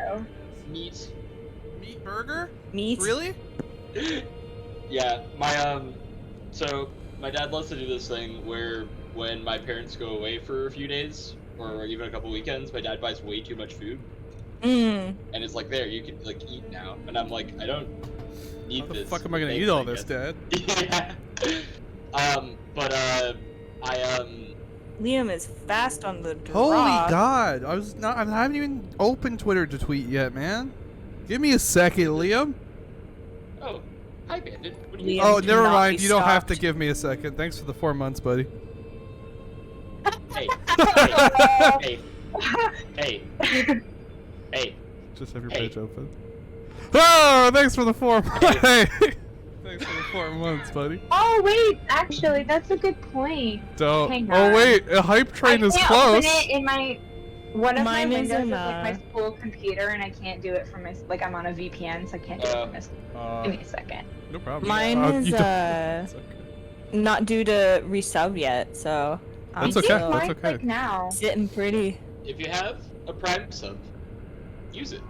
burrito. Meat. Meat burger? Meat? Really? Yeah, so my dad loves to do this thing where when my parents go away for a few days, or even a couple weekends, my dad buys way too much food. Mm. And it's like, there, you can like eat now. And I'm like, I don't need How the this. fuck am I gonna Thanks, eat all I this, guess. Dad? Yeah. Liam is fast on the draw. Holy God! I haven't even opened Twitter to tweet yet, man. Give me a second, Liam. Oh, hi, Bandit. What do you Liam, Oh, do never not mind. be You don't have to stopped. give me a second. Thanks for the 4 months, buddy. Hey. Hey. Hey. Just have your Hey. page open. Oh, thanks for the 4 months. Hey. Thanks for the 4 months, buddy. Oh wait, actually, that's a good point. Don't. Hang Oh on. wait, a hype train is I can't close. open it in my one of Mine my is windows in, is like my school computer, and I can't do it from my I'm on a VPN, so I can't do it from this. Give me a second. No problem. Mine is you don't- uh It's okay. not due to resub yet, so I'm That's okay, still that's Mine's okay. like now. sitting pretty. If you have a Prime sub, use it.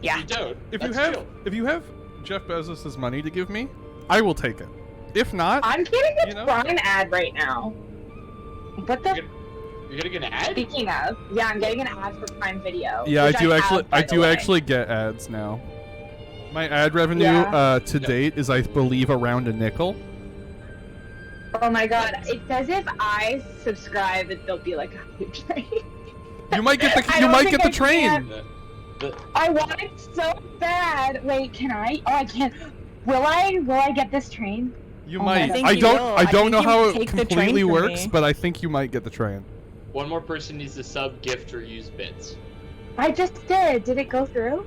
Yeah. If you don't, If that's you have, chill. if you have Jeff Bezos' money to give me, I will take it. If not, I'm getting a You know? Prime ad right now. What the? You're gonna get an ad? Speaking of, yeah, I'm getting an ad for Prime Video. yeah, I which do have, actually, by I the do way. actually get ads now. My ad revenue Yeah. to date is, I believe, around a nickel. Oh my god! It says if I subscribe, there'll be like a hype train. You might get the, I you don't might think get the I train. can. I want it so bad. Wait, can I? Oh, I can't. Will I? Will I get this train? You Oh, might. I think I you don't. will. I I don't think know you how will it take the train completely from works, me. but I think you might get the train. One more person needs to sub, gift, or use bits. I just did. Did it go through?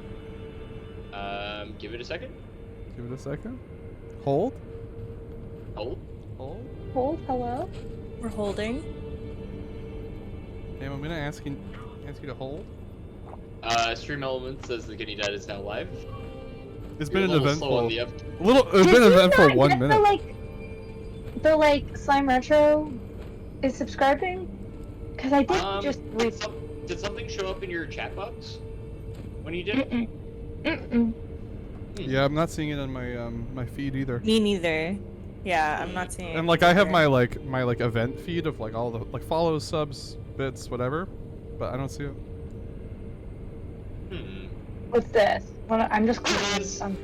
Give it a second. Give it a second. Hold. Hold. Hold. Hold. Hello. We're holding. Damn, I'm gonna ask you to hold. Stream Element says the Guinea Dad is now live. It's You're been a an little slow on eventful. the up. It's Did been an you eventful not 1 get minute. The Slime Retro is subscribing? Because I did just Did something show up in your chat box when you did it? Mm-mm. Yeah, I'm not seeing it on my my feed either. Me neither. Yeah, I'm not seeing. And it like I have either. my event feed of like all the like follows, subs, bits, whatever, but I don't see it. What's this? I'm just clicking.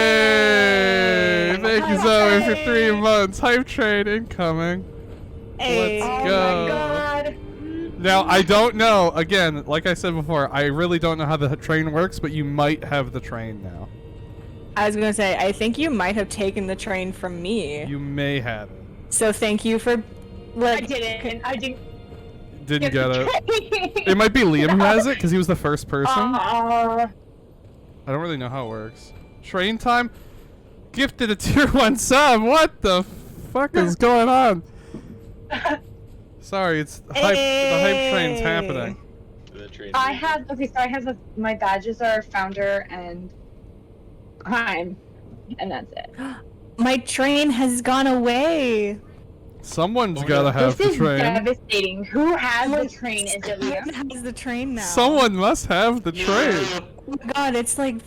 Hey! Thank you, Zoe, for Hey! 3 months. Hype train incoming. Hey. Let's Oh go. my god. Now I don't know. Again, like I said before, I really don't know how the train works, but you might have the train now. I was gonna say, I think you might have taken the train from me. You may have it. So thank you for. I Like, didn't. I didn't. Didn't get it. It might be Liam who has it because he was the first person. I don't really know how it works. Train time. Gifted a tier 1 sub. What the fuck is going on? Sorry, it's the hype train's happening. The train. I have my badges are founder and Prime, and that's it. my train has gone away. Someone's Oh, gotta no. have This the is train. devastating. Who has the train? Is it Liam? Who has the train now? Someone must have the train. Oh my god, it's like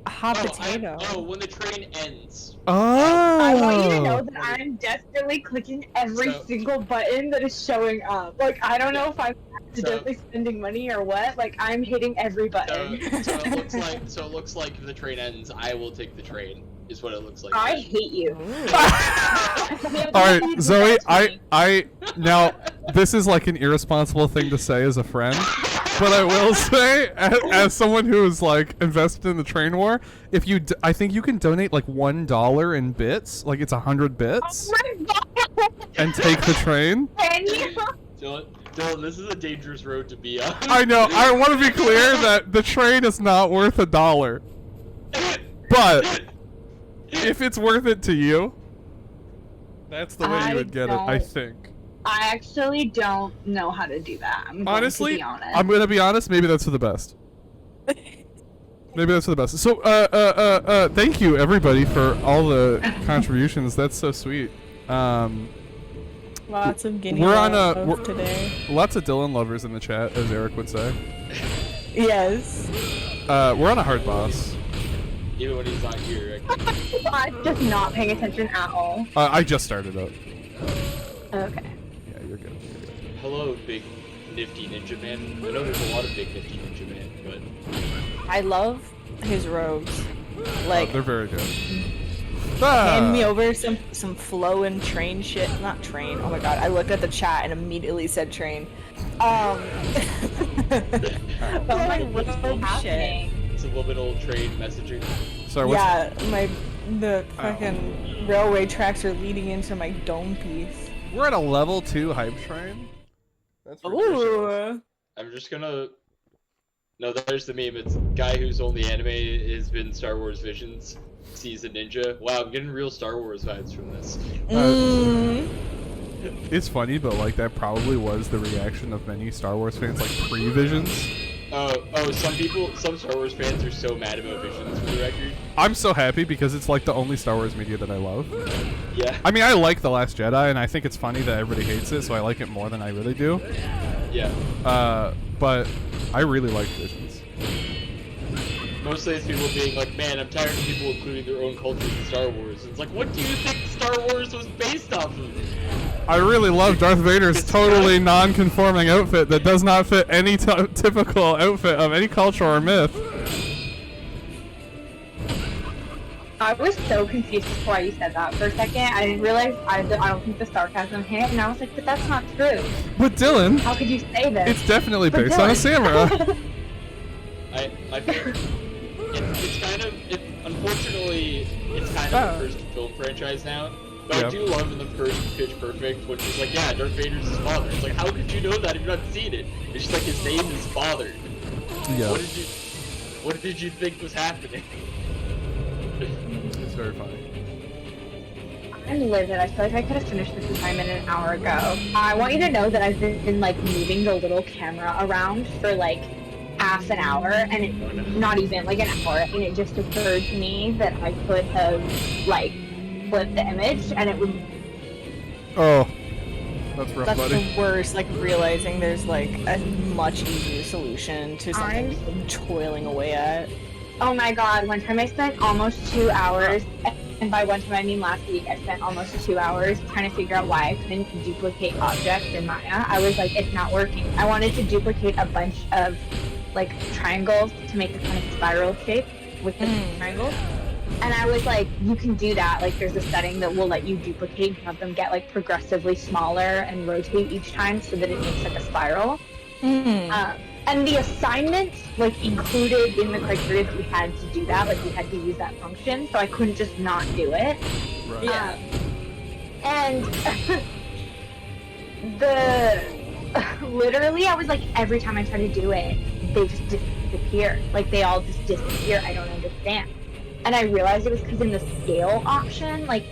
hot potato. When the train ends. Oh. I want you to know that I'm desperately clicking every So- single button that is showing up. Like, I don't know if I'm accidentally spending money or what. Like, I'm hitting every button. So it looks like if the train ends, I will take the train. Is what it looks like. I hate you. All right, Zoe. I now this is like an irresponsible thing to say as a friend, but I will say, as someone who is like invested in the train war, if you, I think you can donate like $1 in bits, like it's 100 bits, Oh my god! and take the train. Can you? Dylan, this is a dangerous road to be on. I know. I want to be clear that the train is not worth $1, but if it's worth it to you, that's the way you would get it, I think. I actually don't know how to do that. I'm going Honestly, to be honest. I'm gonna be honest. Maybe that's for the best. Maybe that's for the best. So, thank you everybody for all the contributions. That's so sweet. Lots of guinea We're on love a- today. Lots of Dylan lovers in the chat, as Eric would say. Yes. We're on a hard boss. Even when he's not here. I'm just not paying attention at all. I just started up. Okay. Yeah, you're good. You're good. Hello, big nifty ninja man. I know there's a lot of big nifty ninja man, but I love his robes. Like, They're very good. hand me over some flowing train shit. Not train. Oh my god, I looked at the chat and immediately said train. Oh my robe god, shit. it's a little bit old trade messaging. Sorry, what's Yeah, the fucking railway tracks are leading into my dome piece. We're at a level 2 hype train. That's ridiculous. Ooh. I'm just gonna. No, there's the meme. It's guy whose only anime has been Star Wars Visions. Sees a ninja. Wow, I'm getting real Star Wars vibes from this. It's funny, but like that probably was the reaction of many Star Wars fans, like pre-Visions. Some Star Wars fans are so mad about Visions, for the record. I'm so happy because it's like the only Star Wars media that I love. Yeah. I mean, I like The Last Jedi, and I think it's funny that everybody hates it, so I like it more than I really do. Yeah. But I really like Visions. Mostly it's people being like, man, I'm tired of people including their own cultures in Star Wars. It's like, what do you think Star Wars was based off of? I really love Darth Vader's totally non-conforming outfit that does not fit any typical outfit of any culture or myth. I was so confused before you said that for a second. I didn't realize, I don't think the sarcasm hit, and I was like, but that's not true. But Dylan, How could you say this? it's definitely But based on a Dylan. samurai. I feel it's kind of unfortunately it's kind of the first film franchise now. But Yeah. I do love in the first Pitch Perfect when she's like, yeah, Darth Vader's his father. It's like, how could you know that if you've not seen it? It's just like his name is father. Yeah, What did you think was happening? it's very funny. I'm livid. I feel like I could have finished this assignment an hour ago. I want you to know that I've been like moving the little camera around for like half an hour, and it, not even like an hour, and it just occurred to me that I could have like flipped the image, and it would. Oh, that's rough, That's buddy. the worst, like realizing there's like a much easier solution to something I'm toiling away at. Oh my god! One time I spent almost 2 hours, and by one time I mean last week, I spent almost 2 hours trying to figure out why I couldn't duplicate objects in Maya. I was like, it's not working. I wanted to duplicate a bunch of like triangles to make a kind of spiral shape with the triangles. And I was like, you can do that. Like, there's a setting that will let you duplicate and have them get like progressively smaller and rotate each time so that it makes like a spiral. And the assignment like included in the criteria that we had to do that. Like, we had to use that function, so I couldn't just not do it. Right. Yeah. And literally, I was like, every time I try to do it, they just disappear. Like, they all just disappear. I don't understand. And I realized it was because in the scale option, like,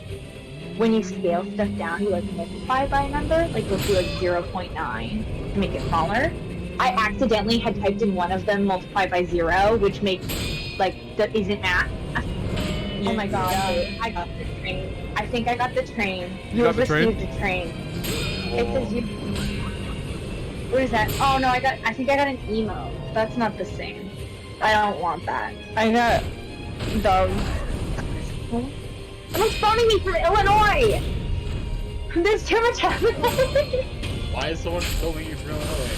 when you scale stuff down, you, like, multiply by a number. Like, you'll do, like, 0.9 to make it smaller. I accidentally had typed in one of them multiplied by 0, which makes, like, that isn't math. Oh my god, I got the train. I think I got the train. You got the train? received the train. It says you... What is that? Oh no, I think I got an emo. That's not the same. I don't want that. I got dog. Someone's phoning me from Illinois! There's too much happening! Why is someone filming you from Illinois?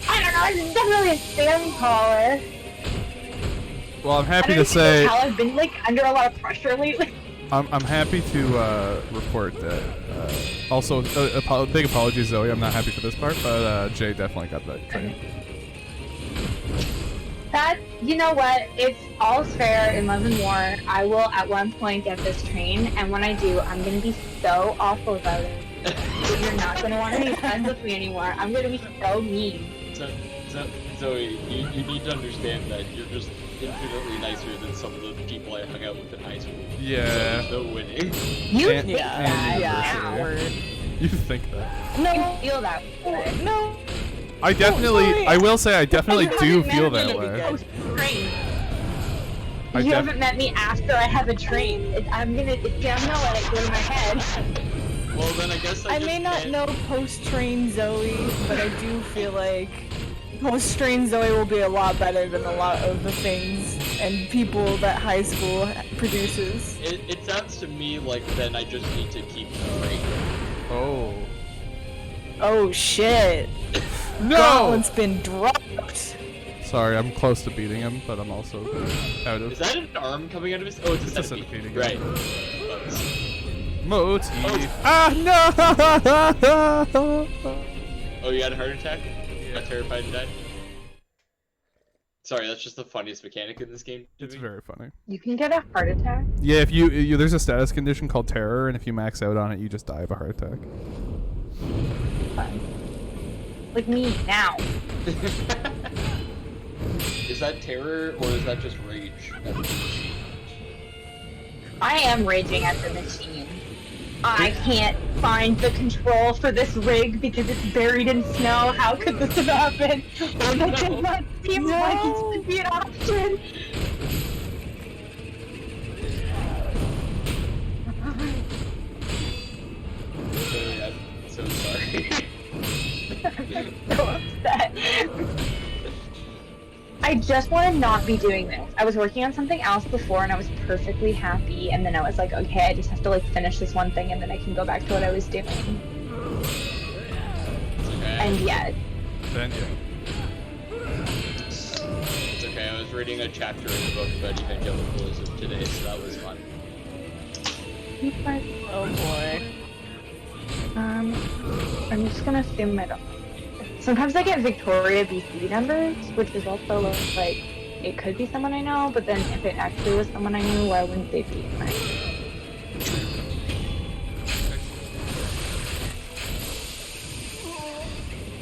I don't know, it's definitely a spam caller. Well, I'm I happy don't to even know say how I've been like under a lot of pressure lately. I'm happy to report that. Also, big apologies, Zoe. I'm not happy for this part, but Jay definitely got that train. That, you know what, it's all's fair in love and war. I will at one point get this train, and when I do, I'm gonna be so awful about it. You're not gonna want to be friends with me anymore. I'm gonna be so mean. Zoe, you need to understand that you're just infinitely nicer than some of the people I hung out with in high school. Yeah. So there's no winning. You And- think and that? anniversary. You think that? No, you feel that way. No. I definitely, I will say, I definitely do feel that Oh, way. train. I You def- haven't met me after I have a train. I'm gonna let it go to my head. Well, then I guess I I just may not can't- know post-train Zoe, but I do feel like Post-strain Zoe will be a lot better than a lot of the things and people that high school produces. It sounds to me like then I just need to keep free. Oh. Oh shit. No! Gauntlet's been dropped. Sorry, I'm close to beating him, but I'm also out of. Is that an arm coming out of his? Oh, it's a centipede. again. Right. Motif. Oh. Ah, no! Oh, you had a heart attack? Got terrified and died? Sorry, that's just the funniest mechanic in this game. It's very funny. You can get a heart attack. Yeah, if you there's a status condition called terror, and if you max out on it, you just die of a heart attack. Fun. Like me now. Is that terror or is that just rage? I am raging at the machine. I can't find the control for this rig because it's buried in snow. How could this have happened? That does not seem like it should be an option. I'm so sorry. I'm so upset. I just want to not be doing this. I was working on something else before and I was perfectly happy, and then I was like, okay, I just have to like finish this one thing and then I can go back to what I was doing. Okay. And yet. Then yeah. It's okay, I was reading a chapter in the book about evangelicalism today, so that was fun. Oh boy. I'm just gonna assume I don't. Sometimes I get Victoria BC numbers, which is also like, it could be someone I know, but then if it actually was someone I knew, why wouldn't they be in my...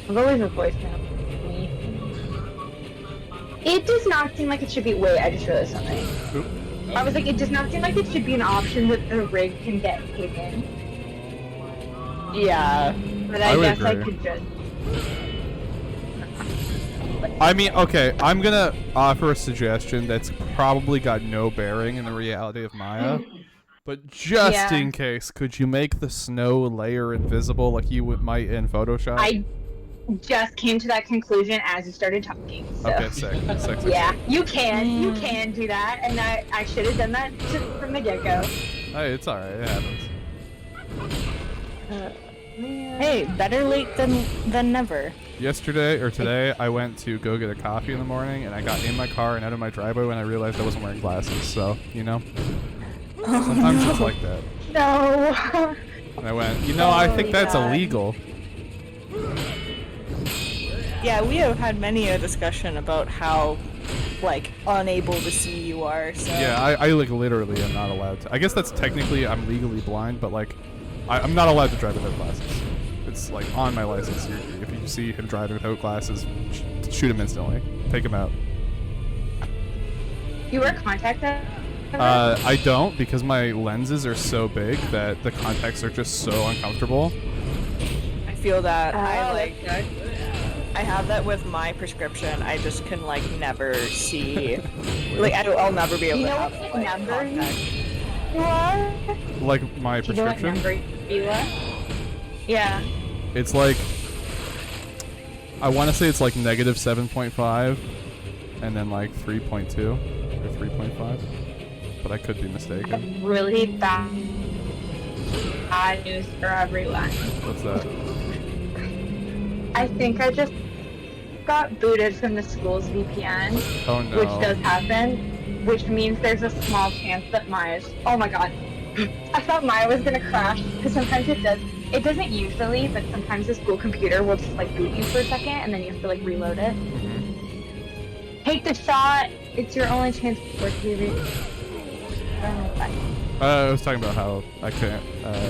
I'll always a voicemail. It does not seem like it should be. Wait, I just realized something. Oop. I was like, it does not seem like it should be an option that the rig can get hidden. Yeah. But I I would guess I agree. could just. I mean, okay, I'm gonna offer a suggestion that's probably got no bearing in the reality of Maya, but just Yeah. in case, could you make the snow layer invisible like you might in Photoshop? I just came to that conclusion as you started talking. So. Okay, sick. Yeah, you can do that, and I should have done that from the get-go. Hey, it's alright, it happens. Hey, better late than never. Yesterday, or today, I went to go get a coffee in the morning, and I got in my car and out of my driveway when I realized I wasn't wearing glasses, so, you know? Sometimes it's like that. No. And I went, I think that's illegal. Yeah, we have had many a discussion about how, like, unable to see you are, so... Yeah, I like, literally am not allowed to. I guess that's technically, I'm legally blind, but, like, I'm not allowed to drive without glasses. It's, like, on my license. If you see him driving without glasses, shoot him instantly. Take him out. You wear contacts? I don't, because my lenses are so big that the contacts are just so uncomfortable. I feel that. That's good. I have that with my prescription. I just can, like, never see... like, I'll never be able You to know have, what like, number contact. you are? Like, my Do you know what prescription? number you are? Yeah. It's like... I want to say it's like negative 7.5, and then like 3.2, or 3.5. But I could be mistaken. Really bad news for everyone. What's that? I think I just got booted from the school's VPN, Oh no. which does happen, which means there's a small chance that Maya's... Oh my god. I thought Maya was gonna crash, because sometimes it does. It doesn't usually, but sometimes the school computer will just like boot you for a second, and then you have to like reload it. Take the shot. It's your only chance before TV. I was talking about how I couldn't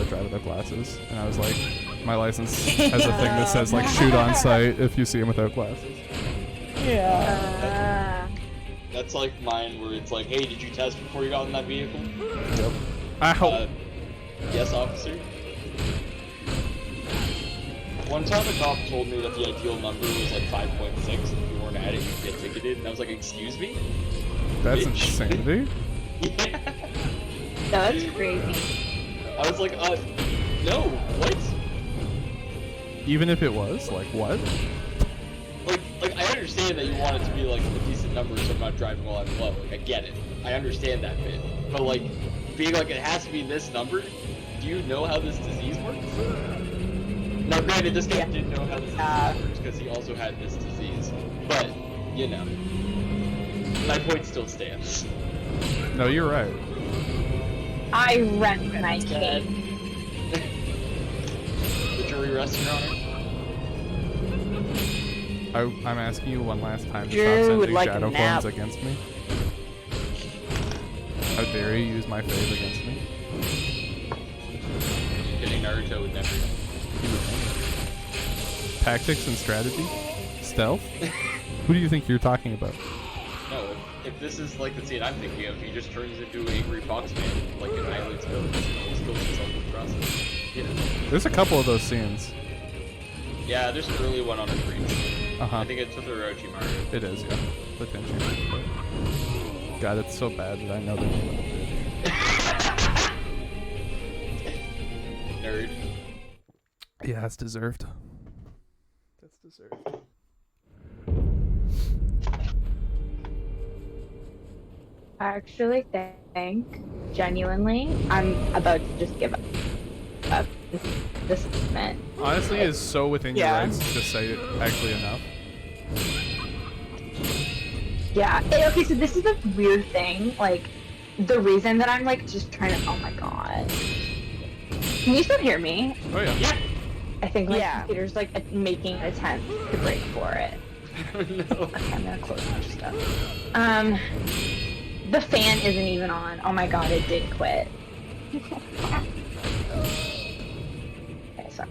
drive without glasses, and I was like, my license has a thing that says like shoot on sight if you see him without glasses. Yeah. That's like mine, where it's like, hey, did you test before you got in that vehicle? Yep. Ow. Yes, officer. One time a cop told me that the ideal number was like 5.6, and if you weren't at it, you'd get ticketed, and I was like, excuse me? That's Bitch. insanity. Yeah. That's crazy. I was like, no, what? Even if it was, like, what? Like I understand understand that you want it to be like a decent number so I'm not driving while I'm low. Like, I get it. I understand that bit. But like, being like, it has to be this number, do you know how this disease works? Now granted, this guy didn't know how this disease works because he also had this disease. But, you know, my point still stands. No, you're right. I rent my cake. The jury rests, Your Honor. I'm asking you one last time to Drew stop would sending like a shadow nap. clones against me. How dare you use my fave against me? Getting Naruto would never. Tactics and strategy? Stealth? Who do you think you're talking about? No, if this is like the scene I'm thinking of, he just turns into an angry fox man, like an island village. He kills himself in the process. You know. There's a couple of those scenes. Yeah, there's an early one on a creek. Uh-huh. I think it's with Orochimaru. It is, yeah. The Tenchi. God, it's so bad that I know the name of the Nerd. Yeah, it's deserved. That's deserved. I actually think, genuinely, I'm about to just give up this segment. Honestly, it's so within your Yeah. rights to just say it actually enough. Yeah. Okay, so this is a weird thing. Like, the reason that I'm like just trying to. Oh my god. Can you still hear me? Oh yeah. Yeah. I think my Yeah. computer's like making an attempt to break for it. No. Okay, I'm gonna close my stuff. The fan isn't even on. Oh my god, it did quit. Okay, sorry.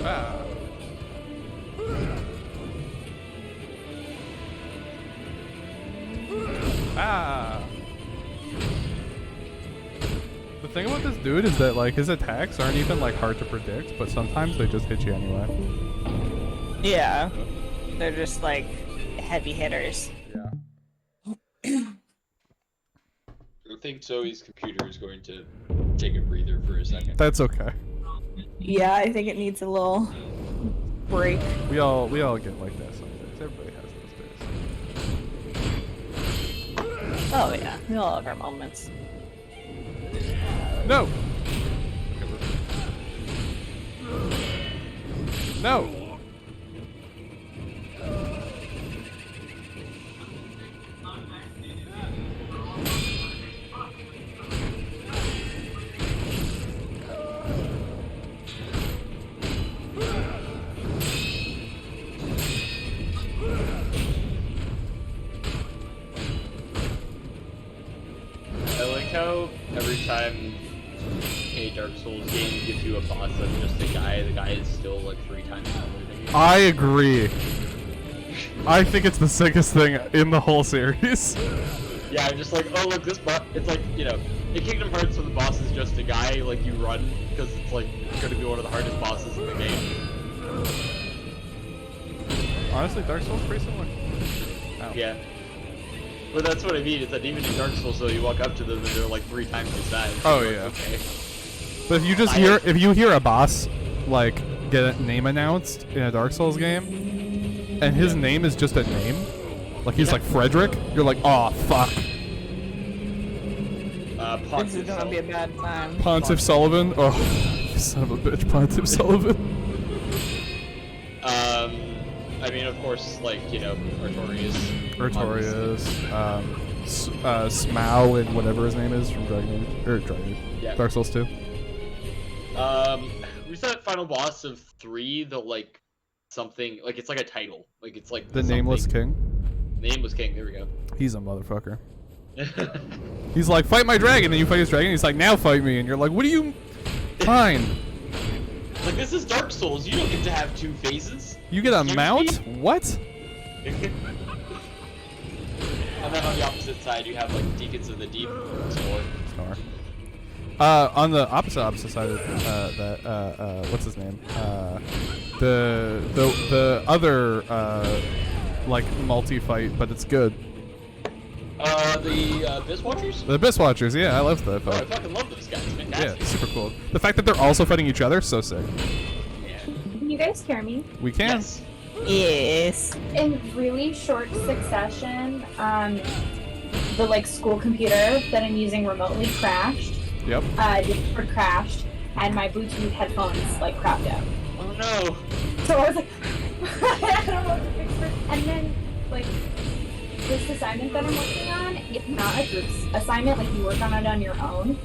Ah. Ah. The thing about this dude is that like his attacks aren't even like hard to predict, but sometimes they just hit you anyway. Yeah. They're just like heavy hitters. Yeah. I think Zoe's computer is going to take a breather for a second. That's okay. Yeah, I think it needs a little break. We all get like that some days. Everybody has those days. Oh yeah, we all have our moments. No. No. I like how every time a Dark Souls game gives you a boss that's just a guy, the guy is still like 3 times smaller than you. I agree. I think it's the sickest thing in the whole series. Yeah, I'm just like, oh look, this boss. It's like, you know, in Kingdom Hearts when the boss is just a guy, like you run because it's like gonna be one of the hardest bosses in the game. Honestly, Dark Souls is pretty similar. Ow. Yeah. But that's what I mean, is that even in Dark Souls, though, you walk up to them and they're like 3 times your size. Oh, You're yeah. like, okay. But if you just hear, if you hear a boss like get a name announced in a Dark Souls game, and his name is just a name, like he's like Frederick, you're like, oh fuck. This is gonna be a bad time. Pontiff Sullivan, oh, you son of a bitch, Pontiff Sullivan. I mean, of course, like, you know, Artorias. Smough and whatever his name is from Yeah. Dark Souls 2. Who's that final boss of 3? The, like, something, like, it's like a title. Like, it's like The Nameless King. Nameless King, there we go. He's a motherfucker. He's like, fight my dragon, and you fight his dragon, he's like, now fight me, and you're like, what do you... Fine. Like, this is Dark Souls, you don't get to have 2 phases. You get a Excuse mount? me? What? And then on the opposite side, you have, like, Deacons of the Deep. Snore. On the opposite side of what's his name? The other like multi-fight, but it's good. the Abyss Watchers? The Abyss Watchers, yeah, I love that Oh, I fight. fucking love those guys. Yeah, Fantastic. super cool. The fact that they're also fighting each other, so sick. Yeah. Can you guys hear me? We can. Yes. Yes. In really short succession, the like school computer that I'm using remotely crashed. Yep. Discord crashed, and my Bluetooth headphones like crapped out. Oh no. So I was like, I don't know what to fix for. And then like this assignment that I'm working on, it's not a group assignment. Like you work on it on your own,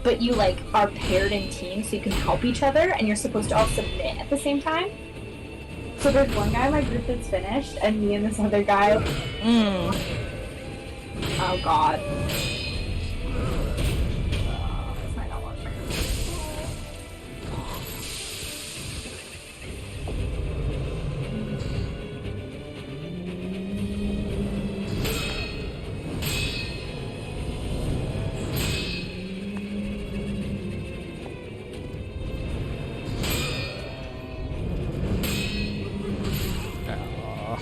but you like are paired in teams so you can help each other, and you're supposed to all submit at the same time. So there's one guy in my group that's finished, and me and this other guy. Oh god. This might not work. Aw.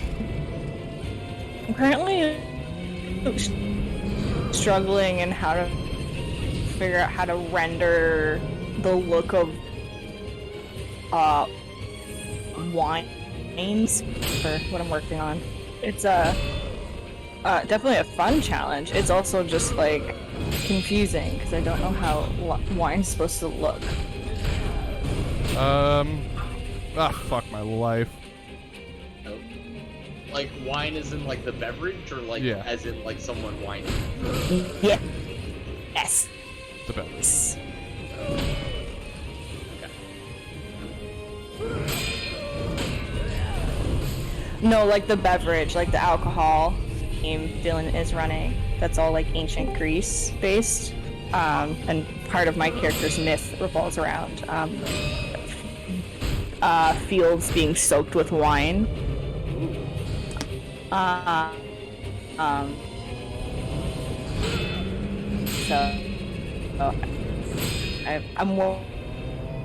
I'm currently struggling in how to figure out how to render the look of wines for what I'm working on. It's definitely a fun challenge. It's also just like confusing because I don't know how wine's supposed to look. Fuck my life. Nope. Like wine is in like the beverage, or like Yeah. as in like someone whining? Yeah. Yes. The best. No, like the beverage, like the alcohol game Dylan is running. That's all like ancient Greece based. And part of my character's myth revolves around fields being soaked with wine. I'm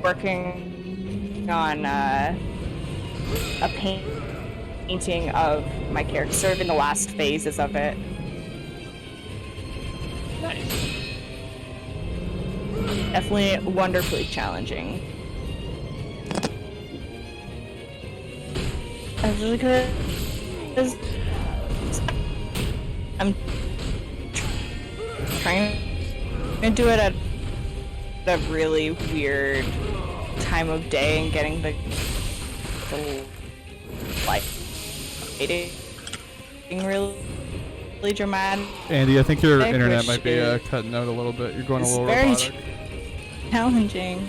working on a painting of my character, sort of in the last phases of it. Nice. Definitely wonderfully challenging. Especially because I'm trying to do it at a really weird time of day and getting the like lighting really dramatic. Andy, I think your I internet might be appreciate- cutting out a little bit. You're going a It's little very robotic. challenging.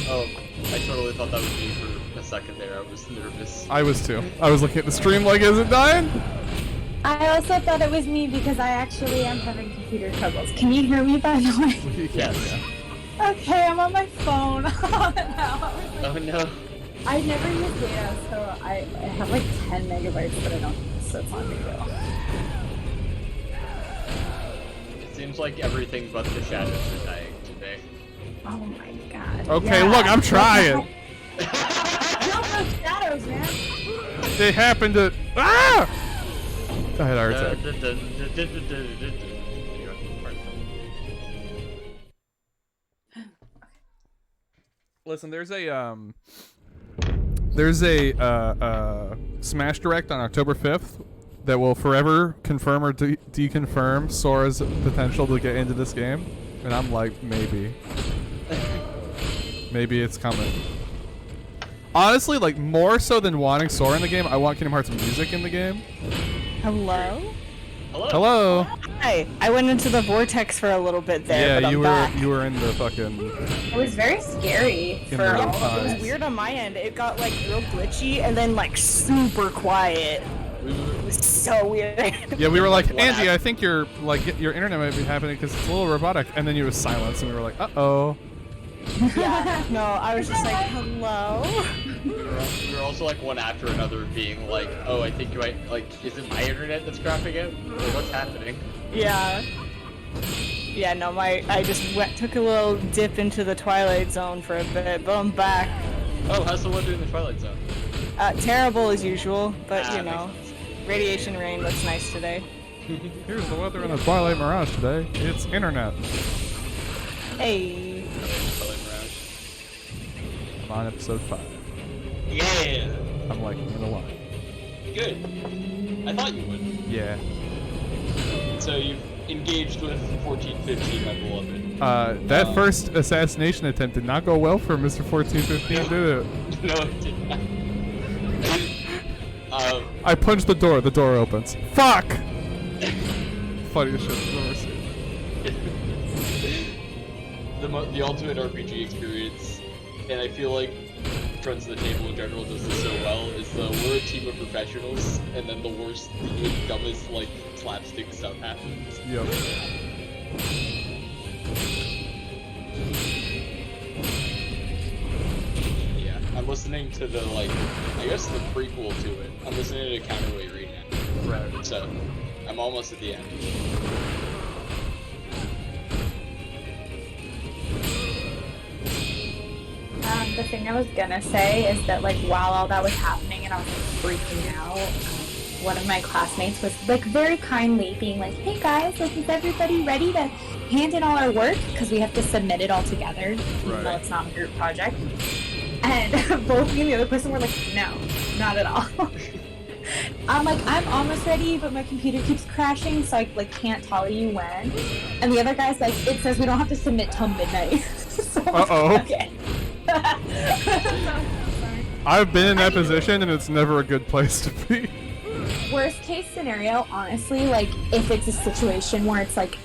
Oh, I totally thought that was me for a second there. I was nervous. I was too. I was looking at the stream like, is it dying? I also thought it was me because I actually am having computer troubles. Can you hear me by the way? Yes. Okay, I'm on my phone. Now, I was like, Oh no. I never use data, so I have like 10 megabytes, but I don't use, so it's not a big deal. It seems like everything but the shadows are dying today. Oh my god. Okay, Yeah. look, I'm trying. Kill those shadows, man. They happened to. Ah! I had a heart attack. Listen, there's a Smash Direct on October 5th that will forever confirm or deconfirm Sora's potential to get into this game, and I'm like, maybe it's coming. Honestly, like more so than wanting Sora in the game, I want Kingdom Hearts music in the game. Hello? Hello. Hello. Hi. I went into the vortex for a little bit there, but Yeah, I'm back. you were in the fucking. It was very scary In for real all of time. It was us. weird on my end. It got like real glitchy and then like super quiet. It was so weird. Yeah, we were like, What Andy, happened? I think your internet might be happening because it's a little robotic, and then you was silence, and we were like, uh-oh. Yeah. No, I was just like, hello? We were also like one after another being like, oh, I think you might, like, is it my internet that's crapping out? Or what's happening? Yeah. Yeah, no, I just took a little dip into the Twilight Zone for a bit, but I'm back. Oh, how's the weather in the Twilight Zone? Terrible as usual, but you Makes know, sense. radiation rain looks nice today. Here's the weather in the Twilight Mirage today. It's internet. Hey. Twilight Mirage. I'm on episode 5. Yeah. I'm liking it a lot. Good. I thought you would. Yeah. So you've engaged with 1415, my beloved. That first assassination attempt did not go well for Mr. 1415, did it? No, it did not. I punched the door opens. Fuck! Funniest shit I've ever seen. The ultimate RPG experience, and I feel like Friends of the Table in general does this so well, is we're a team of professionals, and then the worst, the dumbest, like, slapstick stuff happens. Yep. Yeah, I'm listening to the, like, I guess the prequel to it. I'm listening to Counterweight right now. Right. So, I'm almost at the end. The thing I was gonna say is that, like, while all that was happening and I was like, freaking out, one of my classmates was like very kindly being like, "Hey guys, like, is everybody ready to hand in all our work? Because we have to submit it all together, even though it's not a group project." And both me and the other person were like, "No, not at all." I'm like, "I'm almost ready, but my computer keeps crashing, so I like can't tell you when." And the other guy's like, "It says we don't have to submit till midnight." So I'm like, Uh-oh. okay. I've been in that position, and it's never a good place to be. Worst case scenario, honestly, like, if it's a situation where it's like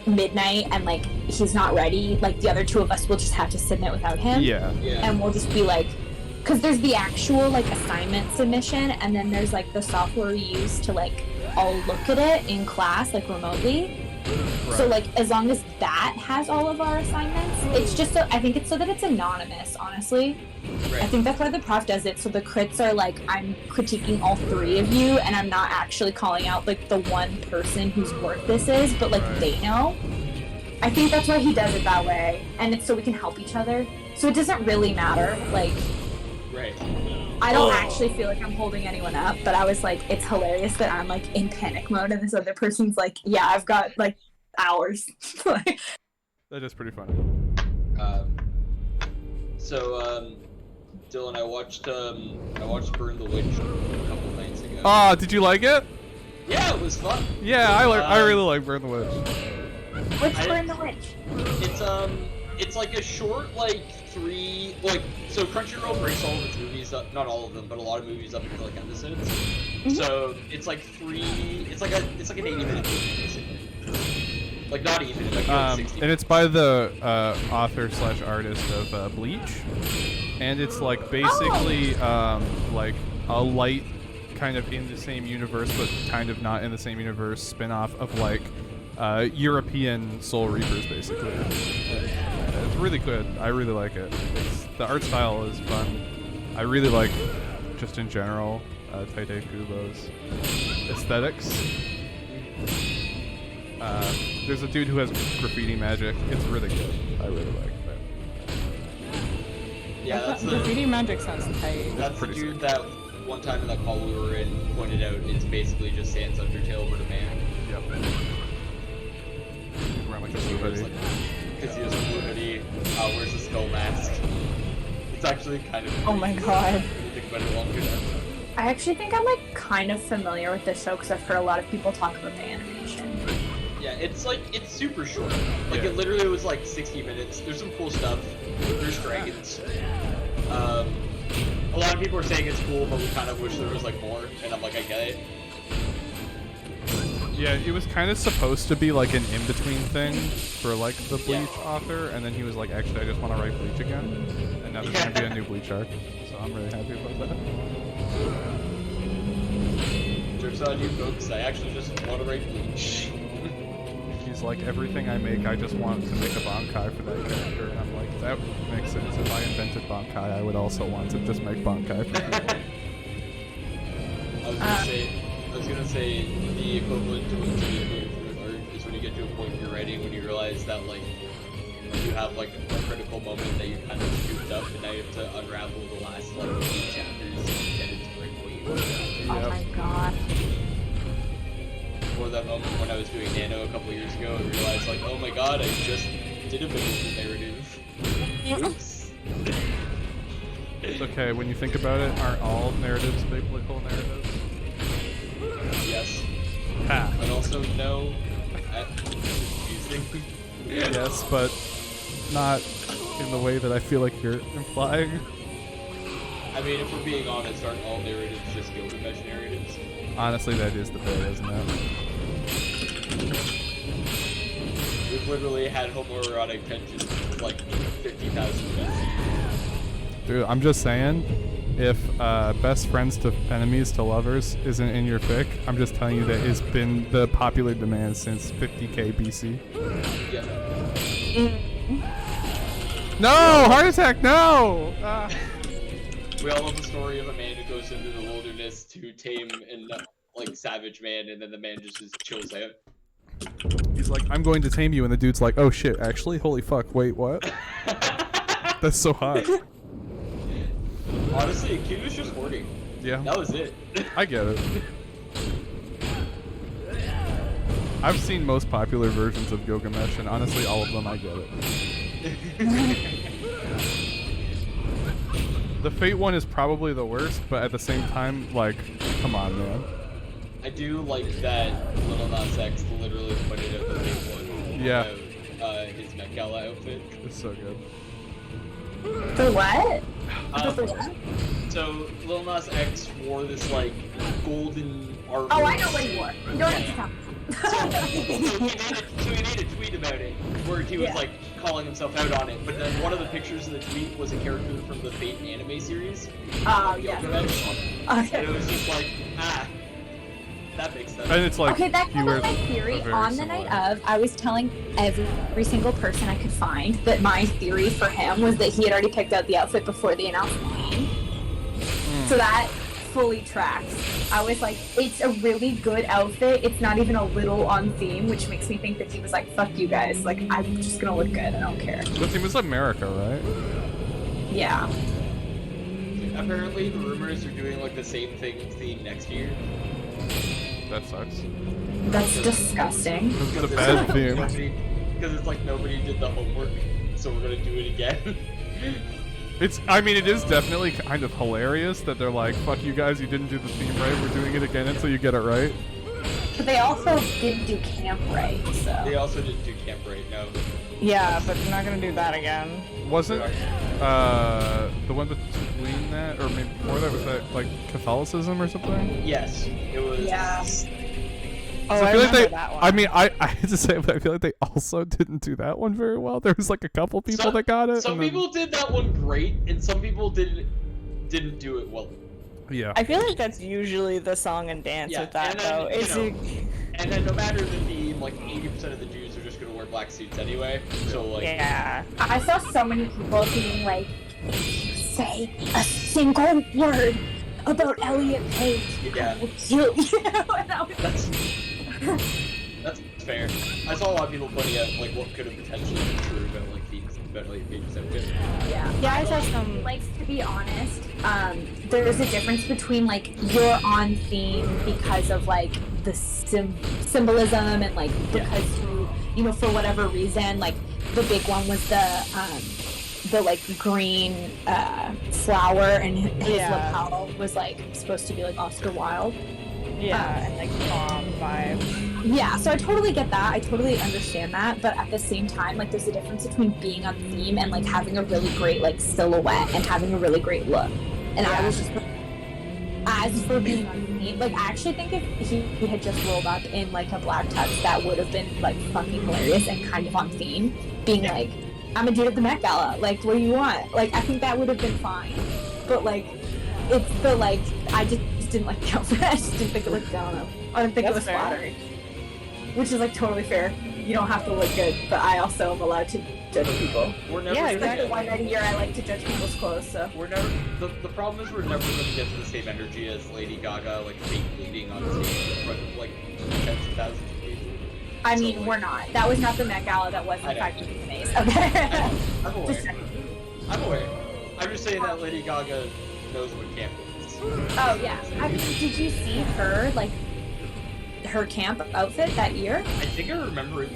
midnight and like he's not ready, like the other two of us will just have to submit without him. Yeah. And we'll just be like, because there's the actual like assignment submission, and then there's like the software we use to like all look at it in class, like remotely. Right. So like as long as that has all of our assignments, it's just so I think it's so that it's anonymous, honestly. Right. I think that's why the prof does it, so the crits are like, I'm critiquing all three of you, and I'm not actually calling out like the one person whose work this is, but like Right. they know. I think that's why he does it that way, and it's so we can help each other. So it doesn't really matter, like, Right. I don't actually feel like I'm holding anyone up, but I was like, it's hilarious that I'm like in panic mode and this other person's like, yeah, I've got like hours. That is pretty funny. Dylan, I watched Burn the Witch a couple nights ago. Ah, did you like it? Yeah, it was fun. Yeah, I really like Burn the Witch. What's Burn the Witch? It's like a short, like, so Crunchyroll breaks all of its movies up, not all of them, but a lot of movies up into like episodes. Mm-hmm. So it's like it's like an 80-minute movie, basically. Like not even, like 60. And it's by the author/artist of Bleach, and it's like basically like a light, kind of in the same universe, but kind of not in the same universe spin-off of like European Soul Reapers, basically. It's really good. I really like it. The art style is fun. I really like, just in general, Tite Kubo's aesthetics. There's a dude who has graffiti magic. It's really good. I really like that. Yeah, that's the Graffiti magic sounds tight. that's the Pretty dude that one time in that call we were in pointed out it's basically just Sans Undertale but a man. Yep. Wearing like a blue hoodie. Because he has a blue hoodie, wears a skull mask. It's actually kind of Oh my creepy god. when you think about it long enough. I actually think I'm like kind of familiar with this show because I've heard a lot of people talk about the animation. Yeah, it's super short. Like Yeah. it literally was like 60 minutes. There's some cool stuff. There's dragons. A lot of people are saying it's cool, but we kind of wish there was like more. And I'm like, I get it. Yeah, it was kind of supposed to be like an in-between thing for like the Bleach author, and then he was like, actually, I just want to write Bleach again, and now there's gonna be a new Bleach arc, so I'm really happy about that. Joke's on you folks, I actually just want to write Bleach. He's like, everything I make, I just want to make a Bankai for that character, and I'm like, that makes sense. If I invented Bankai, I would also want to just make Bankai for people. I was gonna say the equivalent to when you move through art is when you get to a point in your writing when you realize that like you have like a critical moment that you kind of scooped up and now you have to unravel the last like 8 chapters and get it to bring what you want. Oh my god. before that moment when I was doing Nano a couple years ago and realized, like, oh my god, I just did a biblical narrative. Oops. It's okay, when you think about it, aren't all narratives biblical narratives? Yes. Ha. But also, no. That's confusing. Yes, but not in the way that I feel like you're implying. I mean, if we're being honest, aren't all narratives just Gilgamesh narratives? Honestly, that is the bit, isn't it? We've literally had homoerotic tensions for like 50,000 BC. Dude, I'm just saying, if best friends to enemies to lovers isn't in your fic, I'm just telling you that it's been the popular demand since 50k BC. Yeah. No! Heart attack, no! Ah. We all know the story of a man who goes into the wilderness to tame an like savage man, and then the man just chills out. He's like, I'm going to tame you, and the dude's like, oh shit, actually? Holy fuck, wait, what? That's so hot. Honestly, a kid was just hoarding. Yeah. That was it. I get it. I've seen most popular versions of Gilgamesh, and honestly, all of them, I get it. The Fate one is probably the worst, but at the same time, like, come on, man. I do like that Little Nas X literally pointed out the big one. Yeah. About, his Met Gala outfit. It's so good. For what? So Lil Nas X wore this like golden armor. Oh, I know what he wore. You don't have to tell me. So he made a tweet about it where he was like calling himself out on it, but then one of the pictures in the tweet was a character from the Fate anime series. Oh, yeah. And it was just like, that makes sense. And it's like, Okay, that's he kind wears of my theory. a very On the similar- night of, I was telling every single person I could find that my theory for him was that he had already picked out the outfit before the announcement came. So that fully tracks. I was like, it's a really good outfit. It's not even a little on theme, which makes me think that he was like, fuck you guys. Like, I'm just gonna look good. I don't care. The theme is America, right? Yeah. Apparently the rumors are doing like the same theme next year. That sucks. That's disgusting. It's a bad theme. Because it's like nobody did the homework, so we're gonna do it again. I mean, it is definitely kind of hilarious that they're like, fuck you guys, you didn't do the theme right, we're doing it again until you get it right. But they also didn't do camp right, so. They also didn't do camp right, no. Yeah, but they're not gonna do that again. Wasn't the one between that, or maybe before that, was that like Catholicism or something? Yes, it was. Yeah. Oh, So I feel like remember they, that one. I mean, I had to say, but I feel like they also didn't do that one very well. There was like a couple people that got it. Some and then- people did that one great, and some people didn't do it well. Yeah. I feel like that's usually the song and dance Yeah, with that, and then, though. you It's know, and then no matter the theme, like 80% of the Jews are just gonna wear black suits anyway. So like, yeah. I saw so many people being like, if you say a single word about Elliot Page, Yeah. I will kill you. And I was that's fair. I saw a lot of people pointing out like what could have potentially been true about like themes about like Page's outfit. Yeah, I saw some. Like, to be honest, there's a difference between like you're on theme because of like the symbolism and like because you know, for whatever reason, like the big one was the like green flower, and his lapel was like supposed to be like Oscar Wilde. Yeah, and like prom vibe. Yeah, so I totally get that. I totally understand that. But at the same time, like, there's a difference between being on theme and like having a really great like silhouette and having a really great look. And I was just as for being on theme, like, I actually think if he had just rolled up in like a black tux, that would have been like fucking hilarious and kind of on theme. Being like, I'm a dude at the Met Gala. Like, what do you want? Like, I think that would have been fine. But like, it's the like, I just didn't like the outfit. I just didn't think it looked, I don't know. I didn't think it was That's fair. flattering. Which is like totally fair. You don't have to look good, but I also am allowed to judge people. We're never Yeah, gonna exactly. get, One night a year, I like to judge people's clothes. So we're never the problem is we're never gonna get to the same energy as Lady Gaga like fake bleeding on stage in front of like tens of thousands of people. I So, mean, like, we're not. That was not the Met Gala. That was in I know. fact the maze. Okay. I'm aware. Just checking. I'm aware. I'm just saying that Lady Gaga knows what camp is. Oh yeah. I mean, did you see her like her camp outfit that year. I think I remember it.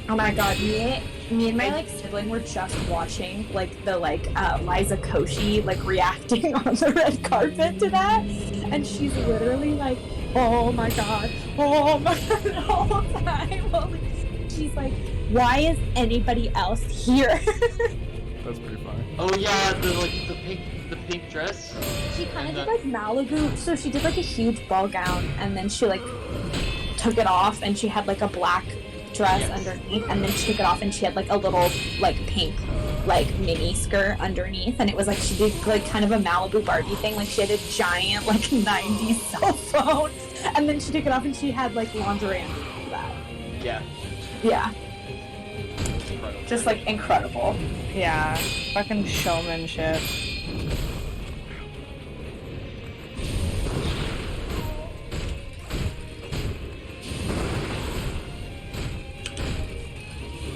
Oh my god, me and my like sibling were just watching like the Liza Koshy like reacting on the red carpet to that, and she's literally like, oh my god the whole time. She's like, why is anybody else here? That's pretty funny. Oh yeah, the pink dress. She kind of did like Malibu, so she did like a huge ball gown, and then she like took it off, and she had like a black dress underneath, and then she took it off, and she had like a little like pink like mini skirt underneath, and it was like she did like kind of a Malibu Barbie thing, like she had a giant like 90s cell phone, and then she took it off and she had like lingerie underneath that. Yeah. Incredible. Just like incredible. Yeah, fucking showmanship.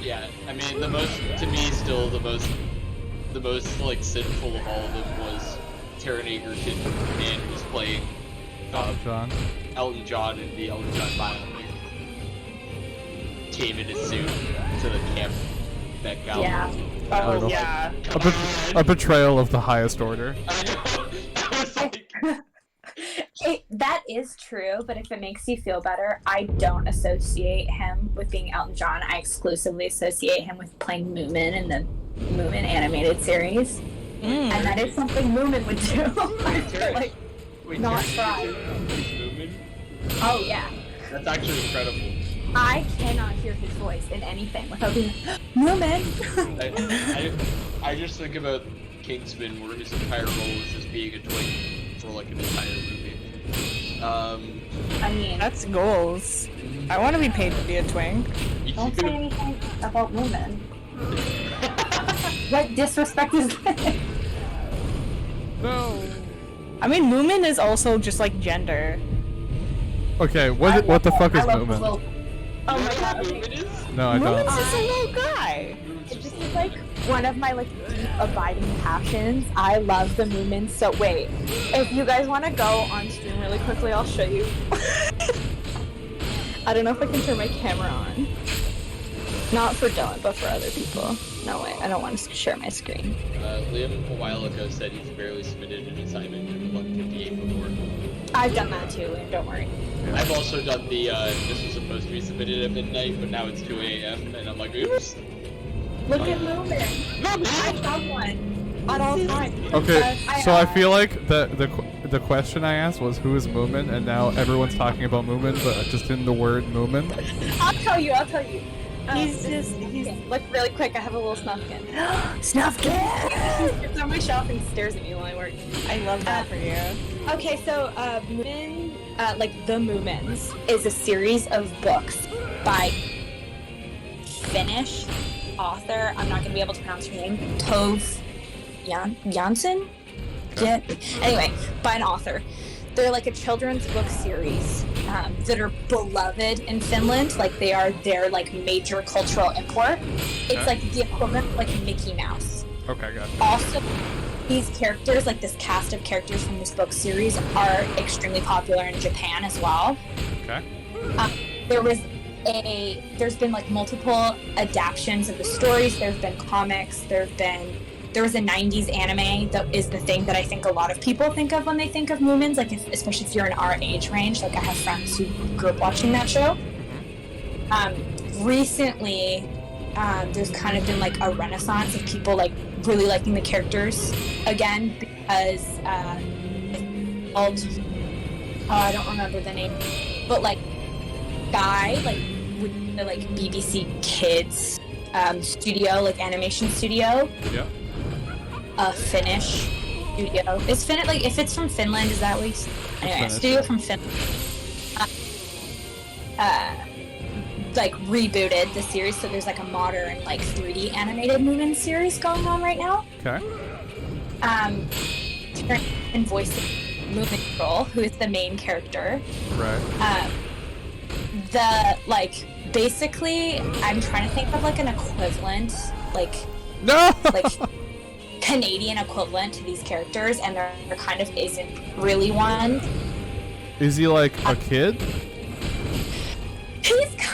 Yeah, I mean the most like sinful of all of them was Taron Egerton, the man who was playing Elton John in the Elton John biopic, came in his suit to the camp Met Gala. Yeah. Oh yeah. A betrayal of the highest order. I know. I was like, That is true, but if it makes you feel better, I don't associate him with being Elton John. I exclusively associate him with playing Moomin in the Moomin animated series. And that is something Moomin would do. Like, wait, not Taron try. Egerton plays Moomin? Oh yeah. That's actually incredible. I cannot hear his voice in anything without being Moomin. I just think about Kingsman, where his entire role is just being a twink for like an entire movie. I mean, That's goals. I want to be paid to be a twink. don't say anything about Moomin. What disrespect is that? No. I mean, Moomin is also just like gender. Okay, what the fuck is Moomin? Oh You my know god, what okay. Moomin is? No, I Moomin's don't. just a little guy. This is like one of my like deep abiding passions. I love the Moomin. So wait, if you guys want to go on stream really quickly, I'll show you. I don't know if I can turn my camera on. Not for Dylan, but for other people. No way, I don't want to share my screen. Liam a while ago said he's barely submitted an assignment in 11:58 before. I've done that too, Liam, don't worry. I've also done the, this was supposed to be submitted at midnight, but now it's 2 a.m. and I'm like, oops. Look at Moomin. I have one at all times. Okay, so I feel like the question I asked was who is Moomin, and now everyone's talking about Moomin, but just in the word Moomin. I'll tell you. He's Look really quick, I have a little Snufkin. Snufkin! It's on my shelf and stares at me while I work. I love that for you. Okay, so Moomin, like The Moomins, is a series of books by Finnish author, I'm not going to be able to pronounce her name, Tove Jansson? Yeah. Anyway, by an author. They're like a children's book series that are beloved in Finland. Like they are their like major cultural import. It's like the equivalent of like Mickey Mouse. Okay, gotcha. Also, these characters, like this cast of characters from this book series, are extremely popular in Japan as well. Okay. There's been like multiple adaptations of the stories. There's been comics. There was a 90s anime that is the thing that I think a lot of people think of when they think of Moomins, like especially if you're in our age range. Like I have friends who grew up watching that show. Recently, there's kind of been like a renaissance of people like really liking the characters again because I don't remember the name, but like guy like with the like BBC Kids studio, like animation studio. Yeah. A Finnish studio. Is Finland like if it's from Finland? Is that what? Anyway, Finnish, studio yeah. from Finland. Like rebooted the series, so there's like a modern like 3D animated Moomin series going on right now. Okay. And voicing Moomin Girl, who is the main character. Right. The like basically, I'm trying to think of like an equivalent, like No. like Canadian equivalent to these characters, and there kind of isn't really one. Is he like a kid?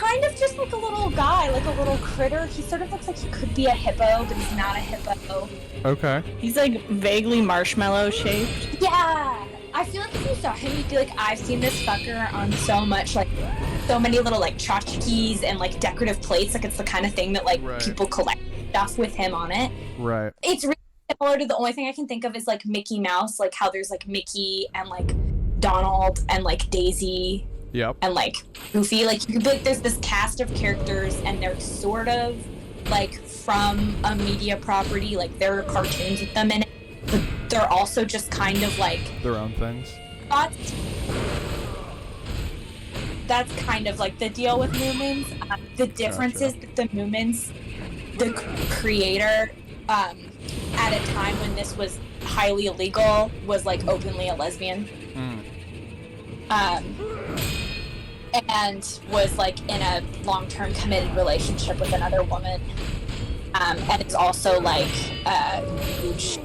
kind of just like a little guy, like a little critter. He sort of looks like he could be a hippo, but he's not a hippo. Okay. He's like vaguely marshmallow shaped. Yeah! I feel like if you saw him, you'd be like, I've seen this fucker on so many little like tchotchkes and like decorative plates. Like it's the kind of thing that like Right. people collect stuff with him on it. Right. It's really similar to the only thing I can think of is like Mickey Mouse, like how there's like Mickey and like Donald and like Daisy Yep. and like Goofy. Like you could be like, there's this cast of characters and they're sort of like from a media property, like there are cartoons with them in it, but they're also just kind of like Their own things. that's kind of like the deal with Moomins. The difference is that the Moomins, the creator, at a time when this was highly illegal, was like openly a lesbian. And was like in a long-term committed relationship with another woman. And is also like a huge,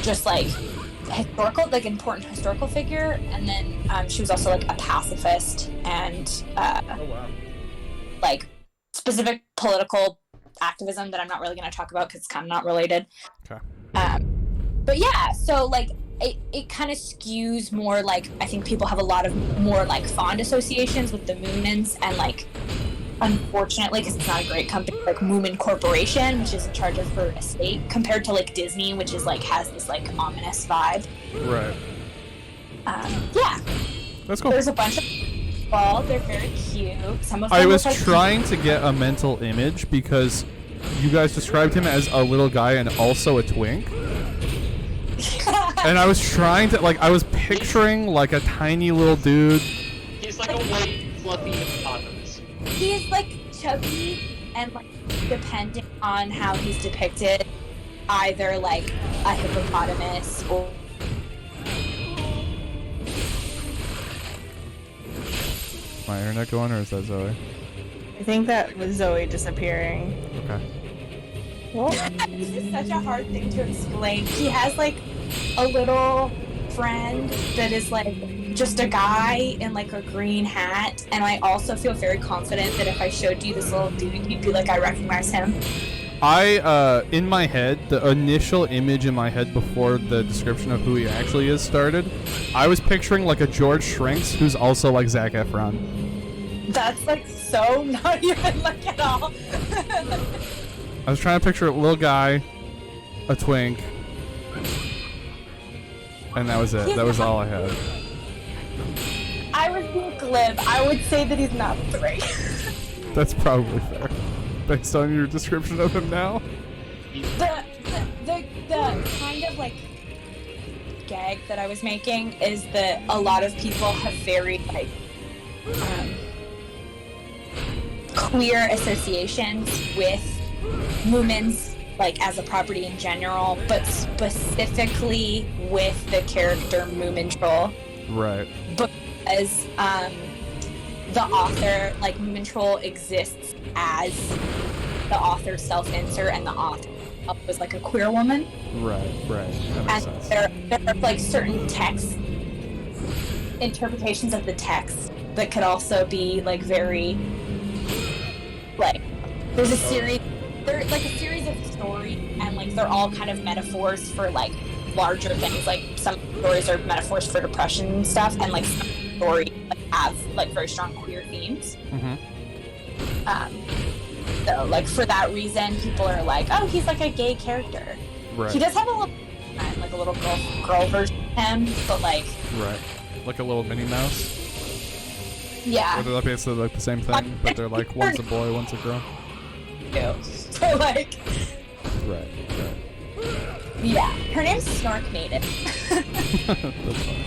just like historical, like important historical figure. And then she was also like a pacifist and like specific political activism that I'm not really going to talk about because it's kind of not related. Okay. But yeah, so like it kind of skews more like I think people have a lot of more like fond associations with the Moomins and like unfortunately because it's not a great company like Moomin Corporation, which is in charge of her estate, compared to like Disney, which is like has this like ominous vibe. Right. Yeah. That's cool. There's a bunch of people. They're very cute. Some of them I was look like trying to get a mental image because you guys described him as a little guy and also a twink. And I was trying to, like, I was picturing, like, a tiny little dude. He's like a white, fluffy hippopotamus. He's like chubby and like depending on how he's depicted, either like a hippopotamus or My internet going, or is that Zoe? I think that was Zoe disappearing. Okay. Well, this is such a hard thing to explain. He has like a little friend that is like just a guy in like a green hat, and I also feel very confident that if I showed you this little dude, you'd be like, I recognize him. In my head, the initial image in my head before the description of who he actually is started, I was picturing like a George Shrinks who's also like Zac Efron. That's like so not even like at all. I was trying to picture a little guy, a twink, and that was it. That was all I had. I was being glib. I would say that he's not 3. That's probably fair, based on your description of him now. The kind of like gag that I was making is that a lot of people have very like queer associations with Moomins, like as a property in general, but specifically with the character Moomin Troll. Right. Because the author, like Moomin Troll, exists as the author's self-insert, and the author was like a queer woman. Right. That makes And sense. there are like certain text interpretations of the text that could also be like very like there's a series of story, and like they're all kind of metaphors for like larger things. Like some stories are metaphors for depression and stuff, and like some stories like, have like very strong queer themes. So like for that reason, people are like, oh, he's like a gay character. Right. He does have a little like a little girl version of him, but like Right. Like a little Minnie Mouse. yeah. Or they're basically like the same thing, but they're like one's a boy, one's a girl. So like Right. yeah, her name's Snork Maiden. That's funny.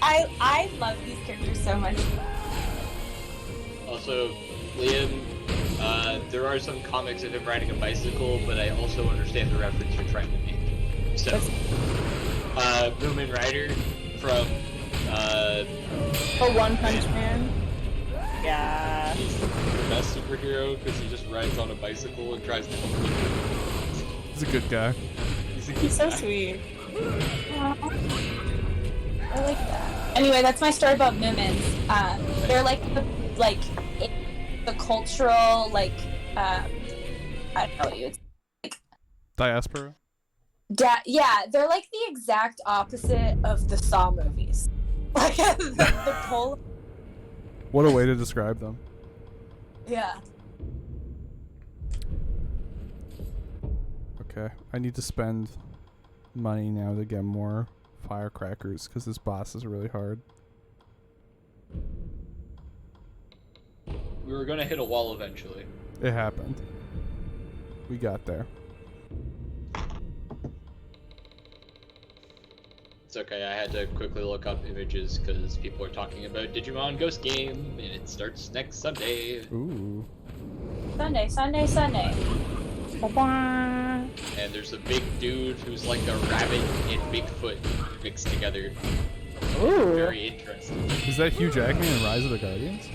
I love these characters so much. Also, Liam, there are some comics of him riding a bicycle, but I also understand the reference you're trying to make. So, Moomin Rider from, One Punch Man. Yeah. he's the best superhero because he just rides on a bicycle and tries to help people. He's a good guy. He's a good He's so guy. sweet. I like that. Anyway, that's my story about Moomins. They're like like the cultural like I don't know what you would Diaspora? yeah, they're like the exact opposite of the Saw movies. Like the polar. What a way to describe them. Yeah. Okay, I need to spend money now to get more firecrackers because this boss is really hard. We were gonna hit a wall eventually. It happened. We got there. It's okay, I had to quickly look up images because people are talking about Digimon Ghost Game, and it starts next Sunday. Ooh. Sunday. And there's a big dude who's like a rabbit and Bigfoot mixed together. Ooh. Very interesting. Is that Hugh Jackman in Rise of the Guardians?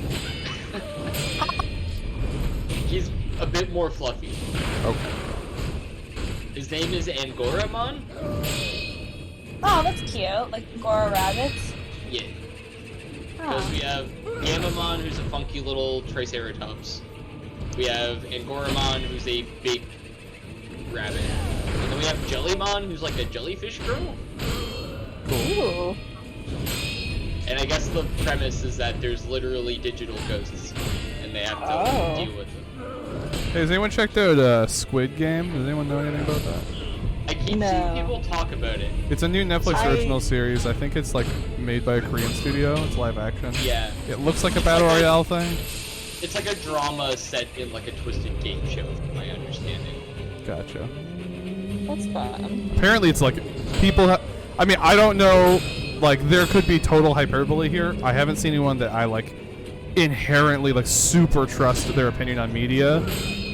He's a bit more fluffy. Okay. His name is Angoramon? Oh, that's cute. Like Gora rabbits. Yeah. Because we have Gamamon, who's a funky little Triceratops. We have Angoramon, who's a big rabbit. And then we have Jellymon, who's like a jellyfish girl. Ooh. And I guess the premise is that there's literally digital ghosts, and they have to deal with them. Hey, has anyone checked out Squid Game? Does anyone know anything about that? I keep seeing people talk about it. It's a new Netflix original series. I think it's like made by a Korean studio. It's live action. Yeah. It looks like a battle royale thing. It's like a drama set in like a twisted game show, from my understanding. Gotcha. That's fun. Apparently, it's like people. I mean, I don't know. Like, there could be total hyperbole here. I haven't seen anyone that I like inherently like super trust their opinion on media.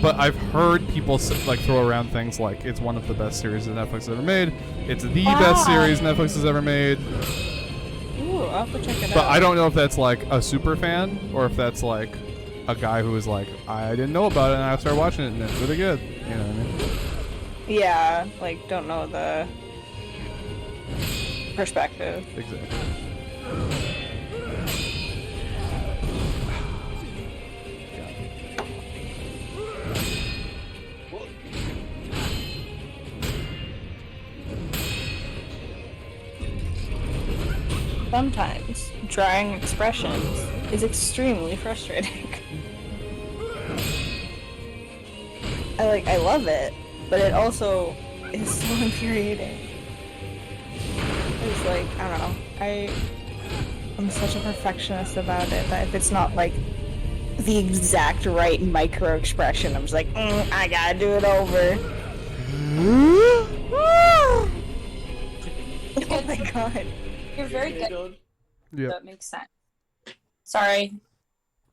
But I've heard people like throw around things like it's one of the best series that Netflix has ever made. It's the best series Netflix has ever made. Ooh, I'll have to check it out. But I don't know if that's like a super fan or if that's like a guy who was like, I didn't know about it and I started watching it and it's really good. You know what I mean? Yeah, like don't know the perspective. Exactly. Sometimes drawing expressions is extremely frustrating. I love it, but it also is so infuriating. It's like, I don't know, I'm such a perfectionist about it that if it's not like the exact right micro expression, I'm just like, I gotta do it over. Oh my god. You're very good. Yeah. That makes sense. Sorry.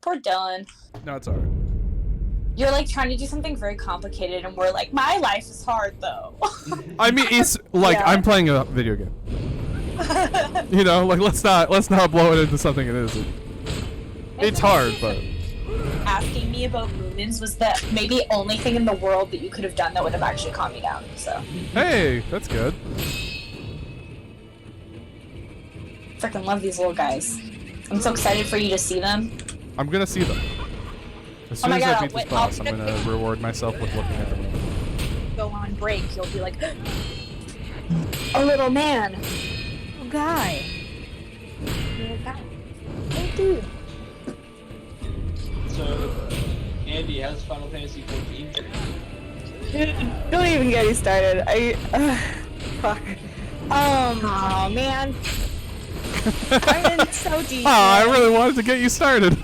Poor Dylan. No, it's alright. You're like trying to do something very complicated and we're like, my life is hard though. I mean, it's like I'm playing a video game. You know, like let's not blow it into something it isn't. It's hard, but asking me about Moomins was the maybe only thing in the world that you could have done that would have actually calmed me down. So. Hey, that's good. Freaking love these little guys. I'm so excited for you to see them. I'm gonna see them. As soon my as God, I beat this wait, boss, I'm gonna reward myself with looking at them. Go on break, you'll be like, a little man. Oh, guy. Little guy. Thank you. So, Andy, how's Final Fantasy XIV treating you? Dude, don't even get me started. Fuck. Oh man. I'm in so deep. Oh, I really wanted to get you started.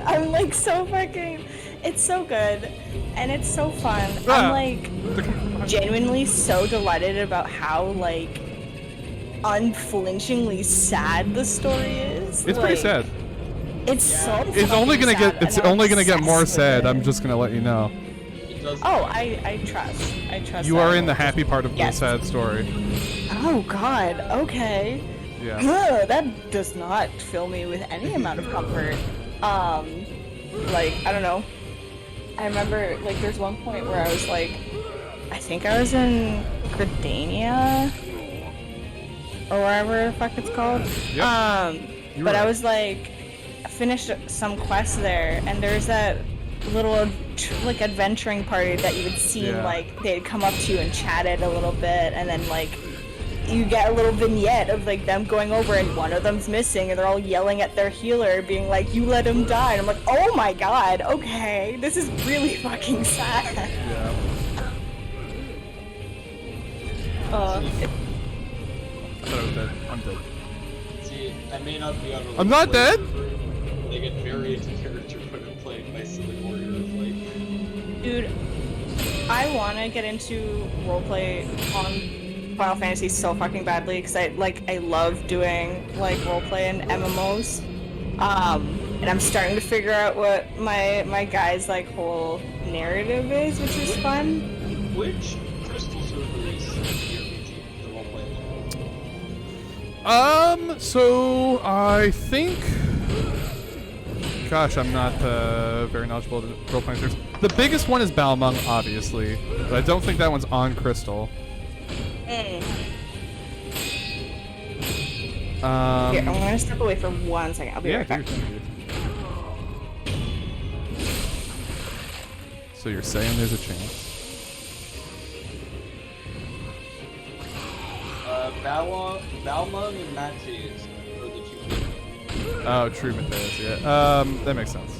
I'm like so fucking. It's so good, and it's so fun. Ah. I'm like genuinely so delighted about how like unflinchingly sad the story is. It's pretty sad. It's so. It's only gonna sad, get. It's and I'm only gonna get more obsessed with sad. it. I'm just gonna let you know. Oh, I trust. I trust. You that. are in the happy part of Yes. the sad story. Oh God. Okay. Yeah. That does not fill me with any amount of comfort. Like, I don't know. I remember, like, there's one point where I was like, I think I was in Gridania, or wherever the fuck it's called. Yep. But right. I was like finished some quests there, and there's that little like adventuring party that you would see, like they'd come up to you and chatted a little bit, and then like you get a little vignette of like them going over and one of them's missing and they're all yelling at their healer being like, you let him die, and I'm like, oh my god, okay, this is really fucking sad. Yeah. See, I thought I was dead. I'm dead. see, I may not be on a I'm not dead! They get very into character when I'm playing my silly warrior of like... Dude, I want to get into roleplay on Final Fantasy so fucking badly because I love doing like roleplay in MMOs, and I'm starting to figure out what my guy's like whole narrative is, which is fun. Which crystal server is the roleplay? So I think. Gosh, I'm not very knowledgeable of role-playing servers. The biggest one is Balmung, obviously, but I don't think that one's on Crystal. Here, I'm gonna step away for 1 second. I'll be right back. Dude. So you're saying there's a chance? Balmung and Mateus are the two. Oh, true, Mateus, yeah. That makes sense.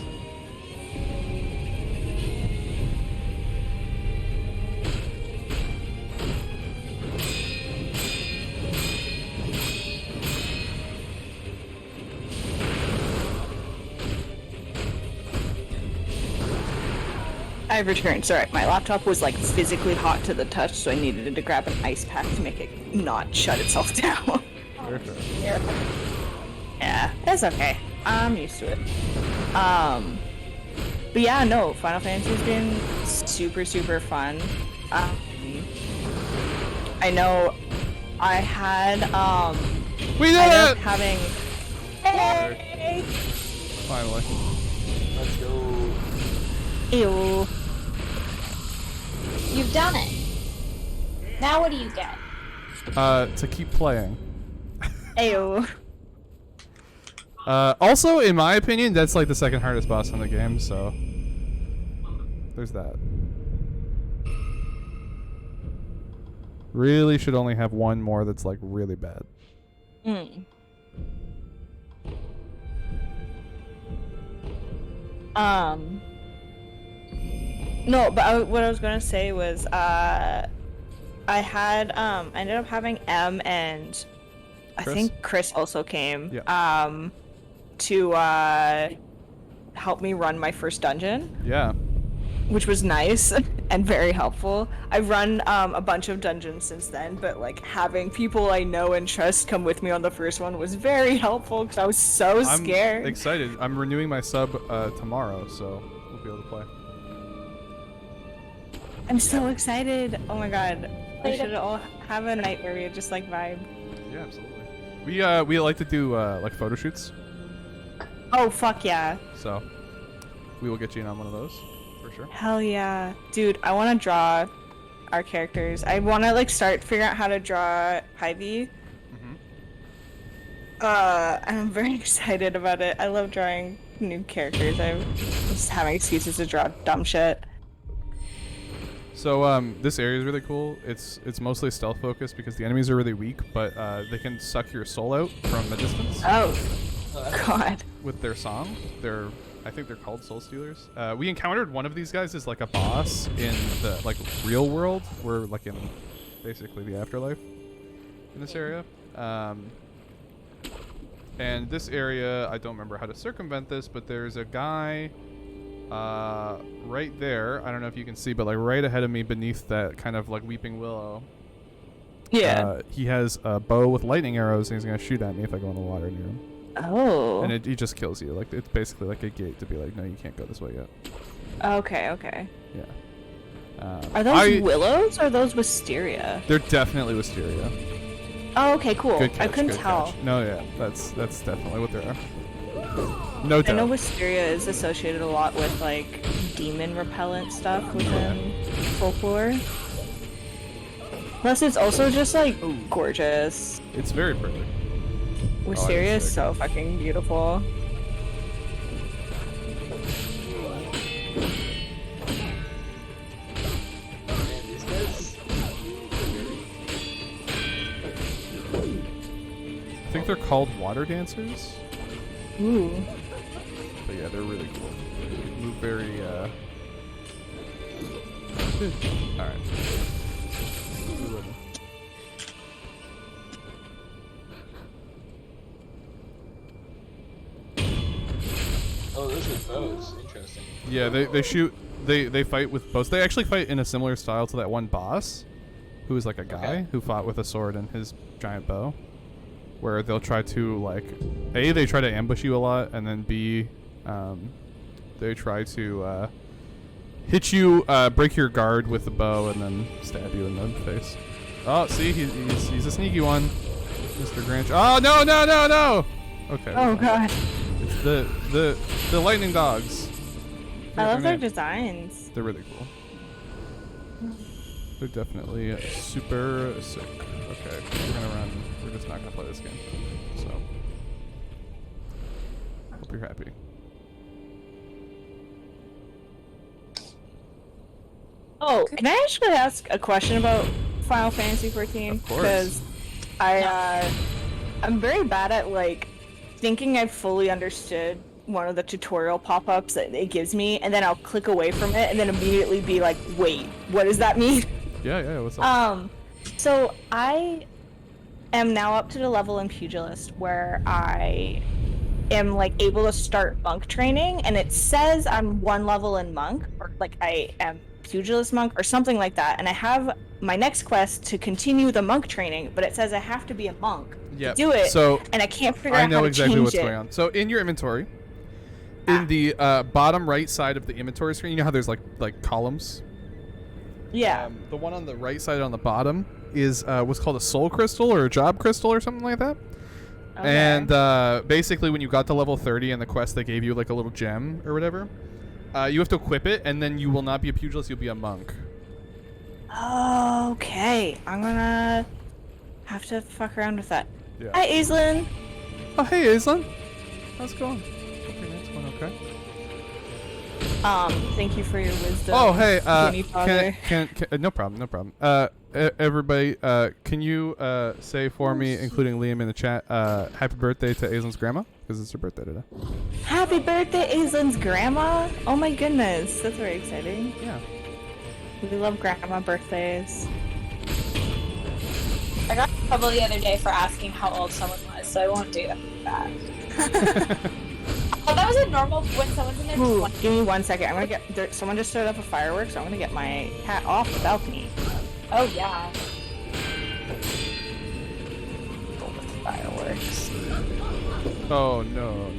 I've returned. Sorry, my laptop was like physically hot to the touch, so I needed to grab an ice pack to make it not shut itself down. Perfect. Yeah, it's okay. I'm used to it. But yeah, no, Final Fantasy's been super fun. I know I had We did ended it! up having hey! Finally. Let's go. Ew. You've done it. Now what do you get? To keep playing. Ew. Also, in my opinion, that's like the second hardest boss in the game, so there's that. Really should only have one more that's like really bad. No, but what I was gonna say was, I had, I ended up having M and I Chris? think Chris also came, Yeah. to, help me run my first dungeon, Yeah. which was nice and very helpful. I've run, a bunch of dungeons since then, but, like, having people I know and trust come with me on the first one was very helpful because I was so scared. I'm excited. I'm renewing my sub tomorrow, so we'll be able to play. I'm so excited. Oh my god. We should all have a night where we just, like, vibe. Yeah, absolutely. We like to do like photo shoots, Oh, fuck yeah. so we will get you in on one of those for sure. Hell yeah. Dude, I want to draw our characters. I want to, like, start figuring out how to draw Ivy. I'm very excited about it. I love drawing new characters. I'm just having excuses to draw dumb shit. So this area is really cool. It's mostly stealth focused because the enemies are really weak, but they can suck your soul out from a distance Oh, god. with their song. I think they're called soul stealers. We encountered one of these guys as like a boss in the like real world. We're like in basically the afterlife in this area. And this area, I don't remember how to circumvent this, but there's a guy right there. I don't know if you can see, but like right ahead of me beneath that kind of like weeping willow. Yeah. He has a bow with lightning arrows, and he's going to shoot at me if I go in the water near him. Oh. And he just kills you. Like it's basically like a gate to be like, no, you can't go this way yet. Okay, okay. Yeah. Are those willows or are those wisteria? They're definitely wisteria. Oh, okay, cool. Good catch, I couldn't good tell. catch. No, yeah, that's definitely what they are. No doubt. I know wisteria is associated a lot with, like, demon repellent stuff within folklore. Plus, it's also just, like, gorgeous. It's very pretty. Wisteria it's is sick. so fucking beautiful. think they're called water dancers. Ooh. But yeah, they're really cool. They move very, Alright. Oh, those are bows. Interesting. Yeah, they shoot, they fight with bows. They actually fight in a similar style to that one boss, who is like a guy who fought with a sword and his giant bow. Where they'll try to, like, A, they try to ambush you a lot, and then B, they try to hit you, break your guard with the bow, and then stab you in the face. Oh, see, he's a sneaky one, Mr. Grinch. Oh, no, no, no, no! Okay. Oh god. It's the lightning dogs. I love their designs. They're really cool. They're definitely super sick. Okay, we're gonna run. We're just not gonna play this game. So, hope you're happy. Oh, can I actually ask a question about Final Fantasy 14? Of course. Because I'm very bad at like thinking I've fully understood one of the tutorial pop-ups that it gives me, and then I'll click away from it, and then immediately be like, wait, what does that mean? Yeah, what's up? So I am now up to the level in Pugilist where I am like able to start monk training, and it says I'm one level in monk, or like I am Pugilist monk or something like that, and I have my next quest to continue the monk training, but it says I have to be a monk to do it, so and I can't figure out I know how to exactly change what's it. going on. So in your inventory, in the bottom right side of the inventory screen, you know how there's like columns? Yeah. The one on the right side on the bottom is what's called a soul crystal or a job crystal or something like that. Okay. And basically when you got to level 30 in the quest, they gave you like a little gem or whatever. You have to equip it, and then you will not be a pugilist, you'll be a monk. Okay, I'm gonna have to fuck around with that. Yeah. Hi, Aislinn. Oh, hey, Aislinn. How's it going? Hope your night's going okay. Thank you for your wisdom. Oh, hey, Skinny father. can no problem. Everybody, can you say for me, including Liam in the chat, happy birthday to Aislinn's grandma? Because it's her birthday today. Happy birthday, Aislinn's grandma! Oh my goodness, that's very exciting. Yeah. We love grandma birthdays. I got in trouble the other day for asking how old someone was, so I won't do that. Oh, that was a normal when someone's in their Ooh, 20s. give me 1 second. I'm gonna get someone just started up a fireworks, so I'm gonna get my hat off the balcony. Oh yeah. Go with fireworks. Oh, no.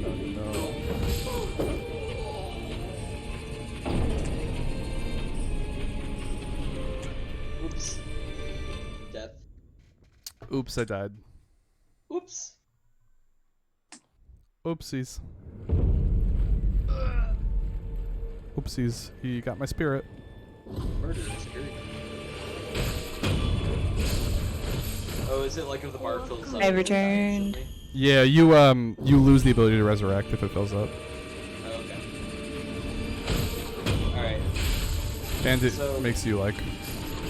Oops. Death. Oops, I died. Oops. Oopsies. Oopsies. He got my spirit. Murder is scary. Oh, is it like if the bar fills up? I returned. Yeah, you lose the ability to resurrect if it fills up. Oh, okay. Alright. And it So- makes you, like,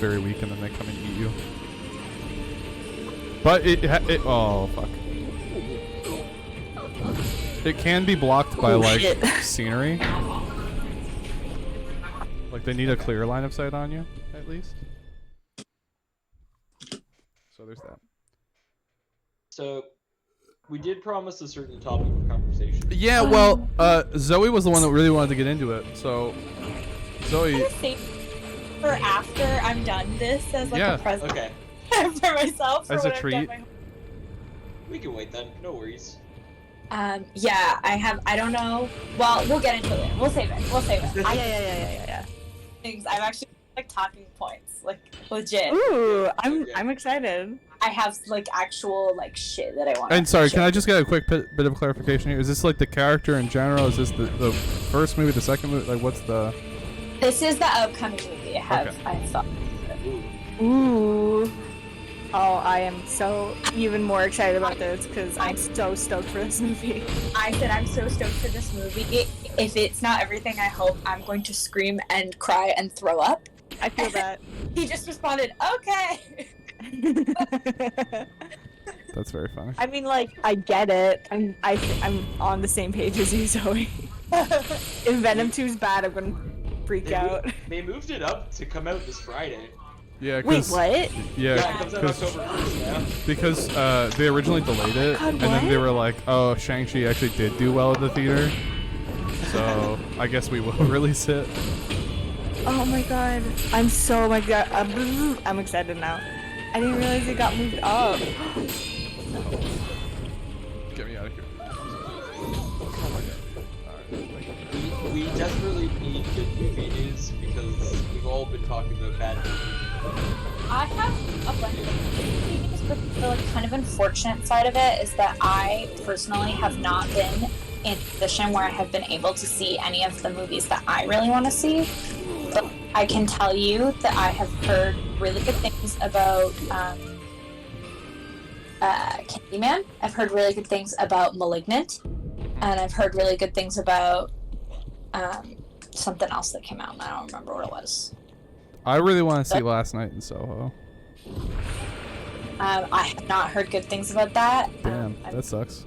very weak, and then they come and eat you. But it oh, fuck. It can be blocked by, like, shit. scenery. Like, they need a clear line of sight on you, at least. So there's that. So, we did promise a certain topic of conversation. Yeah, well, Zoe was the one that really wanted to get into it, so... Zoe... I'm gonna save for after I'm done this as like Yeah, a present Okay. for myself. For As a when I've done treat. my- We can wait then. No worries. Yeah, I don't know. Well, we'll get into it later. We'll save it. Yeah. Things I've actually like talking points, like legit. Ooh, Okay. I'm excited. I have like actual like shit that I want. And sorry, can I just get a quick bit of clarification here? Is this like the character in general? Is this the first movie, the second movie? Like, what's the... This is the upcoming movie. Okay. I thought. Ooh. Ooh. Oh, I am so even more excited about this because I'm so stoked for this movie. I said I'm so stoked for this movie. If it's not everything I hope, I'm going to scream and cry and throw up. I feel that. He just responded, "Okay." That's very funny. I mean, like, I get it. I'm on the same page as you, Zoe. If Venom 2 is bad, I'm gonna freak out. They moved it up to come out this Friday. Yeah, Wait, cause, what? Yeah, Yeah, it comes out 'cause- October 1st now. because they originally delayed it, God, and then they what? were like, "Oh, Shang-Chi actually did do well at the theater, so I guess we will release it." Oh my god. I'm excited now. I didn't realize it got moved up. Get me out of here. We desperately need good movie news because we've all been talking about bad movies. I have a bunch of things, but the like kind of unfortunate side of it is that I personally have not been in a position where I have been able to see any of the movies that I really want to see. But I can tell you that I have heard really good things about Candyman. I've heard really good things about Malignant, and I've heard really good things about something else that came out, and I don't remember what it was. I really want to see Last Night in Soho. I have not heard good things about that. Damn, that sucks.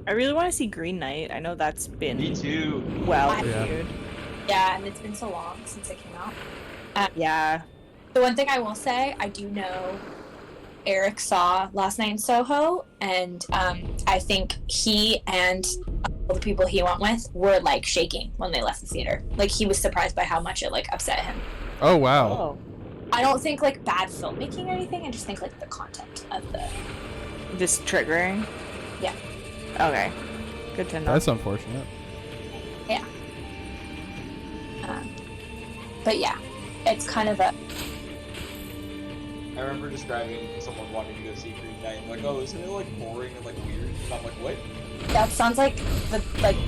I really want to see Green Knight. I know that's been Me too. well Yeah. reviewed. Yeah, and it's been so long since it came out. Yeah. The one thing I will say, I do know Eric saw Last Night in Soho, and I think he and all the people he went with were like shaking when they left the theater. Like he was surprised by how much it like upset him. Oh wow. Oh. I don't think like bad filmmaking or anything. I just think like the content of the. Just triggering? Yeah. Okay. Good to know. That's unfortunate. Yeah. But yeah, it's kind of a. I remember describing someone wanting to go see Green Knight, like, oh, isn't it like boring and like weird? And I'm like, what? That sounds like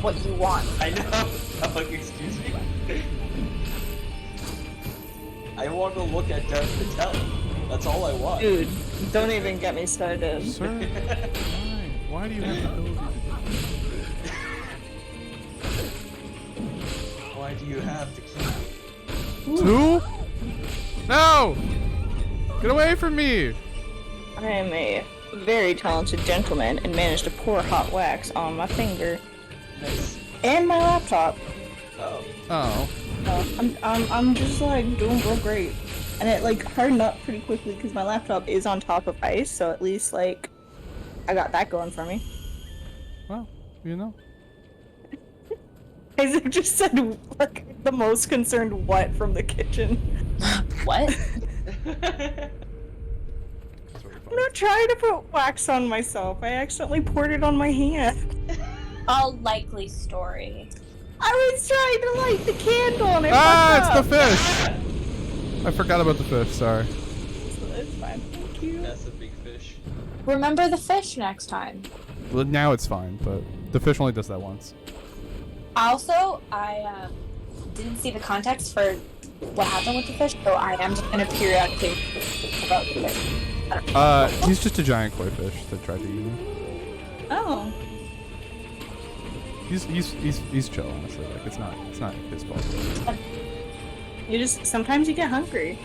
what you want. I know. I'm like, excuse me. I want to look at Death Patel. That's all I want. Dude, don't even get me started. Sir, why do you have the ability to Why do you have the key? do that? 2? No! Get away from me! I am a very talented gentleman and managed to pour hot wax on my finger Nice. and my laptop. Oh. Oh. I'm just like doing real great, and it like hardened up pretty quickly because my laptop is on top of ice, so at least like I got that going for me. Well, you know. Isaac just said like the most concerned what from the kitchen. What? I'm not trying to put wax on myself. I accidentally poured it on my hand. A likely story. I was trying to light the candle and it Ah, fucked it's the up. fish! I forgot about the fish, sorry. It's fine. Thank you. That's a big fish. Remember the fish next time. Well, now it's fine, but the fish only does that once. Also, I didn't see the context for what happened with the fish, so I am just gonna periodically about the fish. He's just a giant koi fish that tried to eat him. Oh. He's chill, honestly. Like it's not his fault. You just sometimes you get hungry.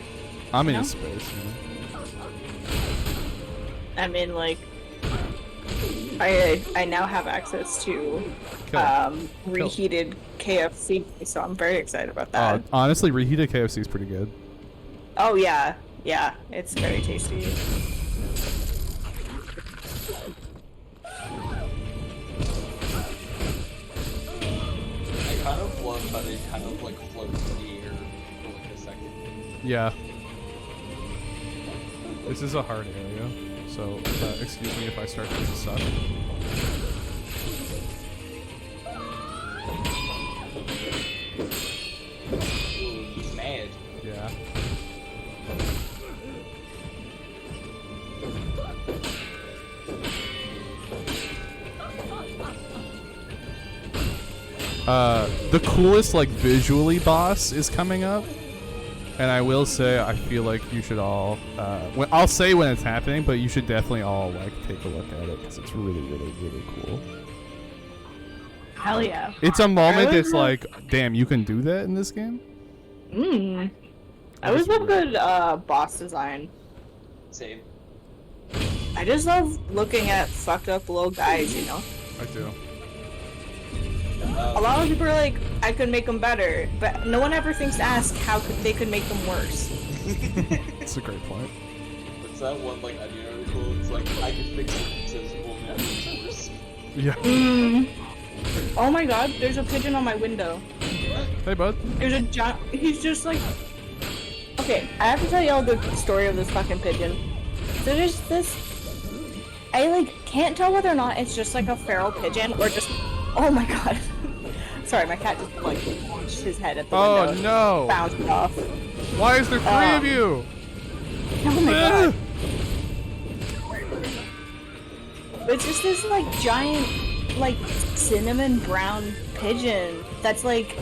I'm in No? his space, you know? I mean, like, I now have access to reheated KFC, so I'm very excited about that. Honestly, reheated KFC is pretty good. Oh yeah, it's very tasty. I kind of love how they kind of like float in the air for like a second. Yeah. This is a hard area, so excuse me if I start to suck. Ooh, he's mad. Yeah. The coolest, like, visually boss is coming up. And I will say, I feel like you should all, I'll say when it's happening, but you should definitely all, like, take a look at it, because it's really, really, really cool. Hell yeah. It's a moment I that's was- like, damn, you can do that in this game? I always love good boss design. Same. I just love looking at fucked up little guys, you know? I do. A lot of people are like, I could make them better, but no one ever thinks to ask how they could make them worse. That's a great point. What's that one, like, Onion article? It's like, I could fix it, it says, we'll make it worse. Yeah. Oh my god, there's a pigeon on my window. Hey, bud. There's a giant. He's just like. Okay, I have to tell y'all the story of this fucking pigeon. So there's this. I like can't tell whether or not it's just like a feral pigeon or just. Oh my god. Sorry, my cat just like punched his head at the window. Oh no! Bounced off. Why is there 3 of you? Oh my god. It's just this like giant, like cinnamon brown pigeon that's like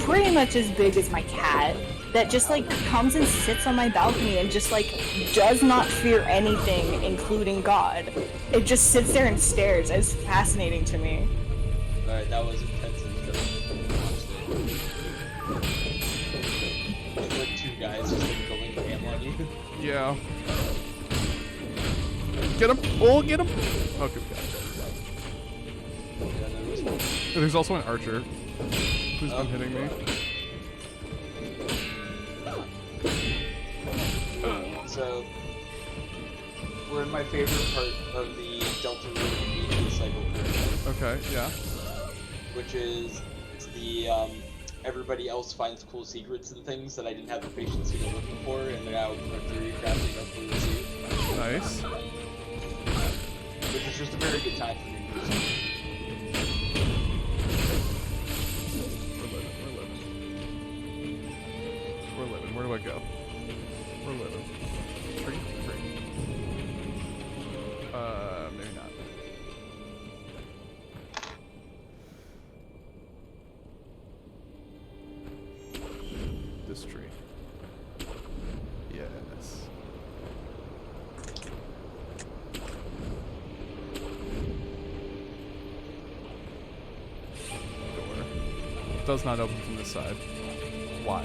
pretty much as big as my cat that just like comes and sits on my balcony and just like does not fear anything, including God. It just sits there and stares. It's fascinating to me. Alright, that was intensive. There's like 2 guys just like going ham on you. Yeah. Get him! Oh, get him! Oh, good God. Yeah, there was one. There's also an archer who's been hitting me. So, we're in my favorite part of the Delta Route media cycle curve, Okay, yeah. which is the everybody else finds cool secrets and things that I didn't have the patience to go looking for, and they're now theory crafting up for the sea. Nice. Which is just a very good time for me. We're living. Where do I go? We're living. Tree? Maybe not. This tree. Yes. Door. Does not open from this side. Why?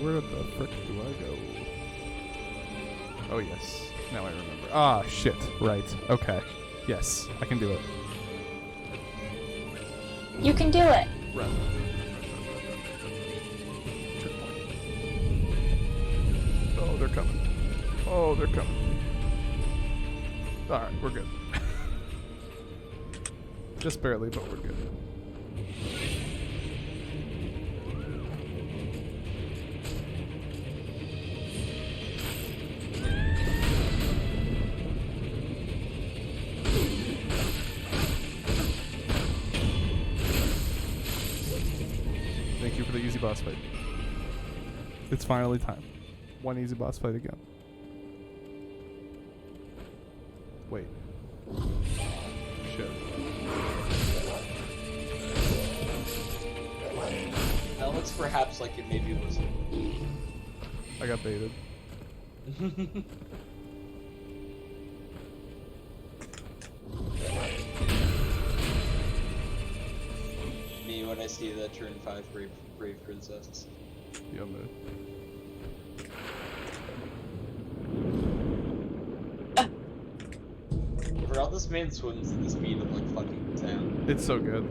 Where the frick do I go? Oh, yes. Now I remember. Ah, shit. Right. Okay. Yes, I can do it. You can do it. Right. Oh, they're coming. Oh, they're coming. Alright, we're good. Just barely, but we're good. Thank you for the easy boss fight. It's finally time. One easy boss fight again. Wait. Shit. That looks perhaps like it maybe wasn't. I got baited. Me when I see the turn 5 brave princess. Yo, man. For all this man swims at the speed of like fucking sound. It's so good.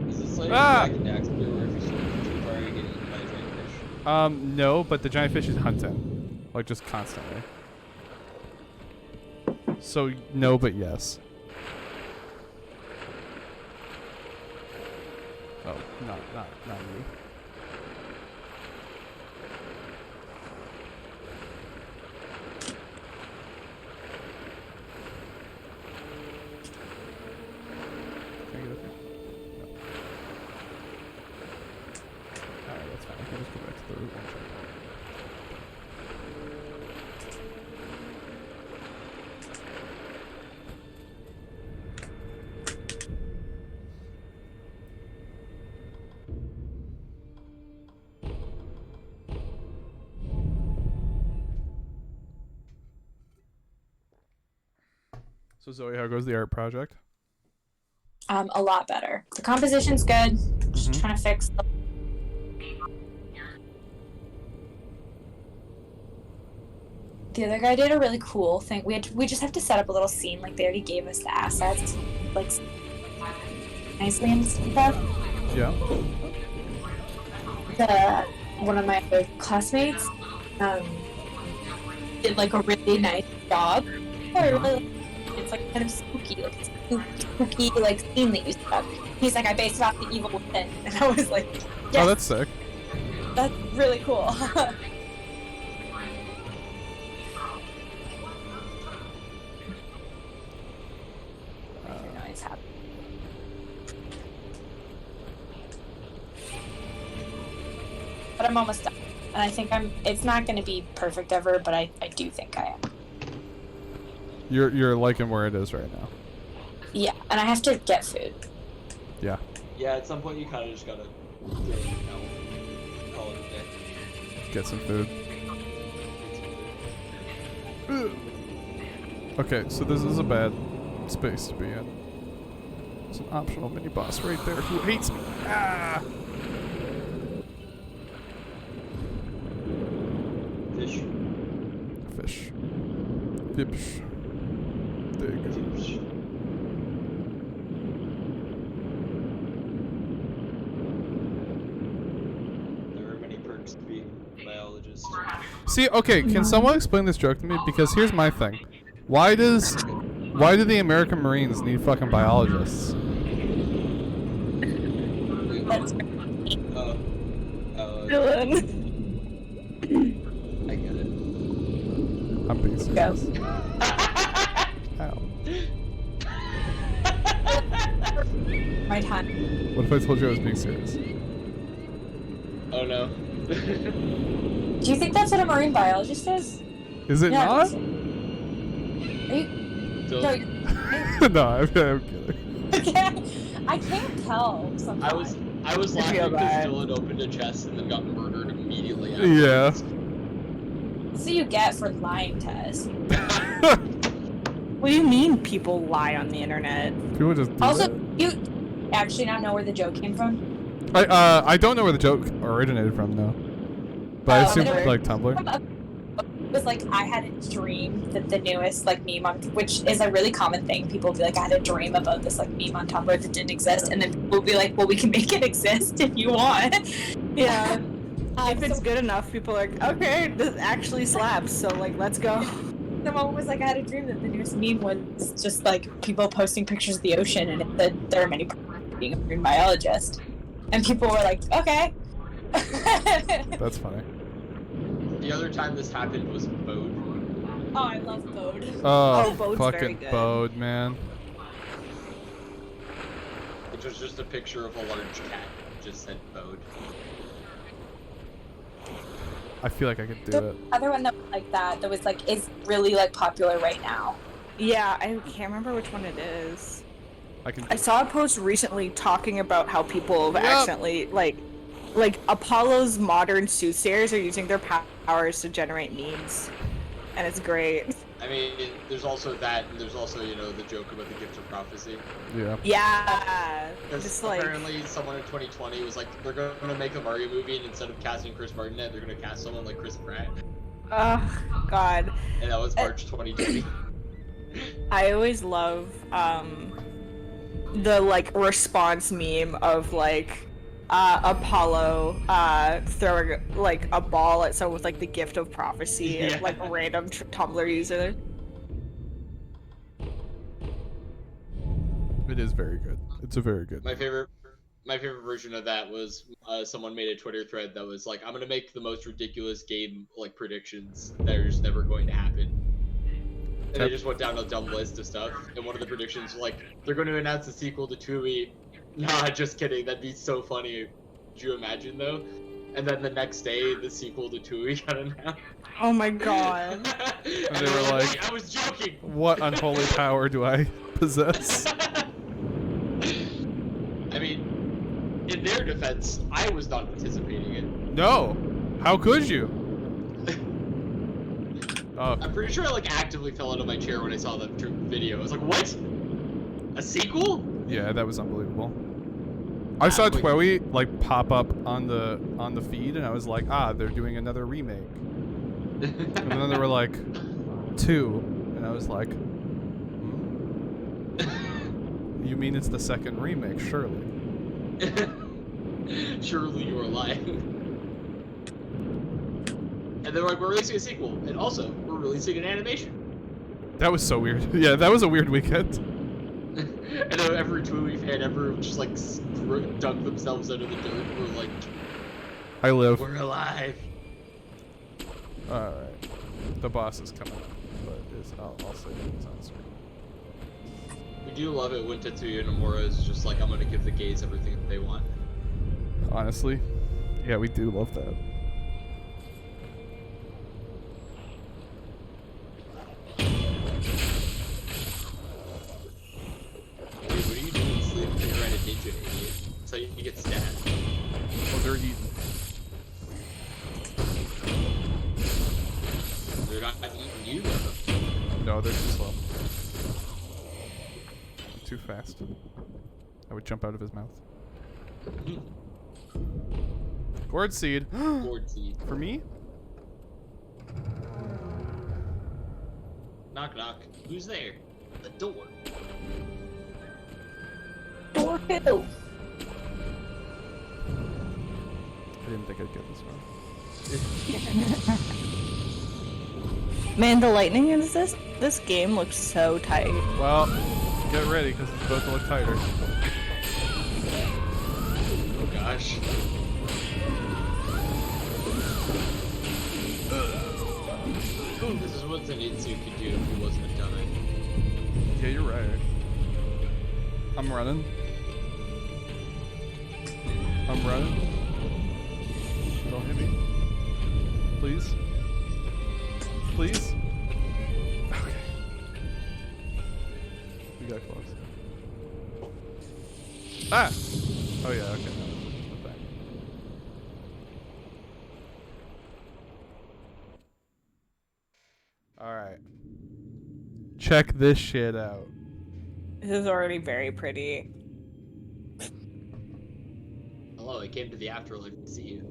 Is this like Ah! Jack and Daxter where if you swim too far you get eaten by a giant fish? No, but the giant fish is hunting. Like, just constantly. So, no, but yes. Oh, not you. Can I get up here? No. Alright, that's fine. I can just go back to the route one checkpoint. So Zoe, how goes the art project? A lot better. The composition's good. Just trying to fix the... The other guy did a really cool thing. We just have to set up a little scene. Like, they already gave us the assets, like, nicely and stuff. Yeah. One of my other classmates did like a really nice job. It's like kind of spooky, like it's a spooky like scene that you set up. He's like, I based it off the Evil Within, and I was like, yes, Oh, that's sick. that's really cool. It's happy. But I'm almost done. And I think it's not going to be perfect ever, but I do think I am. You're liking where it is right now. Yeah, and I have to get food. Yeah. Yeah, at some point you kind of just gotta call it a day. Get some food. Okay, so this is a bad space to be in. There's an optional mini boss right there who hates me. Ah! Fish. Fish. Fish. There you go. Fish. There are many perks to being a biologist. See, okay, can someone explain this joke to me? Because here's my thing. Why do the American Marines need fucking biologists? That's Dylan. I get it. I'm being serious. Ow. my time. What if I told you I was being serious? Oh no. Do you think that's what a marine biologist is? Is it Yeah, not? Are you? So, No, No, I'm kidding. I can't tell sometimes. I was laughing feel because bad. Dylan opened a chest and then got murdered immediately after. Yeah. That's what you get for lying to us. What do you mean people lie on the internet? People just do Also, that. you actually not know where the joke came from? I don't know where the joke originated from though. But I Oh, assume it- like Tumblr. It was like, I had a dream that the newest like meme on, which is a really common thing. People will be like, I had a dream about this like meme on Tumblr that didn't exist, and then people will be like, well, we can make it exist if you want. Yeah. If it's So good enough, people are like, okay, this actually slaps, so like, let's go. someone was like, I had a dream that the newest meme was just like people posting pictures of the ocean, and it said there are many being a marine biologist, and people were like, okay. That's funny. The other time this happened was Bode. Oh, I love Bode. Oh, Bode's very fucking good. Bode, man. Which was just a picture of a large cat. It just said Bode. I feel like I could do The it. other one that was like that was like is really like popular right now. Yeah, I can't remember which one it is. I can. I saw a post recently talking about how people have Yep. accidentally, like Apollo's modern soothsayers are using their powers to generate memes. And it's great. I mean, there's also that, and there's also, you know, the joke about the gift of prophecy. Yeah. Yeah. Because Just like, apparently someone in 2020 was like, they're going to make a Mario movie, and instead of casting Chris Martin, they're going to cast someone like Chris Pratt. oh, God. And that was March 2020. I always love the like response meme of like Apollo throwing like a ball at someone with like the gift of prophecy Yeah. and like a random Tumblr user. It is very good. It's a very good. My favorite version of that was someone made a Twitter thread that was like, I'm gonna make the most ridiculous game like predictions that are just never going to happen. And they just went down a dumb list of stuff. And one of the predictions was like, they're going to announce a sequel to Tui. Nah, just kidding. That'd be so funny. Could you imagine though? And then the next day, the sequel to Tui got announced. Oh my god. and they were like, "Wait, I was joking. What unholy power do I possess? I mean, in their defense, I was not anticipating it. No. How could you? I'm pretty sure I like actively fell out of my chair when I saw the video. I was like, what? A sequel? Yeah, that was unbelievable. I saw Twoey like pop up on the feed, and I was like, ah, they're doing another remake. And then there were like 2, and I was like, you mean it's the second remake? Surely. Surely you are lying. And they're like, we're releasing a sequel, and also we're releasing an animation. That was so weird. Yeah, that was a weird weekend. And then every Twoey fan ever just like dug themselves under the dirt. We're like, I live. we're alive. All right, the boss is coming up, but I'll say it's on screen. We do love it when Tetsuya Nomura is just like, I'm gonna give the gays everything that they want. Honestly, yeah, we do love that. Dude, what are you doing sleeping? You're at a ninja, idiot. That's how you get stabbed. Oh, they're eating. They're not eating you, though. No, they're too slow. Too fast. I would jump out of his mouth. Gourd seed. Gourd seed. For me? Knock knock. Who's there? The door. Door who? I didn't think I'd get this far. Man, the lightning in this game looks so tight. Well, get ready because it's about to look tighter. Oh gosh. This is what Zenitsu could do if he wasn't a dummy. Yeah, you're right. I'm running. I'm running. Don't hit me. Please. Please. Okay. We got close. Ah! Oh yeah, okay. No, it's back. Alright. Check this shit out. This is already very pretty. Hello, I came to the afterlife to see you.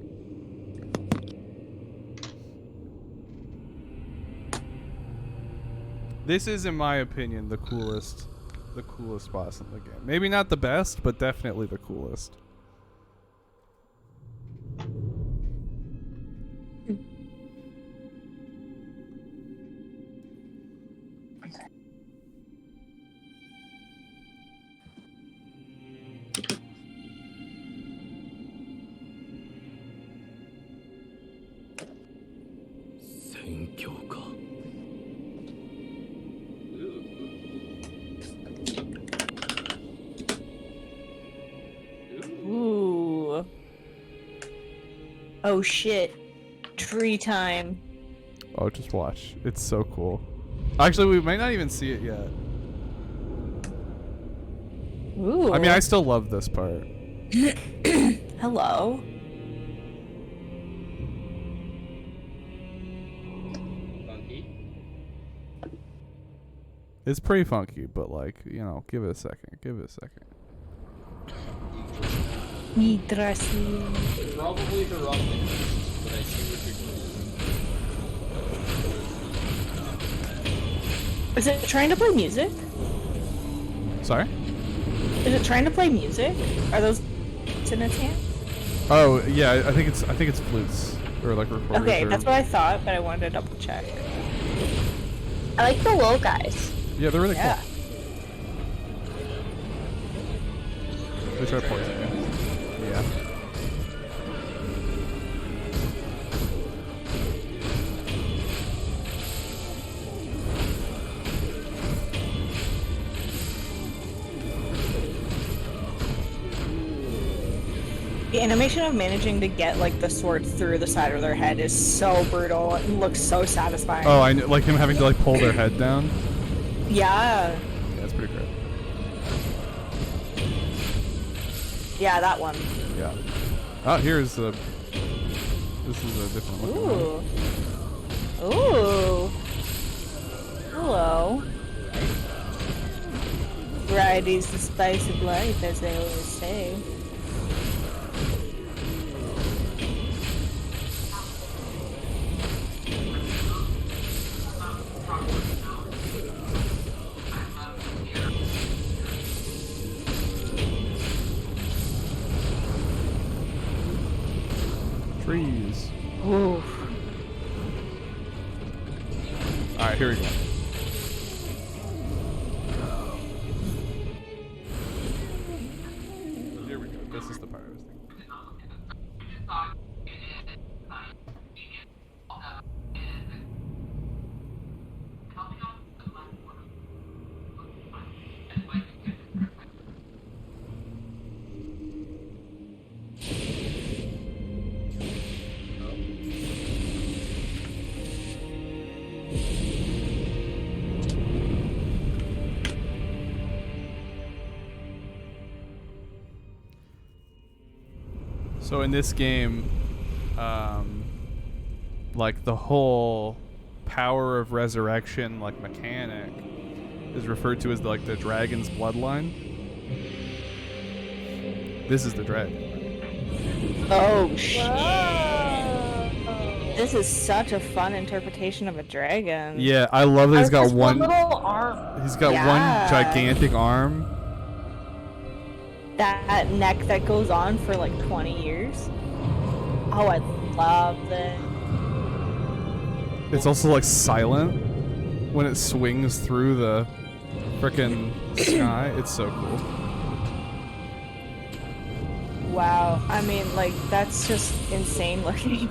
This is, in my opinion, the coolest boss in the game. Maybe not the best, but definitely the coolest. Ooh. Oh shit. Tree time. Oh, just watch. It's so cool. Actually, we might not even see it yet. Ooh. I mean, I still love this part. Hello. Funky. It's pretty funky, but like, you know, give it a second. Give it a second. Probably the wrong thing, but I see what you're doing. Is it trying to play music? Sorry? Is it trying to play music? Are those in its hand? Oh yeah, I think it's flutes or like recorders. Okay, or... that's what I thought, but I wanted to double check. I like the little guys. Yeah, they're really Yeah. cool. They try poisoning you. Yeah. The animation of managing to get like the sword through the side of their head is so brutal. It looks so satisfying. Oh, I know, like him having to like pull their head down. Yeah. Yeah, that's pretty great. Yeah, that one. Yeah. Oh, here's the. This is a different looking one. Ooh. Ooh. Hello. Variety's the spice of life, as they always say. Trees. Oof. Alright, here we go. Here we go. This is the part I was thinking. So in this game, like the whole power of resurrection, like mechanic, is referred to as like the dragon's bloodline. This is the dragon. Oh shit. This is such a fun interpretation of a dragon. Yeah, I love that he's got Just one. little arm. He's got Yeah. one gigantic arm. That neck that goes on for like 20 years. Oh, I love that. It's also like silent when it swings through the frickin' sky. It's so cool. Wow. I mean, like, that's just insane looking.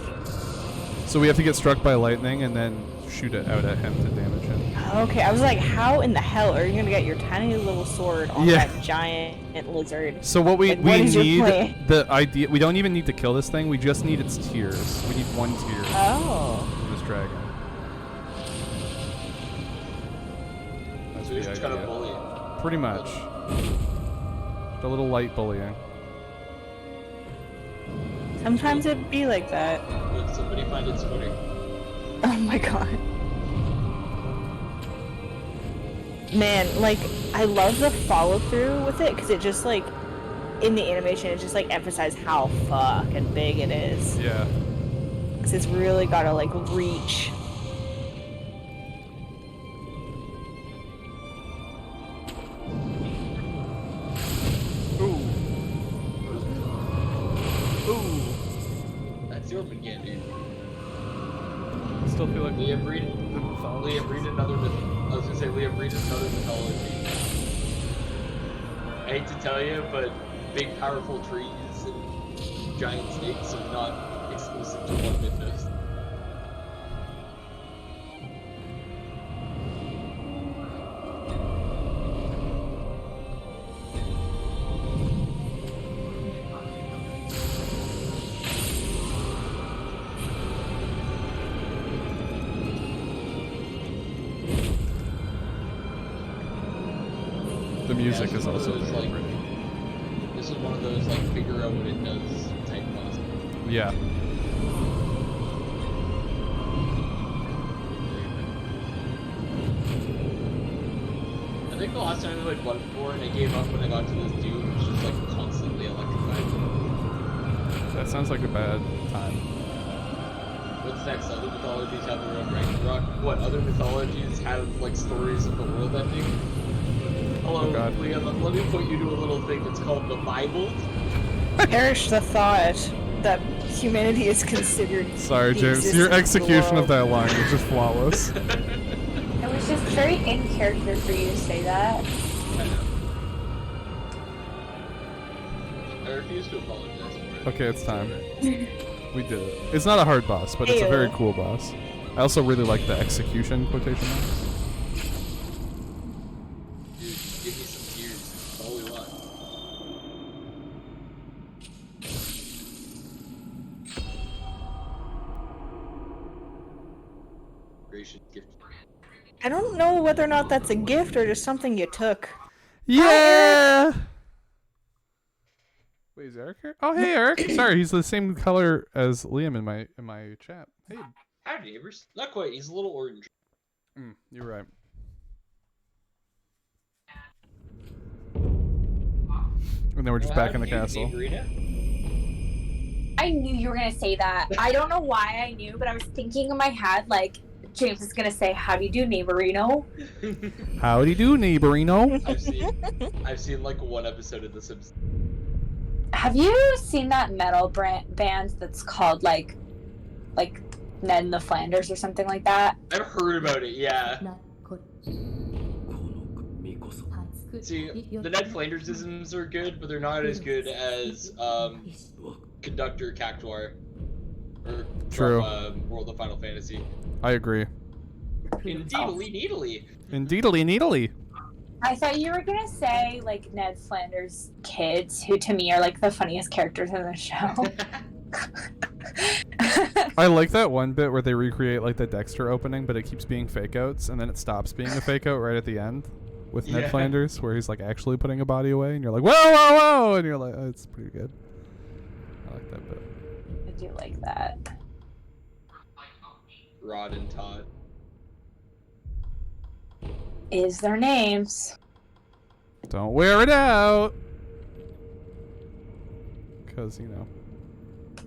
So we have to get struck by lightning and then shoot it out at him to damage him. Okay, I was like, how in the hell are you gonna get your tiny little sword on Yeah. that giant lizard? So what we Like, what is your need, plan? the idea, we don't even need to kill this thing, we just need its tears. We need one tear Oh. from this dragon. That's So he's the just kind of idea. bullying. Pretty much. A little light bullying. Sometimes it'd be like that. Would somebody find it funny? Oh my god. Man, like, I love the follow through with it because it just like, in the animation, it just like emphasizes how fucking big it is. Yeah. Because it's really gotta like reach. Ooh. Ooh. That's your candy. I still feel like Liam Reed. the mythology. Liam Reed another myth. I was gonna say Liam Reed is another mythology. I hate to tell you, but big powerful trees and giant snakes are not exclusive to one mythos. The music Yeah, is also those, very like, pretty. This is one of those like figure out what it does type ones. Yeah. I think the last time I played Bloodborne, I gave up when I got to this dude who was just like constantly electrified. That sounds like a bad time. What's next? Other mythologies have their own Ragnarok. What other mythologies have like stories of the world ending? Hello, Oh, God. Liam. Let me put you to a little thing that's called the Bible. Perish the thought that humanity is considered. Sorry, the James. Your existence of the execution of world. that line was just flawless. It was just very in character for you to say that. I know. I refuse to apologize for it. Okay, it's time. We did it. It's not a hard boss, but it's a very Ew. cool boss. I also really like the execution quotation marks. Dude, just give me some tears. That's all we want. Gracious gift. I don't know whether or not that's a gift or just something you took. Yeah. Wait, is Eric here? Oh, hey, Eric. Sorry, he's the same color as Liam in my chat. Hey. Howdy, neighbors. Not quite. He's a little orange. You're right. And then we're just Well, back how in the do you do, castle. Marina? I knew you were gonna say that. I don't know why I knew, but I was thinking in my head like James is gonna say, "How do you do, neighborino?" Howdy do, neighborino. I've seen like one episode of The Simpsons. Have you seen that metal band that's called like Ned and the Flanders or something like that? I've heard about it, yeah. See, the Ned Flandersisms are good, but they're not as good as Conductor Cactuar or True. from World of Final Fantasy. I agree. Indeedly needly. Indeedly needly. I thought you were gonna say like Ned Flanders' kids, who to me are like the funniest characters in the show. I like that one bit where they recreate like the Dexter opening, but it keeps being fake outs, and then it stops being a fake out right at the end with Ned Yeah. Flanders, where he's like actually putting a body away, and you're like, whoa, whoa, whoa, and you're like, oh, it's pretty good. I like that bit. I do like that. Rod and Todd. Is their names? Don't wear it out, because you know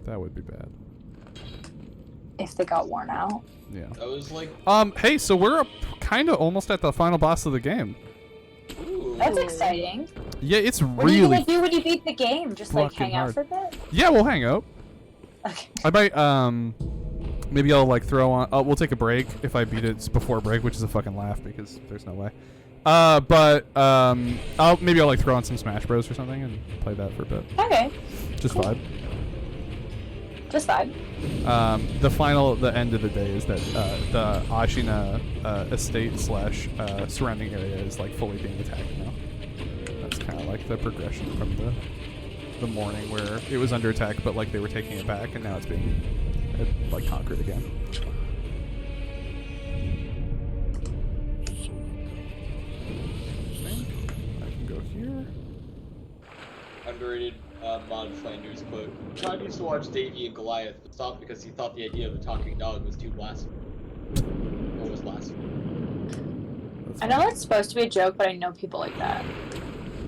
that would be bad. If they got worn out. Yeah. That was like, Hey, so we're kind of almost at the final boss of the game. ooh. That's exciting. Yeah, it's What are you really. gonna do when you beat the game? Just like fucking hang out hard. for a bit? Yeah, we'll hang out. Okay. I might maybe I'll like throw on. We'll take a break if I beat it before break, which is a fucking laugh because there's no way. But maybe I'll like throw on some Smash Bros or something and play that for a bit. Okay. Just Cool. vibe. Just vibe. The end of the day is that the Ashina estate / surrounding area is like fully being attacked now. That's kind of like the progression from the morning where it was under attack, but like they were taking it back, and now it's being like conquered again. I can go here. Underrated Mod Flanders quote. Todd used to watch Davey and Goliath, but stopped because he thought the idea of a talking dog was too blasphemous. Or was blasphemous. That's I know it's supposed to be a joke, but I know people like that.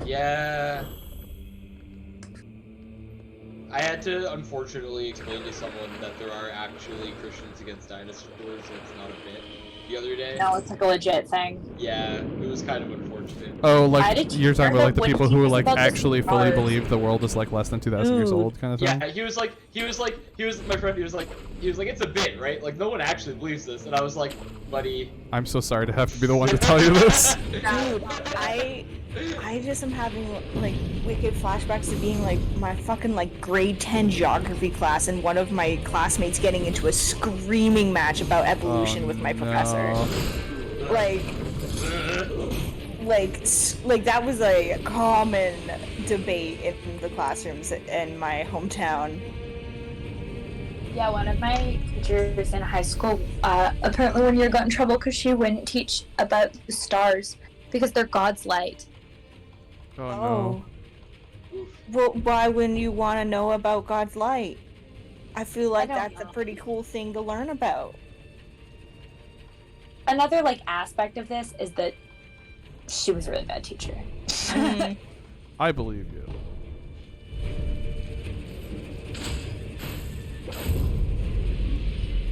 Yeah. I had to unfortunately explain to someone that there are actually Christians against dinosaurs, and it's not a bit. The other day. No, it's like a legit thing. Yeah, it was kind of unfortunate. Oh, I like did you're talking hear about like the that people when who he are was like about to actually fully start- believe the world is like less than 2,000 years Ooh. old, kind of thing. Yeah, he was my friend. He was like, it's a bit, right? Like no one actually believes this, and I was like, buddy. I'm so sorry to have to be the one to tell you this. Dude, I just am having like wicked flashbacks to being like my fucking like grade 10 geography class and one of my classmates getting into a screaming match about evolution with my professor. Like that was a common debate in the classrooms in my hometown. Yeah, one of my teachers in high school apparently one year got in trouble because she wouldn't teach about the stars because they're God's light. Oh no. Well, why wouldn't you want to know about God's light? I feel like don't that's know. a pretty cool thing to learn about. Another like aspect of this is that she was a really bad teacher. I believe you.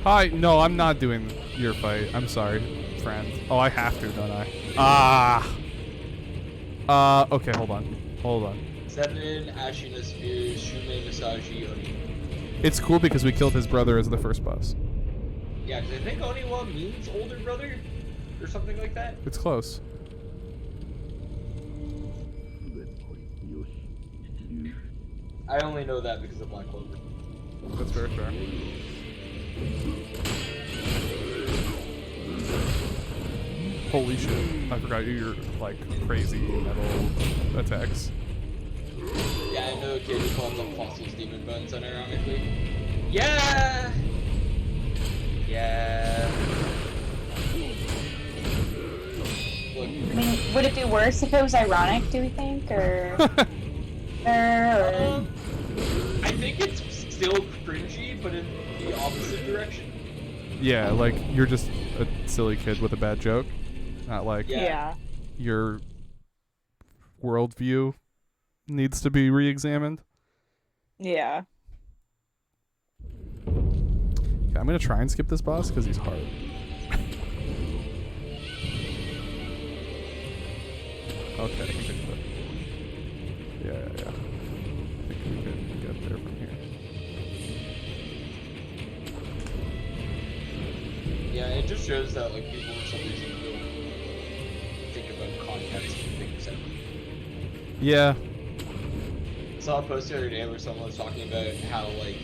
Hi, no, I'm not doing your fight. I'm sorry, friend. Oh, I have to, don't I? Okay, hold on. 7 Ashina Spears, Shume Masaji, Oni. It's cool because we killed his brother as the first boss. Yeah, because I think Oniwa means older brother, or something like that. It's close. I only know that because of Black Clover. That's very fair. Holy shit. I forgot your, like, crazy metal attacks. Yeah, I know a kid who calls them fossils demon bones, unironically. Yeah! Yeah. Look, I mean, would it be worse if it was ironic, do we think? Or I think it's still cringy, but in the opposite direction. Yeah, like, you're just a silly kid with a bad joke. Not like Yeah. your worldview needs to be re-examined. Yeah. Okay, I'm gonna try and skip this boss because he's hard. Okay, I think I could. Yeah. I think we could get there from here. Yeah, it just shows that like people for some reason don't think about context when things happen. Yeah. I saw a post the other day where someone was talking about how like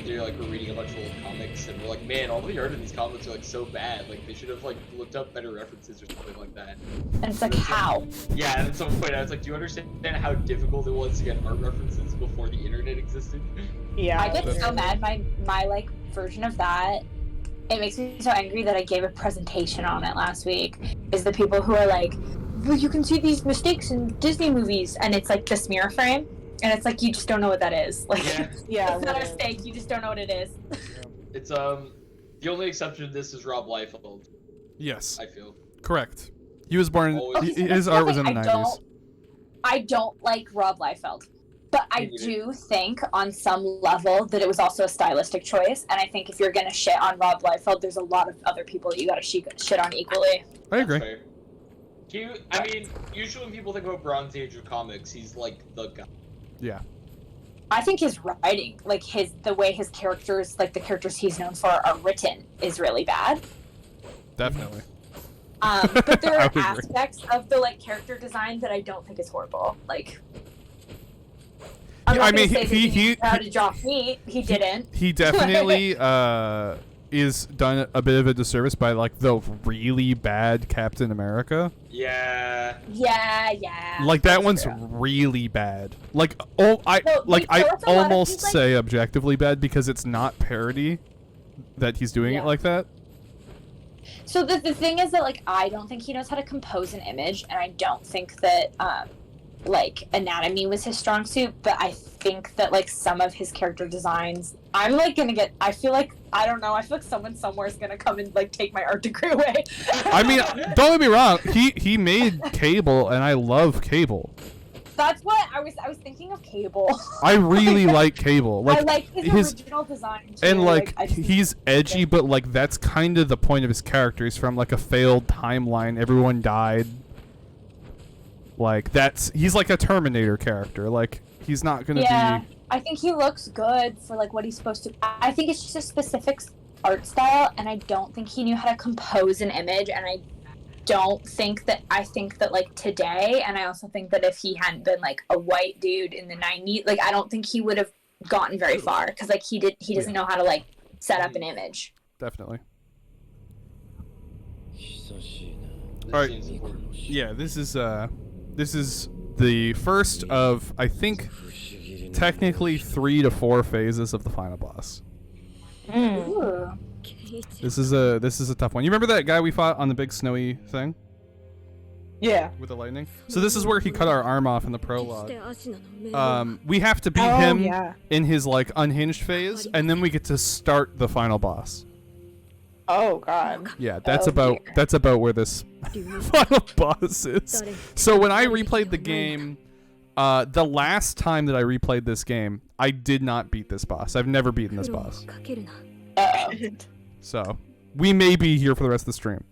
they're like we're reading a bunch of old comics and we're like, man, all the art in these comics are like so bad. Like they should have like looked up better references or something like that. And it's like, how? Yeah, and at some point I was like, do you understand how difficult it was to get art references before the internet existed? Yeah. I get so mad. My like version of that. It makes me so angry that I gave a presentation on it last week. Is the people who are like, well, you can see these mistakes in Disney movies, and it's like the smear frame, and it's like you just don't know what that is. Like, Yeah. it's not a mistake. You just don't know what it is. It's the only exception to this is Rob Liefeld. Yes. I feel. Correct. He was born. Always. His art was in the 90s. I don't like Rob Liefeld. But I do think, on some level, that it was also a stylistic choice. And I think if you're going to shit on Rob Liefeld, there's a lot of other people that you got to shit on equally. I agree. I mean, usually when people think about Bronze Age of comics, he's like the guy. Yeah. I think his writing, like the way his characters, like the characters he's known for, are written is really bad. Definitely. But there are aspects of the like character design that I don't think is horrible. Like, I mean, he to draw feet. He didn't. He definitely is done a bit of a disservice by like the really bad Captain America. Yeah. Yeah. Like that one's really bad. Like I almost say objectively bad because it's not parody that he's doing it like that. So the thing is that like I don't think he knows how to compose an image, and I don't think that like anatomy was his strong suit, but I think that like some of his character designs, I'm like gonna get, I feel like someone somewhere is gonna come and like take my art degree away. I mean, don't get me wrong, he made Cable and I love Cable. That's what I was thinking of Cable. I really like Cable. Like, I like his original design too. And like he's edgy, but like that's kind of the point of his character. He's from like a failed timeline, everyone died. Like he's like a Terminator character. Like he's not gonna be. I think he looks good for like what he's supposed to. I think it's just a specific art style, and I don't think he knew how to compose an image. And I think that like today, and I also think that if he hadn't been like a white dude in the 90s, like I don't think he would have gotten very far because like he doesn't know how to like set up an image. Definitely. All right. Yeah, this is the first of, I think, technically 3 to 4 phases of the final boss. Ooh. This is a tough one. You remember that guy we fought on the big snowy thing? Yeah. With the lightning? So this is where he cut our arm off in the prologue. We have to beat him in his like unhinged phase, and then we get to start the final boss. Oh god. Yeah, that's about where this final boss is. So when I replayed the game, the last time that I replayed this game, I did not beat this boss. I've never beaten this boss. So we may be here for the rest of the stream.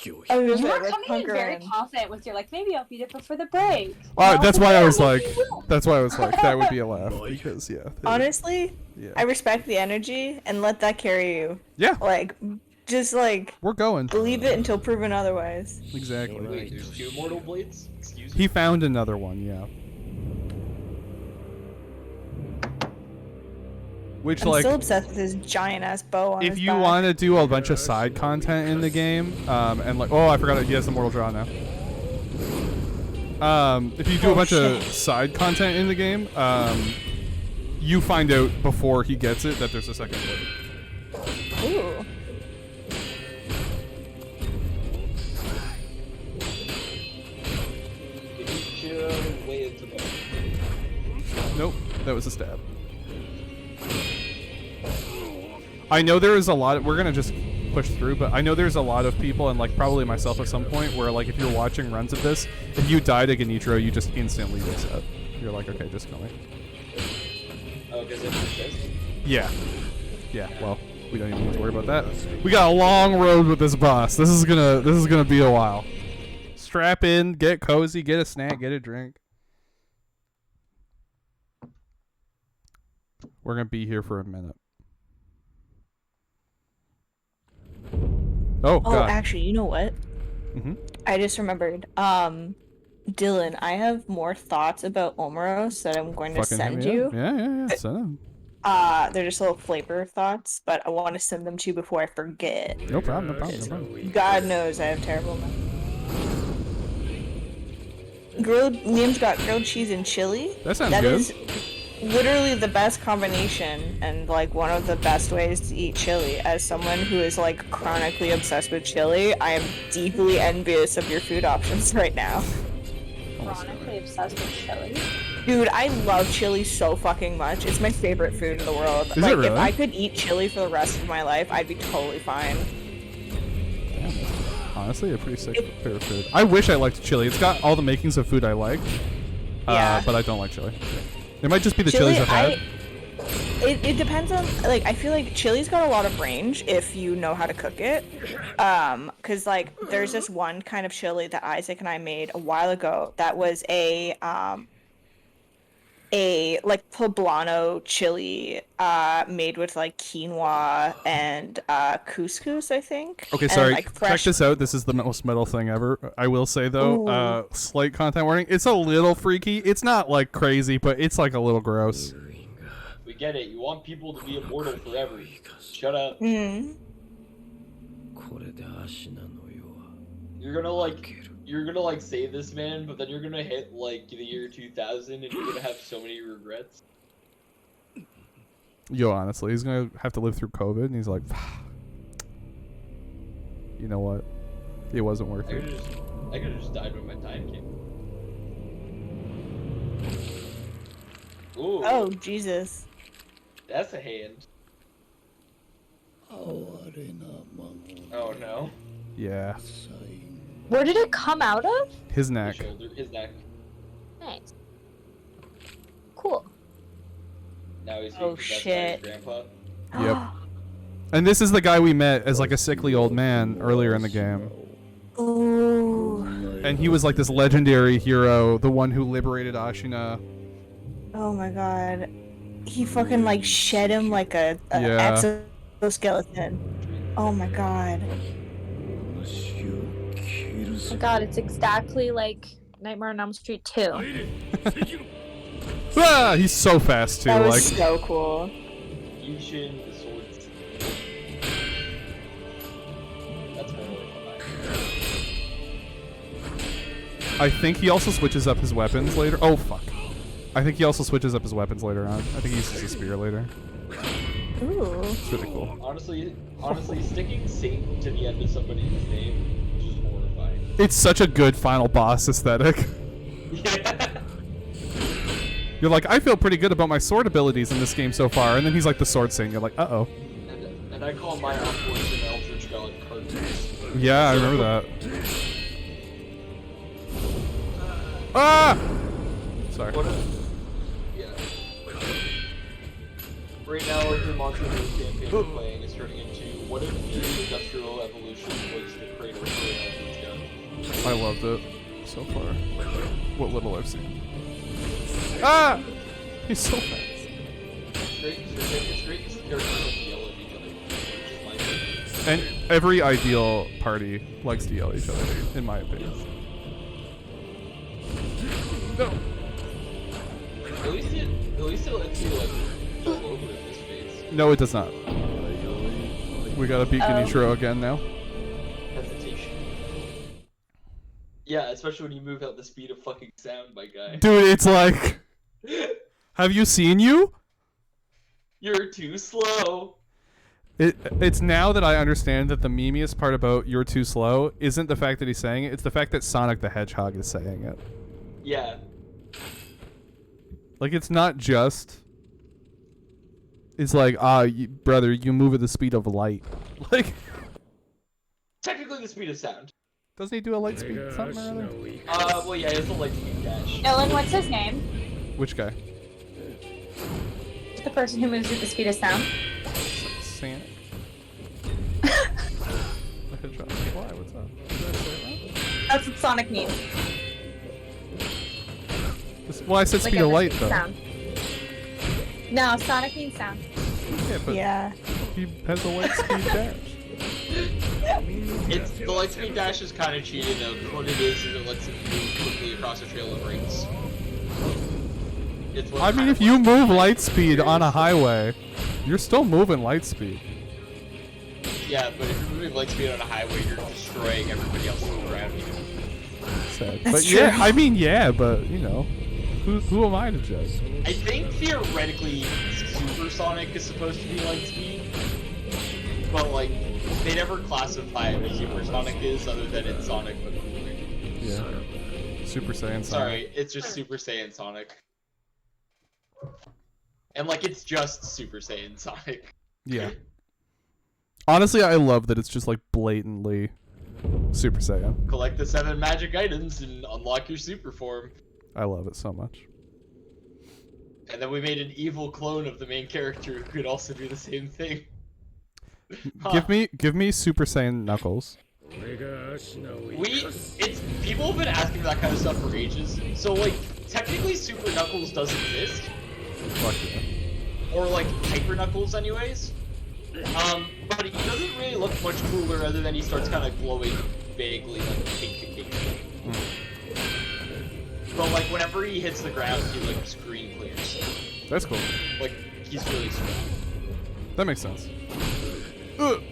You were coming in very confident with your like, maybe I'll beat it before the break. That's why I was like, that would be a laugh because honestly, I respect the energy and let that carry you. Yeah. Like, just like we're going. Believe it until proven otherwise. Exactly. Wait, there's 2 mortal blades? Excuse me. He found another one, yeah. Which, I'm like, still obsessed with his giant ass bow on his if you back. want to do a bunch of side content in the game, and like, oh, I forgot he has the mortal draw now. If you do a bunch of side content in the game, you find out before he gets it that there's a second blade. Ooh. Nope, that was a stab. I know there is a lot we're gonna just push through, but I know there's a lot of people, and like probably myself at some point, where like if you're watching runs of this, if you die to Genitro, you just instantly reset. you're like, okay, just kill me. Oh, because it persists? Yeah. Yeah, well, we don't even need to worry about that. We got a long road with this boss. This is gonna be a while. Strap in, get cozy, get a snack, get a drink. We're gonna be here for a minute. Oh, God. Actually, you know what? Mm-hmm. I just remembered. Dylan, I have more thoughts about Omeros that I'm going to Fucking hit send me you. up. Yeah. Send them. They're just little flavor thoughts, but I want to send them to you before I forget. No problem. God knows I have terrible memory. Liam's got grilled cheese and chili. That sounds That good. is literally the best combination and like one of the best ways to eat chili. As someone who is like chronically obsessed with chili, I am deeply envious of your food options right now. Chronically obsessed with chili. Dude, I love chili so fucking much. It's my favorite food in the world. Is like it really? if I could eat chili for the rest of my life, I'd be totally fine. Honestly, a pretty sick favorite food. I wish I liked chili. It's got all the makings of food I like. Yeah. But I don't like chili. It might just be the chilies I've had. It depends on, like, I feel like chili's got a lot of range if you know how to cook it. Cause like there's this one kind of chili that Isaac and I made a while ago that was a like poblano chili made with like quinoa and couscous, I think. Okay, and, sorry. like, fresh... Check this out. This is the most metal thing ever. I will say though, slight content warning. It's a little freaky. It's not like crazy, but it's like a little gross. We get it. You want people to be immortal forever. Shut up. Mm. You're gonna like save this man, but then you're gonna hit like the year 2000 and you're gonna have so many regrets. Yo, honestly, he's gonna have to live through COVID, and he's like, you know what? It wasn't worth it. I could have just died when my time came. Ooh. Oh, Jesus. That's a hand. Oh no. Yeah. Where did it come out of? His neck. His shoulder, his neck. Nice. Cool. Now he's Oh, being possessed by shit. his grandpa. Yep. And this is the guy we met as like a sickly old man earlier in the game. Ooh. And he was like this legendary hero, the one who liberated Ashina. Oh my god. He fucking like shed him like a Yeah. exoskeleton. Oh my god. Oh my god, it's exactly like Nightmare on Elm Street 2. Ah, he's so fast too. That was Like, so cool. Yushin, the swords. That's horrifying. I think he also switches up his weapons later. Oh fuck. I think he also switches up his weapons later on. I think he uses a spear later. Ooh. It's really cool. Honestly, sticking Satan to the end of somebody's name is just horrifying. It's such a good final boss aesthetic. Yeah. You're like, I feel pretty good about my sword abilities in this game so far, and then he's like the sword saint. You're like, uh-oh. And I call my unfortunate Eldritch God cartoons. Yeah, I remember that. Ah! Sorry. Yeah. Right now, the Monster Hunter campaign we're playing is turning into what if the Industrial Evolution was the cradle for Eldritch God? I loved it so far. What little I've seen. Ah! He's so fast. It's great because the characters don't yell at each other, which is my favorite. And every ideal party likes to yell at each other, in my opinion. No. At least it lets you like go over in this phase. No, it does not. We gotta beat Genichiro again now. Hesitation. Yeah, especially when you move at the speed of fucking sound, my guy. Dude, it's like... Have you seen you? You're too slow. It's now that I understand that the memeiest part about "you're too slow" isn't the fact that he's saying it; it's the fact that Sonic the Hedgehog is saying it. Yeah. Like, it's not just. It's like, brother, you move at the speed of light. Like, Technically the speed of sound. doesn't he do a light speed something or other? Well, yeah, it's a light speed dash. Dylan, what's his name? Which guy? The person who moves at the speed of sound. Sonic. The Hedgehog. Why? What's up? Did I say that? That's what Sonic means. Well, I said Like speed of at the light, speed of though. sound. No, Sonic means sound. Yeah, but Yeah. he has a light speed dash. It's the light speed dash is kind of cheated though, because what it is it lets him move quickly across a trail of rings. It's what I mean, if you move light speed on a highway, you're still moving light speed. Yeah, but if you're moving light speed on a highway, you're destroying everybody else around you. Sad. That's But yeah, true. I mean, yeah, but you know, who am I to judge? I think theoretically, Supersonic is supposed to be light speed, but like they never classify what Supersonic is, other than it's Sonic but cooler. Yeah. Super Saiyan. Sorry, it's just Super Saiyan Sonic. And like it's just Super Saiyan Sonic. Yeah. Honestly, I love that it's just like blatantly Super Saiyan. Collect the 7 magic items and unlock your super form. I love it so much. And then we made an evil clone of the main character who could also do the same thing. Huh. Give me Super Saiyan Knuckles. People have been asking that kind of stuff for ages. So like technically Super Knuckles does exist. Fuck yeah. Or like Hyper Knuckles anyways. But he doesn't really look much cooler other than he starts kind of glowing vaguely like pink. But like whenever he hits the ground, he like screen clears. That's cool. Like he's really strong. That makes sense. Ugh.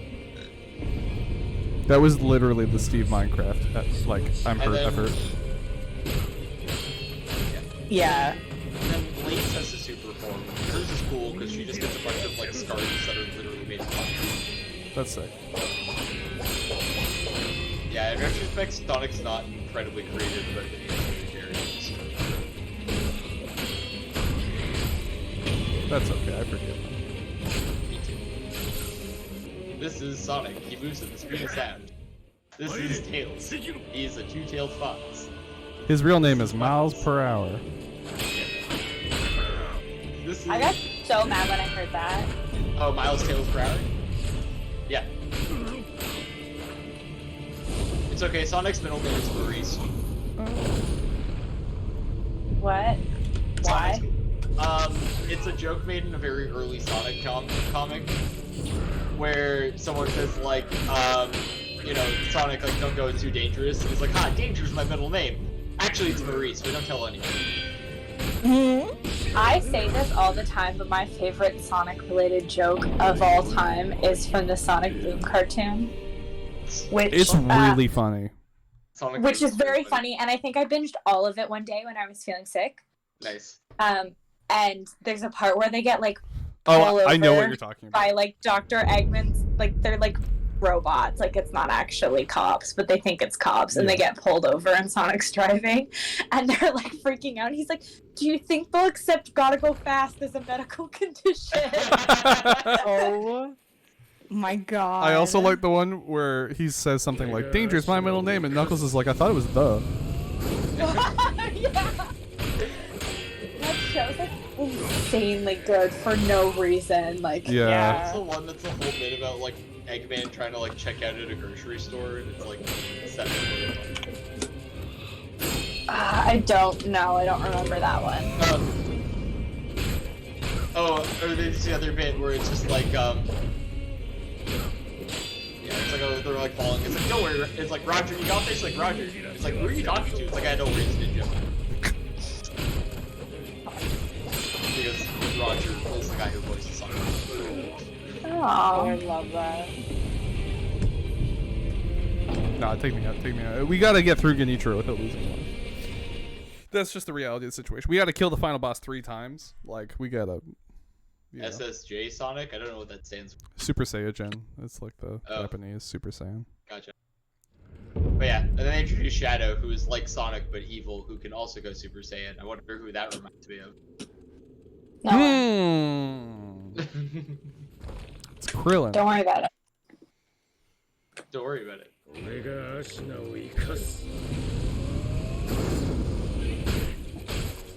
That was literally the Steve Minecraft. Like, I'm hurt. I've heard. Yeah. And then Blaze has a super form. Hers is cool because she just gets a bunch of like scars that are literally made of concrete. That's sick. Yeah, in retrospect, Sonic's not incredibly creative, but it's characters. That's okay. I forgive him. Me too. This is Sonic. He moves at the speed of sound. This is Tails. He is a two-tailed fox. His real name is Miles per Hour. This is... I got so mad when I heard that. Oh, Miles Tails per hour? Yeah. It's okay, Sonic's middle name is Maurice. What? Why? It's a joke made in a very early Sonic comic where someone says like, you know, Sonic, like, don't go too dangerous. And he's like, Danger's my middle name. Actually, it's Maurice, but don't tell anyone. I say this all the time, but my favorite Sonic-related joke of all time is from the Sonic Boom cartoon. Which, It's really funny. Sonic which is very funny, and I think I binged all of it one day when I was feeling sick. Nice. And there's a part where they get like Oh, I know what over you're talking about. by like Dr. Eggman's, like they're like robots, like it's not actually cops, but they think it's cops, and they get pulled over and Sonic's driving, and they're like freaking out. He's like, "Do you think they'll accept gotta go fast as a medical condition?" Oh my god. I also like the one where he says something like, Danger's my middle name, and Knuckles is like, I thought it was the. Yeah. That show's like insanely good for no reason. Like, Yeah. That's the one that's the whole bit about like Eggman trying to like check out at a grocery store, and it's like 7 minutes. I don't know. I don't remember that one. Or there's the other bit where it's just like, yeah, it's like, oh, they're like falling. It's like, don't worry. It's like, Roger, you got this? Like, Roger. It's like, who are you talking to? It's like, I don't worry, it's Ninja. Because Roger is the guy who voices Sonic. Oh, I love that. Nah, take me out. We gotta get through Genichiro without losing one. That's just the reality of the situation. We gotta kill the final boss 3 times. Like, we gotta... You know. SSJ Sonic? I don't know what that stands for. Super Saiyan. It's like the Japanese Super Saiyan. Gotcha. But yeah, and then they introduced Shadow, who is like Sonic but evil, who can also go Super Saiyan. I wonder who that reminds me of. No, It's Krillin. don't worry about it. Don't worry about it.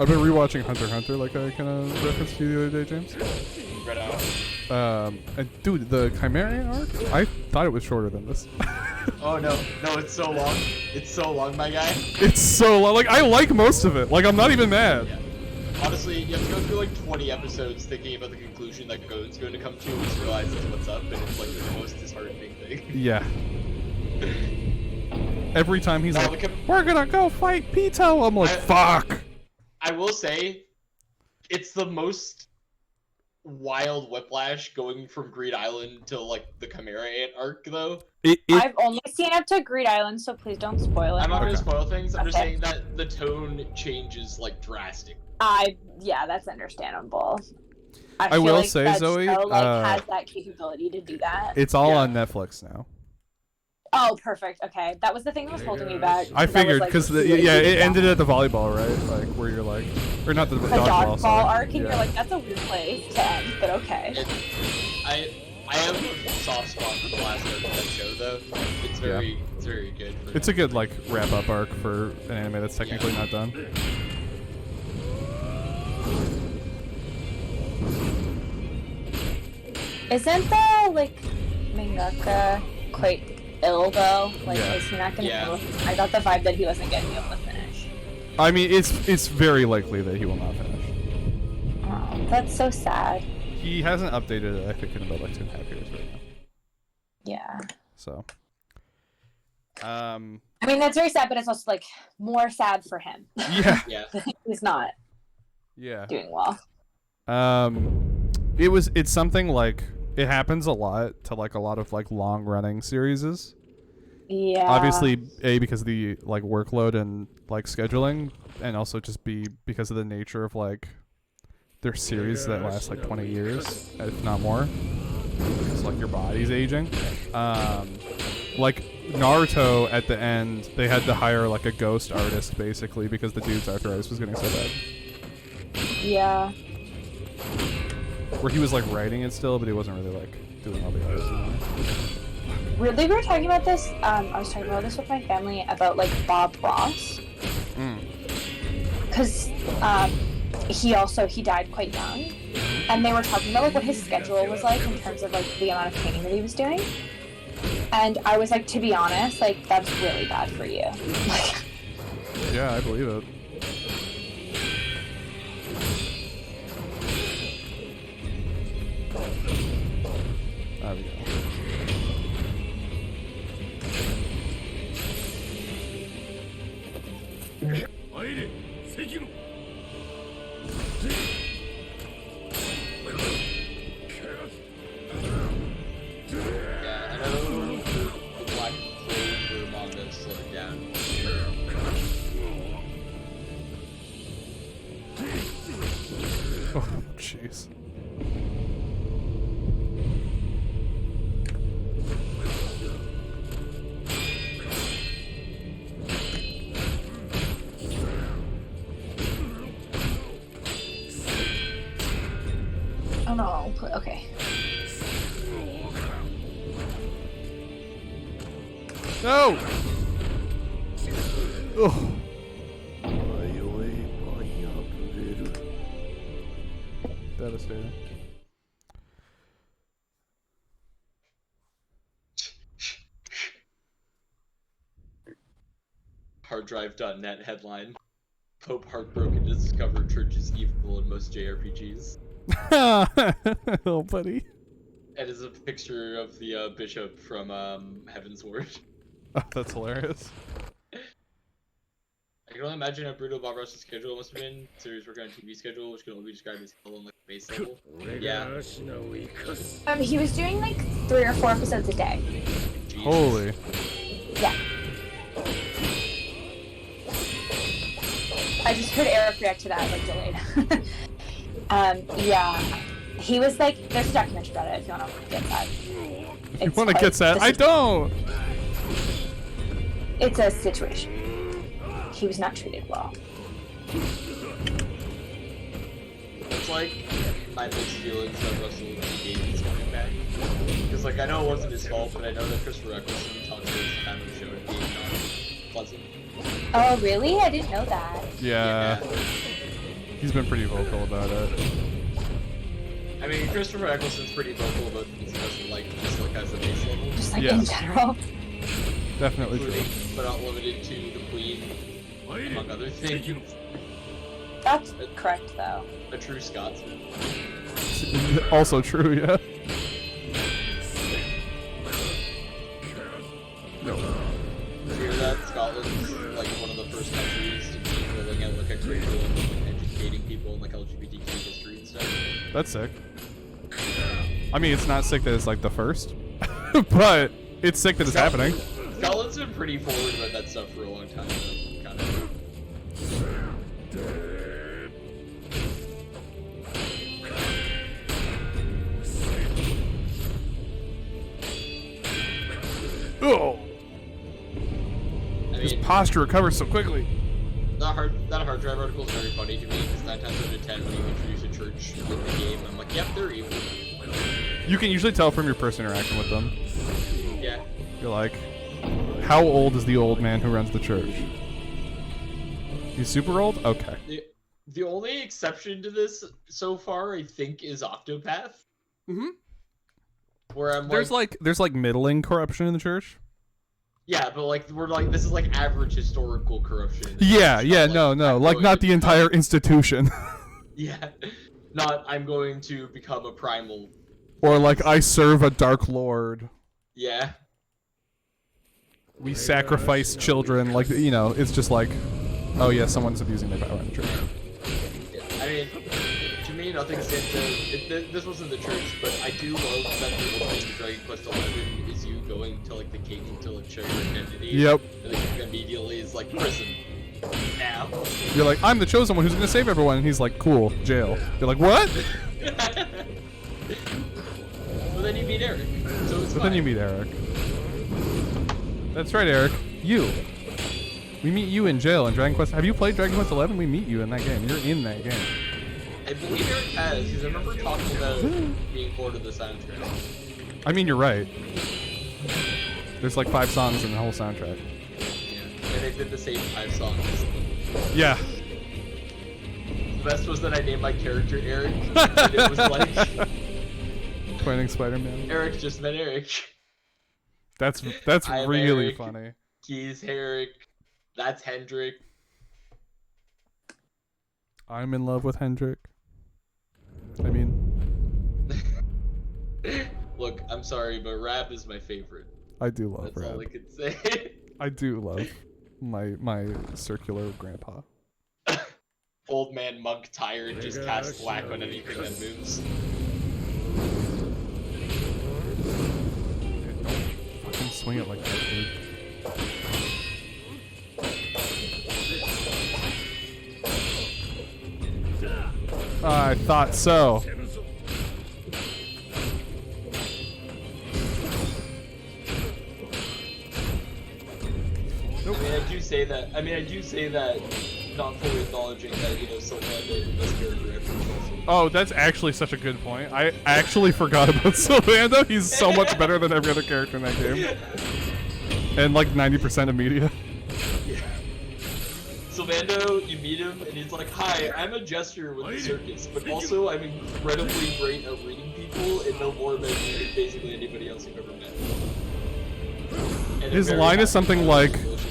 I've been rewatching Hunter x Hunter, like I kind of referenced to you the other day, James. Right on. And dude, the Chimera arc, I thought it was shorter than this. Oh no, it's so long. It's so long, my guy. It's so long. Like, I like most of it. Like, I'm not even mad. Yeah. Honestly, you have to go through like 20 episodes thinking about the conclusion that Goden's going to come to, and realize that's what's up, and it's like the most disheartening thing. Yeah. Every time he's like, we're gonna go fight Pito, I'm like, fuck. I will say, it's the most wild whiplash going from Greed Island to like the Chimera Ant arc, though. I've only seen up to Greed Island, so please don't spoil it. I'm not gonna spoil things. I'm just saying that the tone changes like drastic. Yeah, that's understandable. I feel will like say, that Zoe, show, like, has that capability to do that. It's all on Netflix now. Oh, perfect. Okay, that was the thing that was holding me back. I figured because really it ended at the volleyball, right? Like where you're like, or not the dodgeball arc, and you're like, that's a weird place to end, but okay. I have a soft spot for the last arc of that show, though. It's very good. It's a good like wrap up arc for an anime that's technically not done. Isn't the like mangaka quite ill though? Like, is he not gonna be able to, I got the vibe that he wasn't gonna be able to finish. I mean, it's very likely that he will not finish. Oh, that's so sad. He hasn't updated it, I think, in about like 2.5 years right now. Yeah. So. I mean, that's very sad, but it's also like more sad for him. Yeah. Yeah. He's not. Yeah. Doing well. It's something like. It happens a lot to like a lot of like long running series. Yeah. Obviously, because of the like workload and like scheduling, and also just because of the nature of like their series that last like 20 years, if not more. Because like your body's aging. Like Naruto at the end, they had to hire like a ghost artist basically because the dude's arthritis was getting so bad. Yeah. Where he was like writing it still, but he wasn't really like doing all the art anymore. Weirdly, we were talking about this. I was talking about this with my family about like Bob Ross, because he died quite young, and they were talking about like what his schedule was like in terms of like the amount of training that he was doing. And I was like, to be honest, like that's really bad for you. Yeah, I believe it. There we go. Yeah, I know the Black Clover manga slowed down. Oh, jeez. Oh no. Okay. No! Oh. Devastating. Harddrive.net headline. Pope heartbroken to discover church is evil in most JRPGs. Oh, buddy. And is a picture of the bishop from Heaven's Word. Oh, that's hilarious. I can only imagine how brutal Bob Ross's schedule must have been. Series working on a TV schedule, which can only be described as hell on like base level. Yeah. He was doing like 3 or 4 episodes a day. Jesus. Holy. Yeah. I just heard Eric react to that, like, delayed. Yeah. He was like, there's a documentary about it if you want to get that. You want to get that? I don't! It's a situation. He was not treated well. It's like my mixed feelings that Russell T is coming back. Because like I know it wasn't his fault, but I know that Christopher Eccleston talked about his time of the show and being not pleasant. Oh really? I didn't know that. Yeah. He's been pretty vocal about it. I mean, Christopher Eccleston's pretty vocal about things he doesn't like, just like as a base level. Just like Yeah. in general. Definitely true. Including, but not limited to the Queen, among other things. That's correct, though. A true Scotsman. Also true, yeah. No. Did you hear that? Scotland's like one of the first countries to be rolling out like a curriculum and educating people in like LGBTQ history and stuff. That's sick. I mean, it's not sick that it's like the first, but it's sick that it's happening. Scotland's been pretty forward about that stuff for a long time, though, kind of. Oh, I his mean, posture recovers so quickly. that hard drive article is very funny to me because 9 times out of 10 when you introduce a church in the game, I'm like, yep, they're evil. You can usually tell from your first interaction with them. Yeah. You're like, how old is the old man who runs the church? He's super old? Okay. The only exception to this so far, I think, is Octopath. Mm-hmm. Where I'm There's like middling corruption in the church. yeah, but like we're like this is like average historical corruption. in the Yeah, church, yeah, not, no, I'm like going not to the entire institution. Yeah, not I'm going to become a primal. Or like I serve a dark lord. Yeah, We sacrifice children. Like, you know, it's just like, oh yeah, someone's abusing their power in the church. yeah. I mean, to me, nothing stands out. This wasn't the church, but I do love that the opening to Dragon Quest XI is you going to like the king to like show your identity. Yep. And the king immediately is like prison. Now. You're like, I'm the chosen one who's gonna save everyone, and he's like, cool, jail. You're like, what? But then you meet Eric, so it's But then you meet Eric. That's right, Eric. You. We meet you in jail in Dragon Quest. Have you played Dragon Quest XI? We meet you in that game. You're in that game. I believe Eric has, because I remember talking about being bored of the soundtrack. I mean, you're right. There's like 5 songs in the whole soundtrack. Yeah, and they did the same 5 songs. Yeah. The best was that I named my character Eric, and it was like, Pointing Spider-Man. Eric just met Eric. That's I'm really Eric. funny. He's Eric. That's Hendrik. I'm in love with Hendrik. I mean, Look, I'm sorry, but Rab is my favorite. I do love That's all I Rab. can say. I do love my circular grandpa. Old man monk tired just casts black on anything that moves. Don't fucking swing it like that, dude. I thought so. I mean, I do say that, not fully acknowledging that, you know, Sylvando is the best character ever. Oh, that's actually such a good point. I actually forgot about Sylvando. He's so much better than every other character in that game. And like 90% of media. Yeah. Sylvando, you meet him, and he's like, "Hi, I'm a jester with the circus, but also I'm incredibly great at reading people and know more about you than basically anybody else you've ever met." And His I'm very line is happy something to like, have this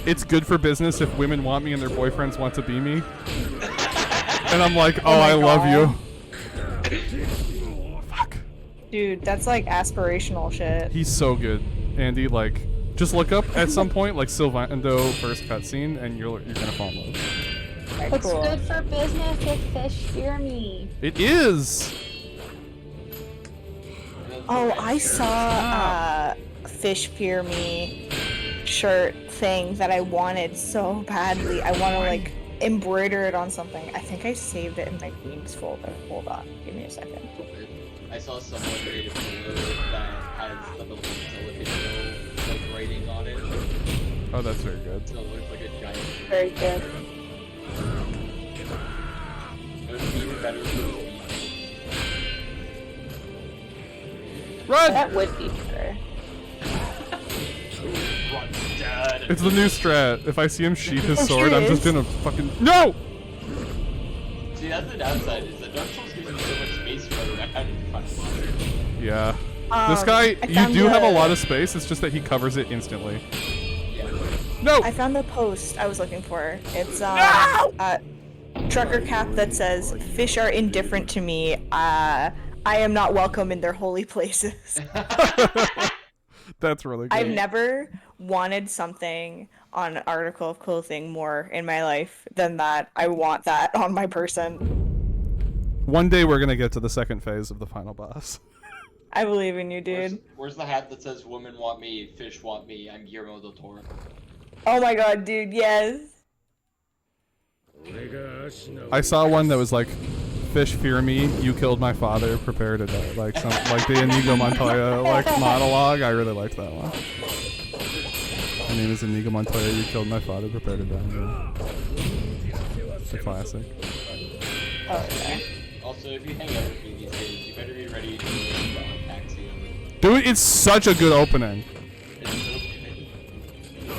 it's good for business if women want me and their boyfriends want to be me. And I'm like, oh, I love you. Fuck. Dude, that's like aspirational shit. He's so good, Andy. Like, just look up at some point, like, Sylvando first cutscene, and you're gonna fall in love. Very It's cool. good for business if fish fear me. It is! Oh, I saw Fish Fear Me shirt thing that I wanted so badly. I want to like embroider it on something. I think I saved it in my Queens folder. Hold on, give me a second. I saw someone made a photo that has the little television like writing on it. Oh, that's very good. So it looks like a giant. Very good. It would be even better for the Run! That would be better. Run, Dad. It's the new strat. If I see him sheath his Oh, sword, here I'm it just is. gonna fucking— No! that's the downside is that Dark Souls gives you so much space to run around and find a monster. Yeah. This guy, I you found do have a the- lot of space. It's just that he covers it instantly. Yeah. No. I found the post I was looking for. It's trucker cap that says, "Fish are indifferent to me. I am not welcome in their holy places." That's really good. I've never wanted something on an article of clothing more in my life than that. I want that on my person. One day we're gonna get to the second phase of the final boss. I believe in you, dude. Where's the hat that says "Women want me, fish want me"? I'm Guillermo del Toro. Oh my god, dude, yes. I saw one that was like, "Fish fear me, you killed my father, prepare to die." Like the Inigo Montoya like monologue. I really liked that one. My name is Inigo Montoya, you killed my father, prepare to die. Yeah. It's a classic. Okay. Also, if you hang out with me these days, you better be ready to go on taxi. Dude, it's such a good opening. It's so good.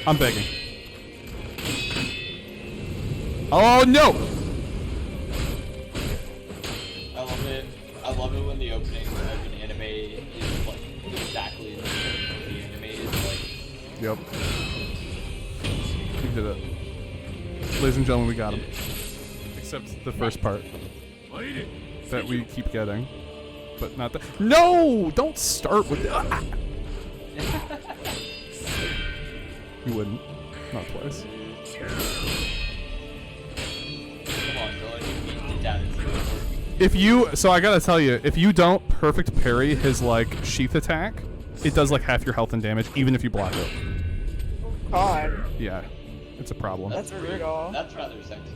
I'm begging. Oh no! I love it. I love it when the opening of an anime is like exactly the anime is like. Yep. We did it. Ladies and gentlemen, we got him. Except the first part. That we keep getting. But not the— No! Don't start with— You wouldn't. Not twice. Come on, Bill, you beat it down into the work. If you— So I gotta tell you, if you don't perfect parry his, like, sheath attack, it does, like, half your health and damage, even if you block it. God. Yeah. It's a problem. That's brutal. That's rather sexy.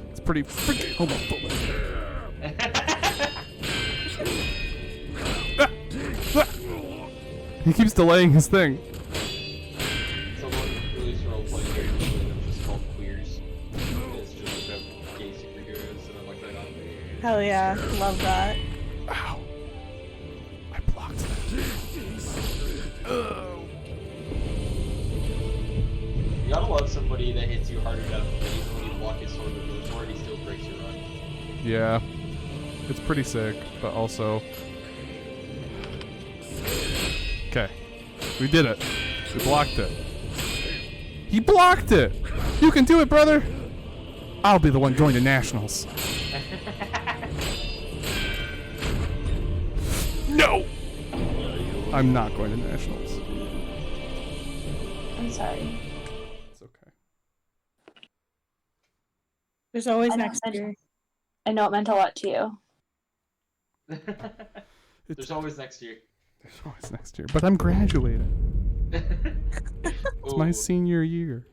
It's pretty freaking homophobic. He keeps delaying his thing. Someone released a roleplay game that's just called Queers. It's just about gay superheroes, and I'm like, right on. Hell yeah, love that. Ow. I blocked that. You gotta love somebody that hits you hard enough that even when you block his sword with his sword, he still breaks your run. Yeah. It's pretty sick, but also... Okay. We did it. We blocked it. He blocked it! You can do it, brother! I'll be the one going to nationals. No! I'm not going to nationals. I'm sorry. It's okay. There's always I know, next year. I know it meant a lot to you. There's always next year. There's always next year. But I'm graduating. It's my Ooh. senior year.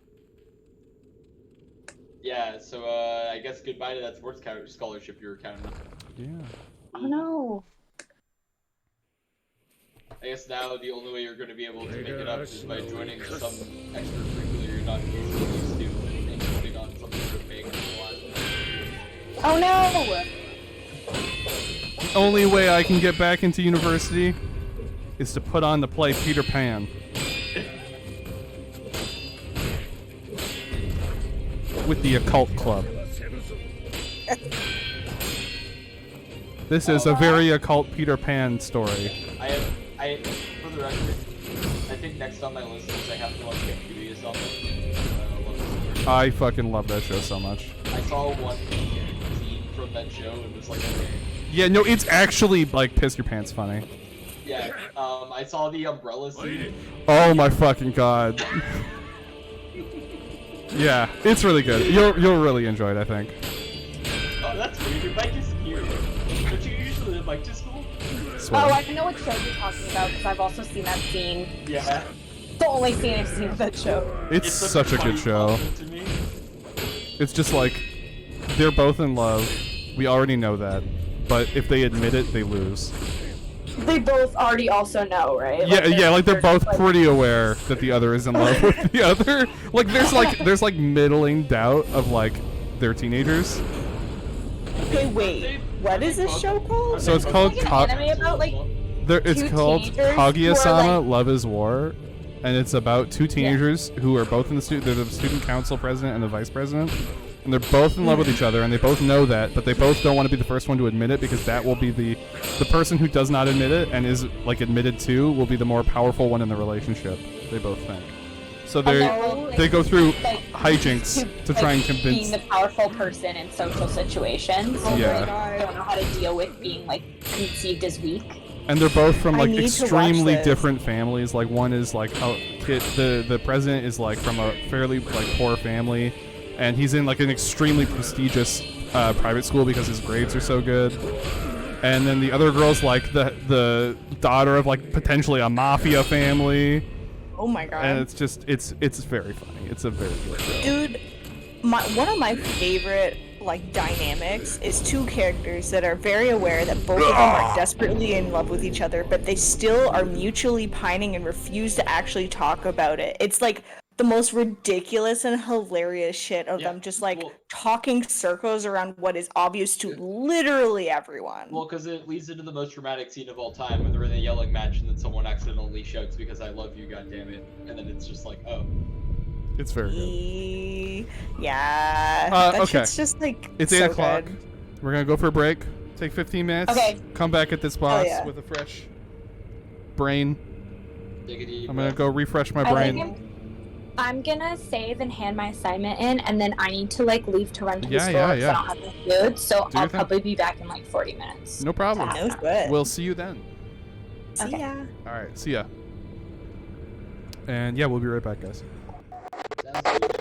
Yeah, so I guess goodbye to that sports scholarship you were counting. Yeah. Oh no. I guess now the only way you're going to be able to make it up is by joining some extracurricular you're not used to and putting on some sort of big Oh no! The only way I can get back into university is to put on the play Peter Pan. With the occult club. This is a very occult Peter Pan story. For the record, I think next on my list is I have to watch Curious on it. I fucking love that show so much. I saw one scene from that show and was like, okay. Yeah, no, it's actually like piss your pants funny. Yeah, I saw the umbrella scene. Oh my fucking god. Yeah, it's really good. You'll really enjoy it, I think. Oh, that's weird. Your bike is here. Don't you usually live bike to school? Swear. Oh, I know what show you're talking about because I've also seen that scene. Yeah. The only scene I've seen of that show. It's such a funny good show. compliment to me. It's just like, they're both in love. We already know that. But if they admit it, they lose. They both already also know, right? Yeah, like they're both pretty aware that the other is in love with the other. Like there's like middling doubt of like they're teenagers. Okay, wait. What is this show called? So it's called It's like an anime about like it's two called teenagers who Kaguya-sama are, like- Love is War, and it's about two teenagers who are both in the they're the student council president and the vice president, and they're both in love with each other, and they both know that, but they both don't want to be the first one to admit it because that will be the person who does not admit it and is like admitted to will be the more powerful one in the relationship. They both think. So they go through hijinks to try and convince. Being the powerful person in social situations. Yeah. They don't know how to deal with being like conceived as weak. And they're both from like I need to extremely watch this. different families. Like one is like the president is like from a fairly like poor family, and he's in like an extremely prestigious private school because his grades are so good. And then the other girl's like the daughter of like potentially a mafia family. Oh my god. And it's just it's very funny. It's a very good show. Dude, one of my favorite like dynamics is two characters that are very aware that both of them are desperately in love with each other, but they still are mutually pining and refuse to actually talk about it. It's like the most ridiculous and hilarious shit of them just like talking circles around what is obvious to literally everyone. Well, because it leads into the most dramatic scene of all time when they're in a yelling match and then someone accidentally shouts because I love you, goddammit. And then it's just like, oh. It's very good. Yeah. That Okay. shit's just like It's so 8 o'clock. good. We're gonna go for a break. Take 15 minutes. Okay. Come back at this boss yeah. with a fresh brain. Take a deep I'm gonna breath. go refresh my brain. I'm gonna save and hand my assignment in, and then I need to like leave to run to the Yeah, store yeah, because yeah. I don't have any food. So Do your I'll thing. probably be back in like 40 minutes. No problem. No sweat. We'll see you then. See Okay. ya. All right. See ya. And yeah, we'll be right back, guys. Sounds good.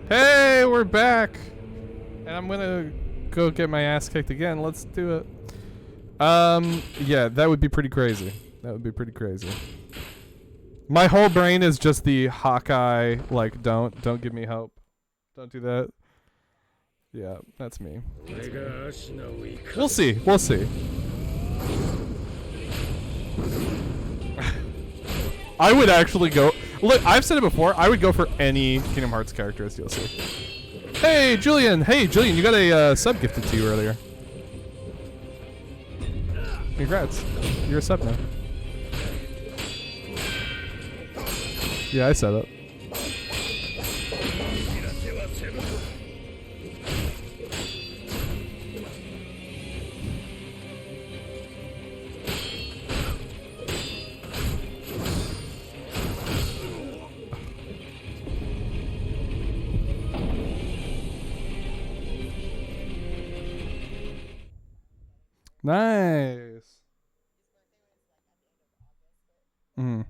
Hey, we're back. And I'm gonna go get my ass kicked again. Let's do it. Yeah, that would be pretty crazy. That would be pretty crazy. My whole brain is just the Hawkeye, like, don't give me hope. Don't do that. Yeah, that's me. We'll see. We'll see. I would actually go... Look, I've said it before. I would go for any Kingdom Hearts character as DLC. Hey, Julian. Hey, Julian, you got a sub gifted to you earlier. Congrats. You're a sub now. Yeah, I said it. Nice. Mm.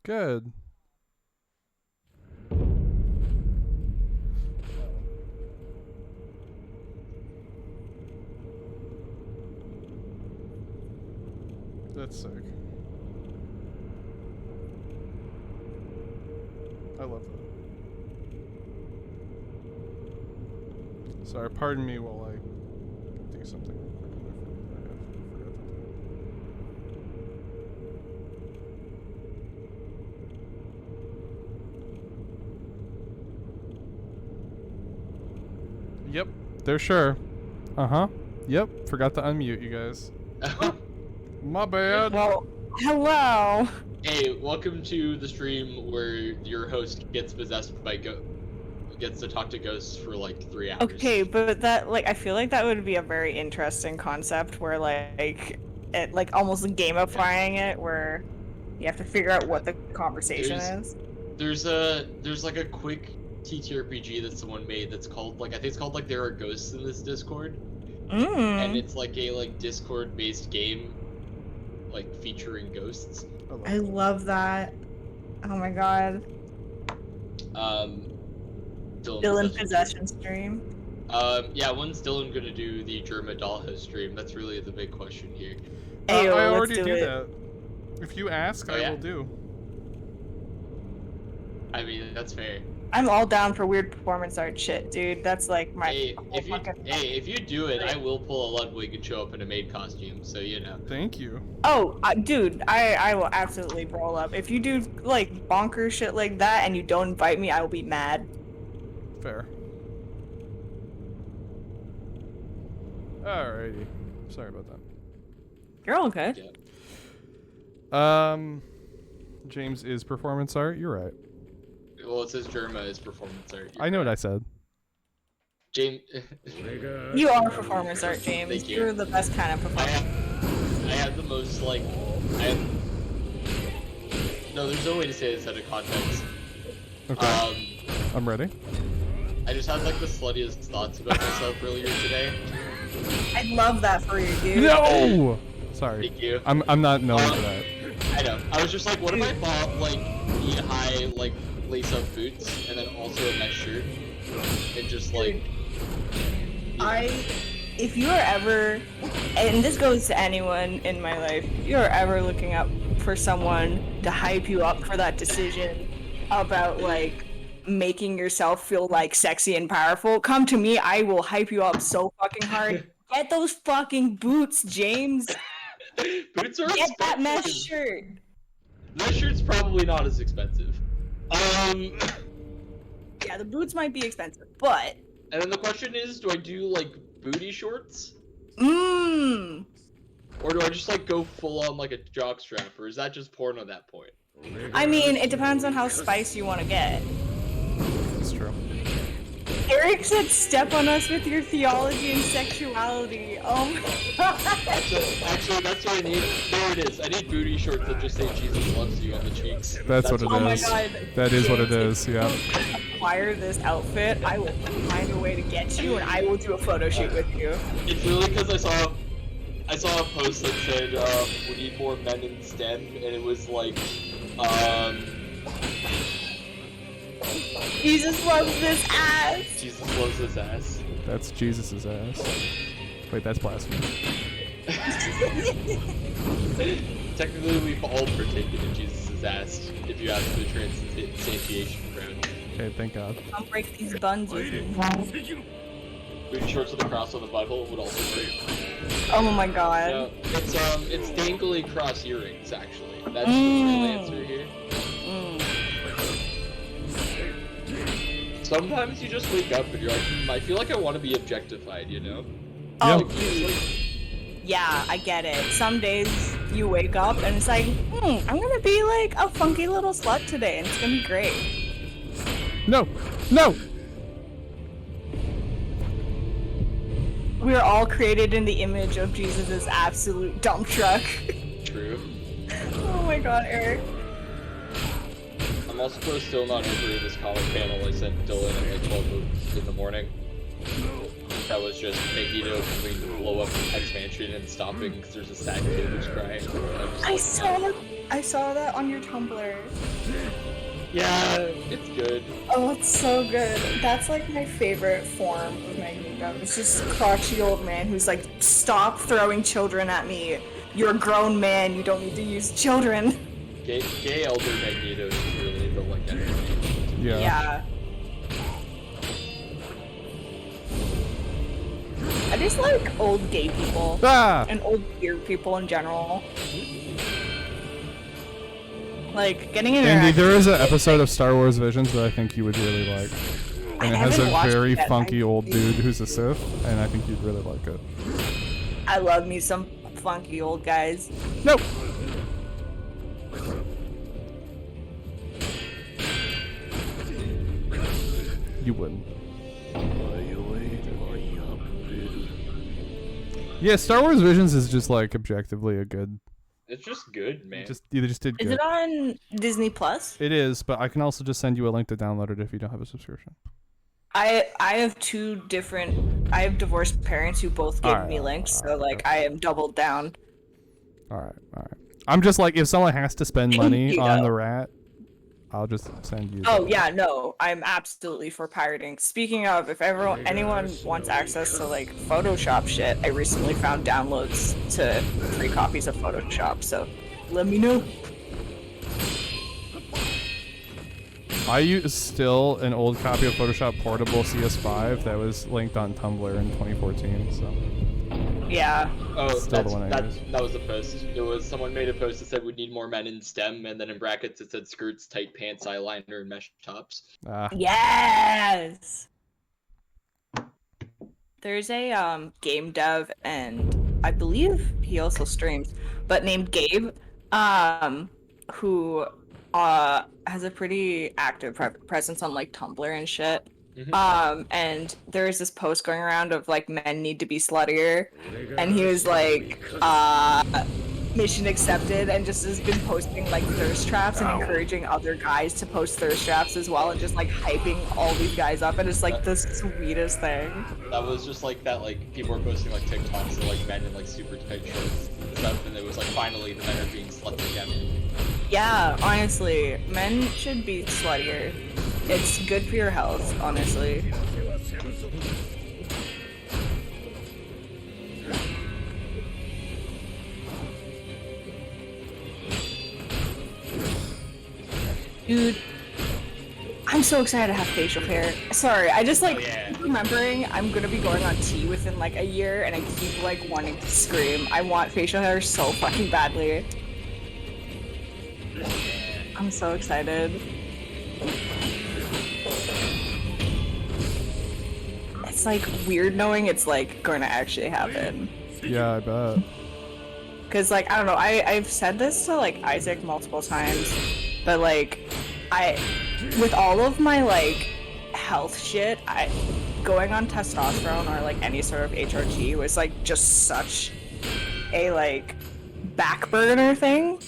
Good. That's sick. I love that. Sorry, pardon me while I do something. Yep, they're sure. Uh-huh. Yep, forgot to unmute you guys. My bad. Well, hello. Hey, welcome to the stream where your host gets possessed by gets to talk to ghosts for like 3 hours. Okay, but that, like, I feel like that would be a very interesting concept where, like, it, like, almost gamifying it, where you have to figure out what the conversation is. There's like a quick TTRPG that someone made that's called, like, I think it's called, like, There Are Ghosts in This Discord. And it's like a, like, Discord-based game, like, featuring ghosts. I love that. Oh my god. Dylan Possession stream. Yeah, when's Dylan gonna do the Germa Dollhouse stream? That's really the big question here. I already do that. If you ask, I will do. I mean, that's fair. I'm all down for weird performance art shit, dude. That's like my. Hey, if you do it, I will pull a Ludwig and show up in a maid costume. So you know. Thank you. Oh, dude, I will absolutely roll up. If you do like bonkers shit like that and you don't invite me, I will be mad. Fair. Alrighty. Sorry about that. You're all good. Yeah. James is performance art. You're right. Well, it says Germa is performance art. I know what I said. James. You are performance art, James. Thank you. You're the best kind of performance. I have the most like. No, there's no way to say this out of context. Okay. I'm ready. I just had like the sluttiest thoughts about myself earlier today. I love that for you, dude. No. Sorry. Thank you. I'm not known for that. I know. I was just like, what if I bought like knee-high like lace-up boots and then also a mesh shirt and just like. If you are ever, and this goes to anyone in my life, if you are ever looking up for someone to hype you up for that decision about like making yourself feel like sexy and powerful, come to me. I will hype you up so fucking hard. Get those fucking boots, James. Boots are Get expensive. that mesh shirt. Mesh shirt's probably not as expensive. Yeah, the boots might be expensive, but. And then the question is, do I do like booty shorts? Mmm. Or do I just like go full on like a jockstrap, or is that just porn at that point? I mean, it depends on how spicy you want to get. That's true. Eric said, "Step on us with your theology and sexuality." Oh my god. Actually, that's what I need. There it is. I need booty shorts that just say Jesus loves you on the cheeks. That's what it is. Oh my god. That is what it James, is. Yeah. Acquire this outfit, I will find a way to get you, and I will do a photo shoot with you. It's really because I saw a post that said we need more men in STEM, and it was like Jesus loves this ass. Jesus loves his ass. That's Jesus's ass. Wait, that's blasphemy. Technically, we've all partaken in Jesus' ass if you ask the transubstantiation crowd. Okay, thank God. I'll break these buns with me. Moving shorts with a cross on the Bible would also work. Oh my god. No, it's dangly cross earrings actually. That's the real answer here. Sometimes you just wake up and you're like, I feel like I want to be objectified, you know? Oh, Like, dude. Yeah, I get it. Some days you wake up and it's like, I'm gonna be like a funky little slut today and it's gonna be great. No! No! We're all created in the image of Jesus' absolute dump truck. True. Oh my god, Eric. I'm also still not over this comic panel I sent Dylan at like 12 in the morning. That was just Magneto coming to blow up X Mansion and stopping because there's a sad kid who's crying. I saw that on your Tumblr. Yeah, it's good. Oh, it's so good. That's like my favorite form of Magneto. It's just a crotchety old man who's like, stop throwing children at me. You're a grown man, you don't need to use children. Gay elder Magneto is really the like energy. Yeah. I just like old gay people. Ah! And old weird people in general. Like, getting an Andy, there is an episode of Star Wars Visions that I think you would really like. And it has a very funky old dude who's a Sith, and I think you'd really like it. I love me some funky old guys. Nope! You wouldn't. Yeah, Star Wars Visions is just like objectively a good. It's just good, man. You just did good. Is it on Disney Plus? It is, but I can also just send you a link to download it if you don't have a subscription. I have I have divorced parents who both gave me links, so like I am doubled down. Alright. I'm just like, if someone has to spend money on the rat, I'll just send you. Oh yeah, no, I'm absolutely for pirating. Speaking of, if anyone wants access to like Photoshop shit, I recently found downloads to free copies of Photoshop, so let me know. I use still an old copy of Photoshop Portable CS5 that was linked on Tumblr in 2014, so. Yeah. Oh, Still the one I use. that was the post. It was someone made a post that said we need more men in STEM, and then in brackets it said skirts, tight pants, eyeliner, and mesh tops. Yes. There's a game dev, and I believe he also streams, but named Gabe, who has a pretty active presence on like Tumblr and shit. And there's this post going around of like men need to be sluttier, and he was like, mission accepted, and just has been posting like thirst traps and encouraging other guys to post thirst traps as well, and just like hyping all these guys up, and it's like the sweetest thing. That was just like that, like people were posting like TikToks of like men in like super tight shorts and stuff, and it was like finally the men are being sluts again. Yeah, honestly, men should be sluttier. It's good for your health, honestly. Dude, I'm so excited to have facial hair. Sorry, I just like remembering I'm gonna be going on T within like a year, and I keep like wanting to scream. I want facial hair so fucking badly. I'm so excited. It's like weird knowing it's like going to actually happen. Yeah, I bet. Cause like I don't know, I've said this to like Isaac multiple times, but like with all of my like health shit, going on testosterone or like any sort of HRT was like just such a like back burner thing.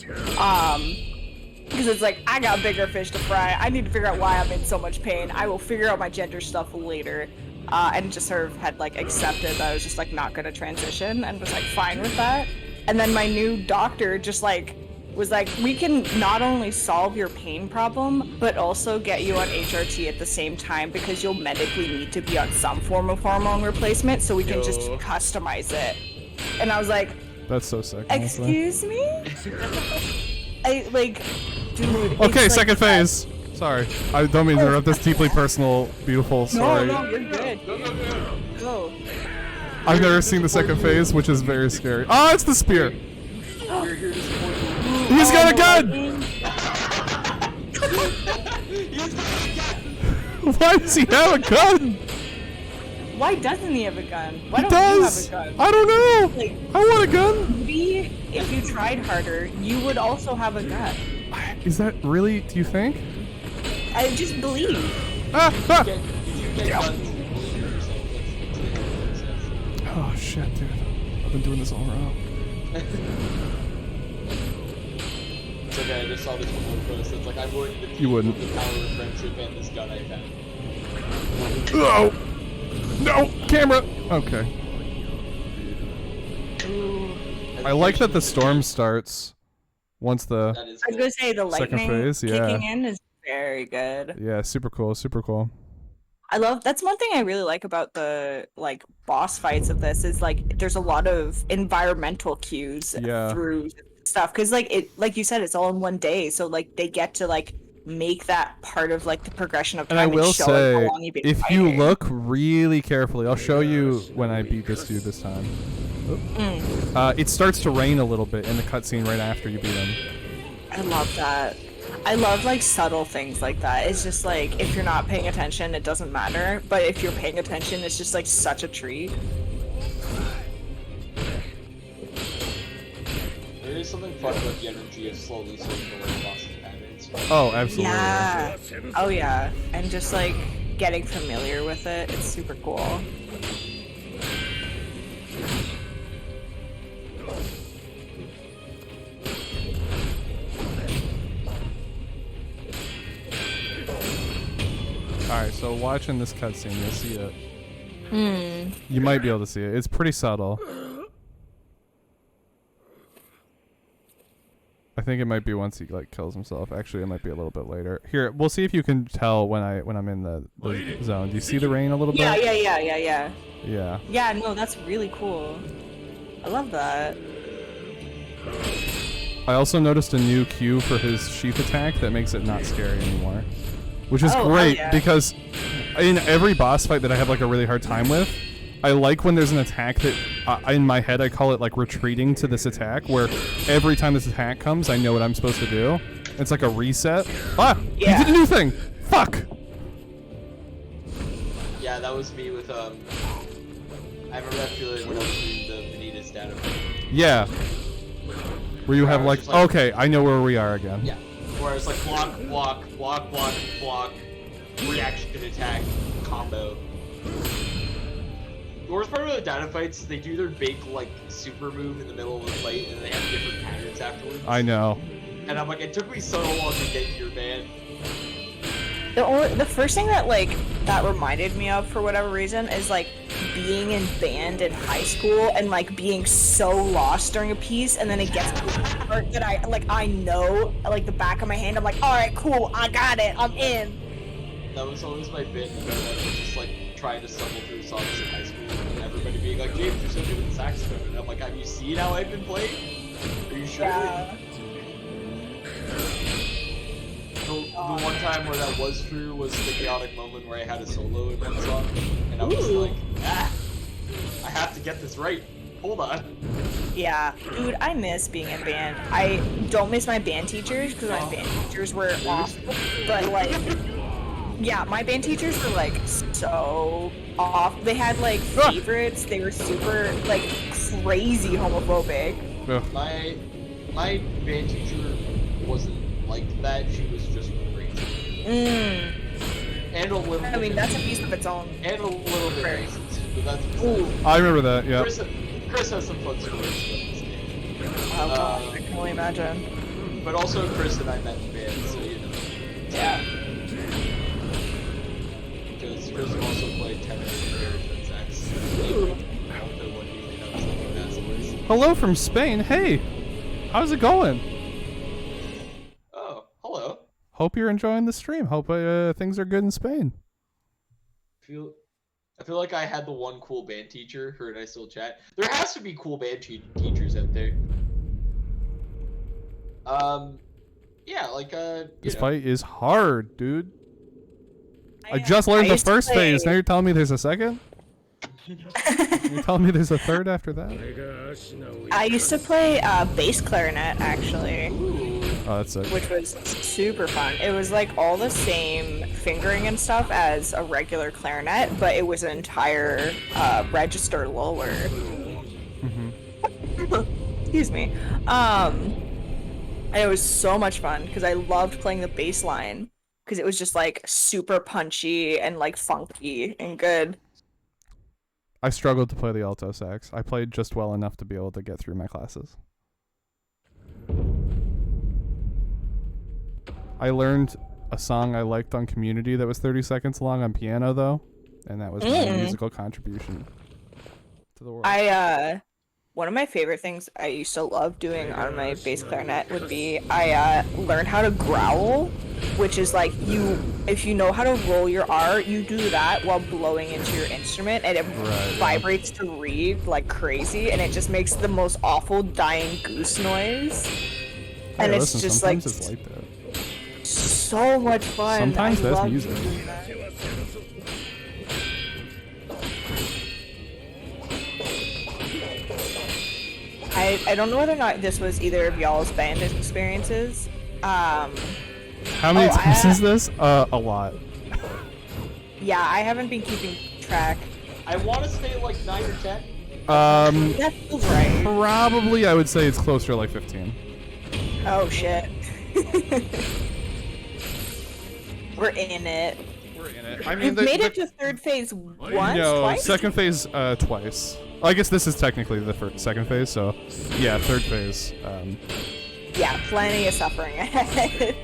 Because it's like, I got bigger fish to fry. I need to figure out why I'm in so much pain. I will figure out my gender stuff later. And just sort of had like accepted that I was just like not gonna transition and was like fine with that. And then my new doctor just like was like, we can not only solve your pain problem, but also get you on HRT at the same time because you'll medically need to be on some form of hormone replacement, so we can just customize it. And I was like, That's so sick. honestly. excuse me? I, like, dude. Okay, it's second like, phase. Sorry, I don't mean to interrupt this deeply personal, beautiful No, story. no, you're good. Go. I've never seen the second phase, which is very scary. Oh, it's the spear. We're here to support you. He's got a gun. Why does he have a gun? Why doesn't he have a gun? Why He don't you does. have a gun? I don't know. Like, I want a gun. maybe if you tried harder, you would also have a gun. Is that really? Do you think? I just believe. Ah, ah. If you get guns, Oh shit, dude. I've been doing this all wrong. it's okay, I just saw this one post. It's like, I'm willing to You wouldn't. the power of friendship and this gun I've had. Oh! No! Camera! Okay. I like that the storm starts once the... That is I was gonna say the Second lightning phase, yeah. kicking in is very good. Yeah, super cool, super cool. That's one thing I really like about the like boss fights of this is like there's a lot of environmental cues Yeah. through stuff because like you said it's all in one day, so like they get to like make that part of like the progression of time And I will showing how say, long you've been if you fighting. look really carefully, I'll show you when I beat this dude this time. It starts to rain a little bit in the cutscene right after you beat him. I love that. I love like subtle things like that. It's just like if you're not paying attention, it doesn't matter. But if you're paying attention, it's just like such a treat. There is something fun about the energy of slowly sorting away boss's patterns. Oh, absolutely. Yeah. Oh yeah. And just like getting familiar with it, it's super cool. Alright, so watching this cutscene, you'll see it. You might be able to see it. It's pretty subtle. I think it might be once he like kills himself. Actually, it might be a little bit later. Here, we'll see if you can tell when I'm in the zone. Do you see the rain a little bit? Yeah. Yeah. Yeah, no, that's really cool. I love that. I also noticed a new cue for his sheath attack that makes it not scary anymore. Which is Oh, great, yeah. because in every boss fight that I have like a really hard time with, I like when there's an attack that, in my head I call it like retreating to this attack, where every time this attack comes, I know what I'm supposed to do. It's like a reset. Ah! Yeah. He did a new thing! Fuck! Yeah, that was me with, I remember that feeling when I was doing the Vanitas data. Yeah. Where you have I was like, just like- okay, I know where we are again. Yeah. Where it's like block, block, block, block, block, reaction attack, combo. The worst part about the data fights is they do their big, like, super move in the middle of the fight, and they have different patterns afterwards. I know. And I'm like, it took me so long to get here, man. The first thing that like that reminded me of for whatever reason is like being in band in high school and like being so lost during a piece, and then it gets to the part that I know like the back of my hand. I'm like, all right, cool, I got it, I'm in. That was always my bit, about I was just like trying to stumble through songs in high school, and everybody being like, James, you're so good with the saxophone. And I'm like, have you seen how I've been playing? Are you sure? Yeah. The one time where that was true was the chaotic moment where I had a solo in one song, and I was like, I have to get this right. Hold on. Yeah, dude, I miss being in band. I don't miss my band teachers because my band teachers were awesome, but like, yeah, my band teachers were like so off. They had like favorites. They were super like crazy homophobic. Ugh. My band teacher wasn't like that. She was just crazy. And a little. I mean, that's a piece of its own. And a little bit racist, but that's. Ooh. I remember that, yeah. Chris has some fun stories about this game. Oh god, I can only imagine. But also, Chris and I met in band, so you know. Yeah. Because Chris also played tennis and American sex. I don't know what he knows like that. Hello from Spain. Hey, how's it going? hope you're enjoying the stream. Hope things are good in Spain. I feel like I had the one cool band teacher. Her and I still chat. There has to be cool band teachers out there. Yeah, like This fight is hard, dude. I just learned the first phase. Now you're telling me there's a second? You're telling me there's a third after that? I used to play bass clarinet, actually. Oh, that's sick. Which was super fun. It was like all the same fingering and stuff as a regular clarinet, but it was an entire register lower. Excuse me. And it was so much fun because I loved playing the bass line because it was just like super punchy and like funky and good. I struggled to play the alto sax. I played just well enough to be able to get through my classes. I learned a song I liked on Community that was 30 seconds long on piano, though, and that was my musical contribution to the world. One of my favorite things I used to love doing on my bass clarinet would be I learned how to growl, which is like if you know how to roll your R, you do that while blowing into your instrument, and it vibrates to reed like crazy, and it just makes the most awful dying goose noise. And it's just like, it's like that. So much fun. Sometimes that's music. I don't know whether or not this was either of y'all's band experiences. How many times is this? A lot. Yeah, I haven't been keeping track. I want to say like 9 or 10. That feels right. Probably, I would say it's closer to like 15. Oh shit. We're in it. We're in it. I mean, we've made it to third phase once, no, twice? second phase twice. I guess this is technically the second phase, so yeah, third phase. Yeah, plenty of suffering ahead.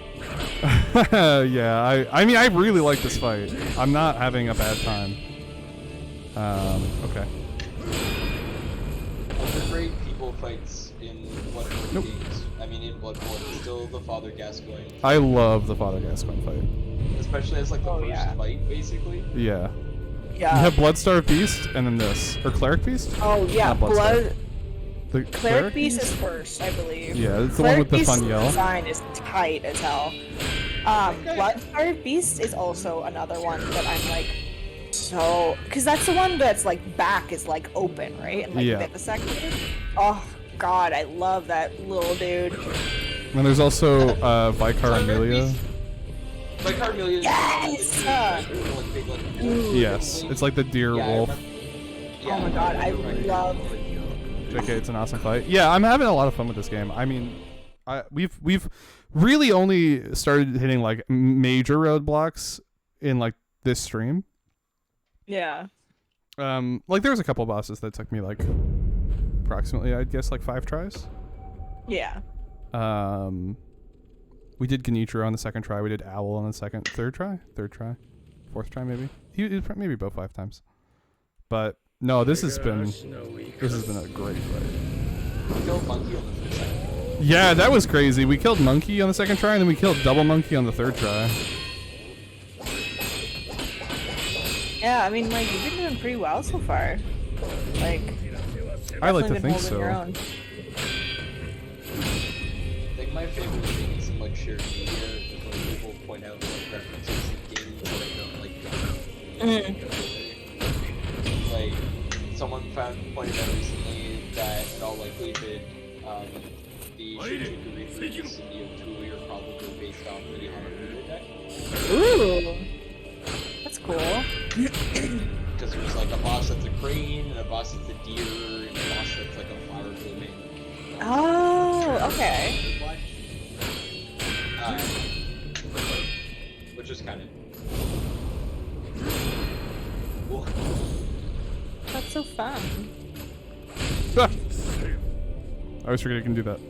Yeah, I mean, I really like this fight. I'm not having a bad time. Okay. The great people fights in Bloodborne games. I mean, in Bloodborne, it's still the Father Gascoigne. I love the Father Gascoigne fight. Especially as like the first fight, basically. Yeah. Yeah. You have Bloodstarved Beast and then this. Or Cleric Beast? Oh, yeah. The Cleric Beast is first, I believe. Yeah, it's the one with the fun yell. Design is tight as hell. Bloodstarved Beast is also another one that I'm like, so... Because that's the one that's like back is like open, right? And like vivisected. Oh, God, I love that little dude. And there's also Vicar Amelia. Vicar Amelia. Yes! Yes, it's like the deer wolf. Oh my God, I love... JK, it's an awesome fight. Yeah, I'm having a lot of fun with this game. I mean, we've really only started hitting like major roadblocks in like this stream. Yeah. Like there was a couple bosses that took me like approximately, I'd guess, like 5 tries. Yeah. We did Genichiro on the second try. We did Owl on the third try, fourth try maybe. Maybe both 5 times. But no, this has been a great fight. We killed Monkey on the second try. Yeah, that was crazy. We killed Monkey on the second try, and then we killed Double Monkey on the third try. Yeah, I mean, like, you've been doing pretty well so far. Like, I like to think so. I think my favorite thing is in like shared media is when people point out like references to games that I don't like. Like someone pointed out recently that in all likelihood, the Shinjuku references in the Otuli are probably based off the Hanafuda deck. Ooh, that's cool. Because there's like a boss that's a crane, and a boss that's a deer, and a boss that's like a flower blooming. Oh, okay. Which is kind of cool. That's so fun. Ah! I always forget I can do that.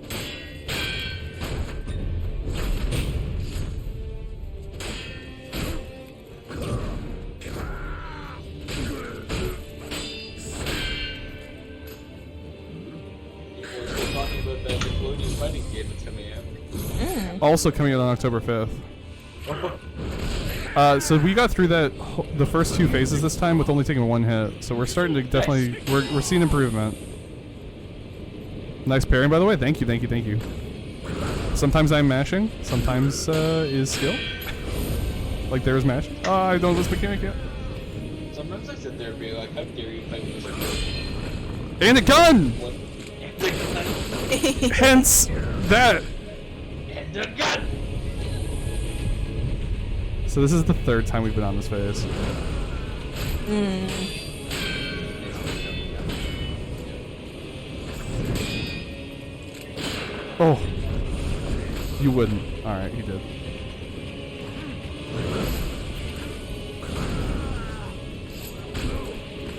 Talking about the Nickelodeon fighting game that's coming out. Also coming out on October 5th. So we got through the first 2 phases this time with only taking 1 hit. So we're starting to definitely we're seeing improvement. Nice pairing, by the way. Thank you. Sometimes I'm mashing. Sometimes is skill. Like there's mashing. Oh, I don't know this mechanic yet. Sometimes I sit there and be like, how dare you play with this? And a gun! What? And a gun! Hence that. And a gun! So this is the 3rd time we've been on this phase. Oh. You wouldn't. Alright, he did.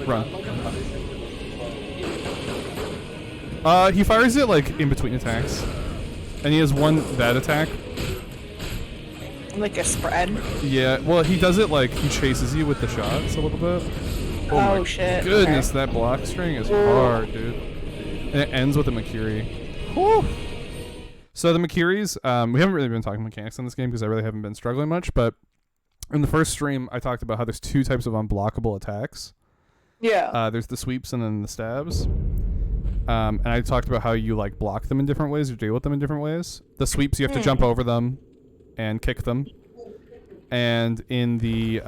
Run. He fires it like in between attacks. And he has that attack. Like a spread. Yeah, well he does it like he chases you with the shots a little bit. Oh my shit. Goodness, Okay. that block string is hard, dude. And it ends with a Makiri. Whew. So the Makiris, we haven't really been talking mechanics in this game because I really haven't been struggling much, but in the first stream I talked about how there's 2 types of unblockable attacks. Yeah. There's the sweeps and then the stabs. And I talked about how you like block them in different ways or deal with them in different ways. The sweeps, you have to jump over them and kick them. And in the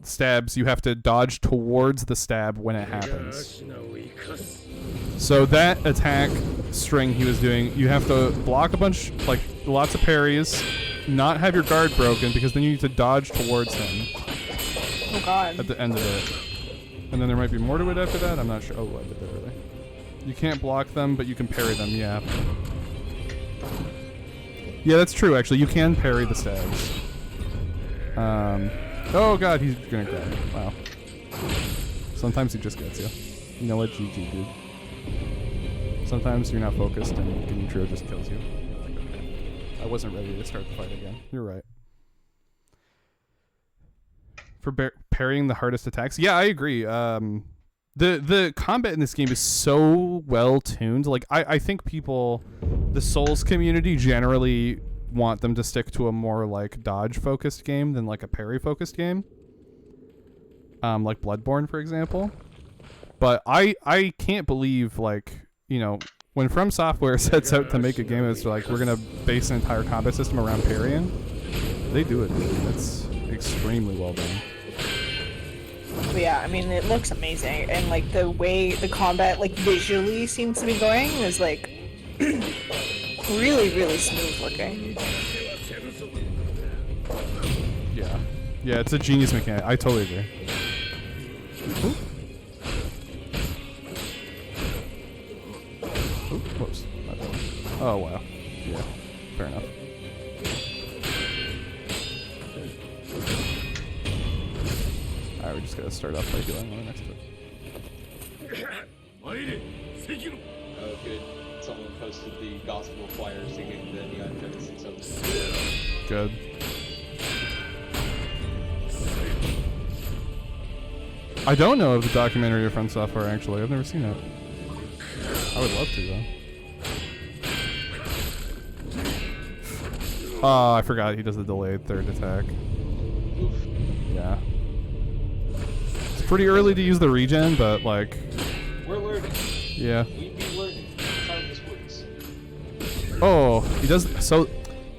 stabs, you have to dodge towards the stab when it happens. So that attack string he was doing, you have to block a bunch, like lots of parries, not have your guard broken because then you need to dodge towards him. Oh god. At the end of it. And then there might be more to it after that. I'm not sure. Oh, I did that really. You can't block them, but you can parry them. Yeah. Yeah, that's true. Actually, you can parry the stabs. Oh god, he's gonna grab it. Wow. Sometimes he just gets you. You know what? GG, dude. Sometimes you're not focused and Genitro just kills you. Like, okay. I wasn't ready to start the fight again. You're right. For parrying the hardest attacks. Yeah, I agree. The combat in this game is so well tuned. Like I think people, the Souls community generally want them to stick to a more like dodge focused game than like a parry focused game. Like Bloodborne, for example. But I can't believe, like, you know, when From Software sets out to make a game that's like we're gonna base an entire combat system around parrying, they do it. That's extremely well done. But yeah, I mean, it looks amazing, and like the way the combat like visually seems to be going is like really, really smooth looking. Yeah, yeah, it's a genius mechanic. I totally agree. Ooh. Ooh, whoops. Oh wow. Yeah, fair enough. Alright, we just gotta start off by doing one next to it. Oh, good. Someone posted the gospel choir singing the Neon Genesis song. Good. I don't know of the documentary of From Software, actually. I've never seen it. I would love to, though. Oh, I forgot he does the delayed third attack. Oof. Yeah. It's pretty early to use the regen, but, like... We're learning. Yeah. We'd be learning. That's how this works. Oh, he does... So,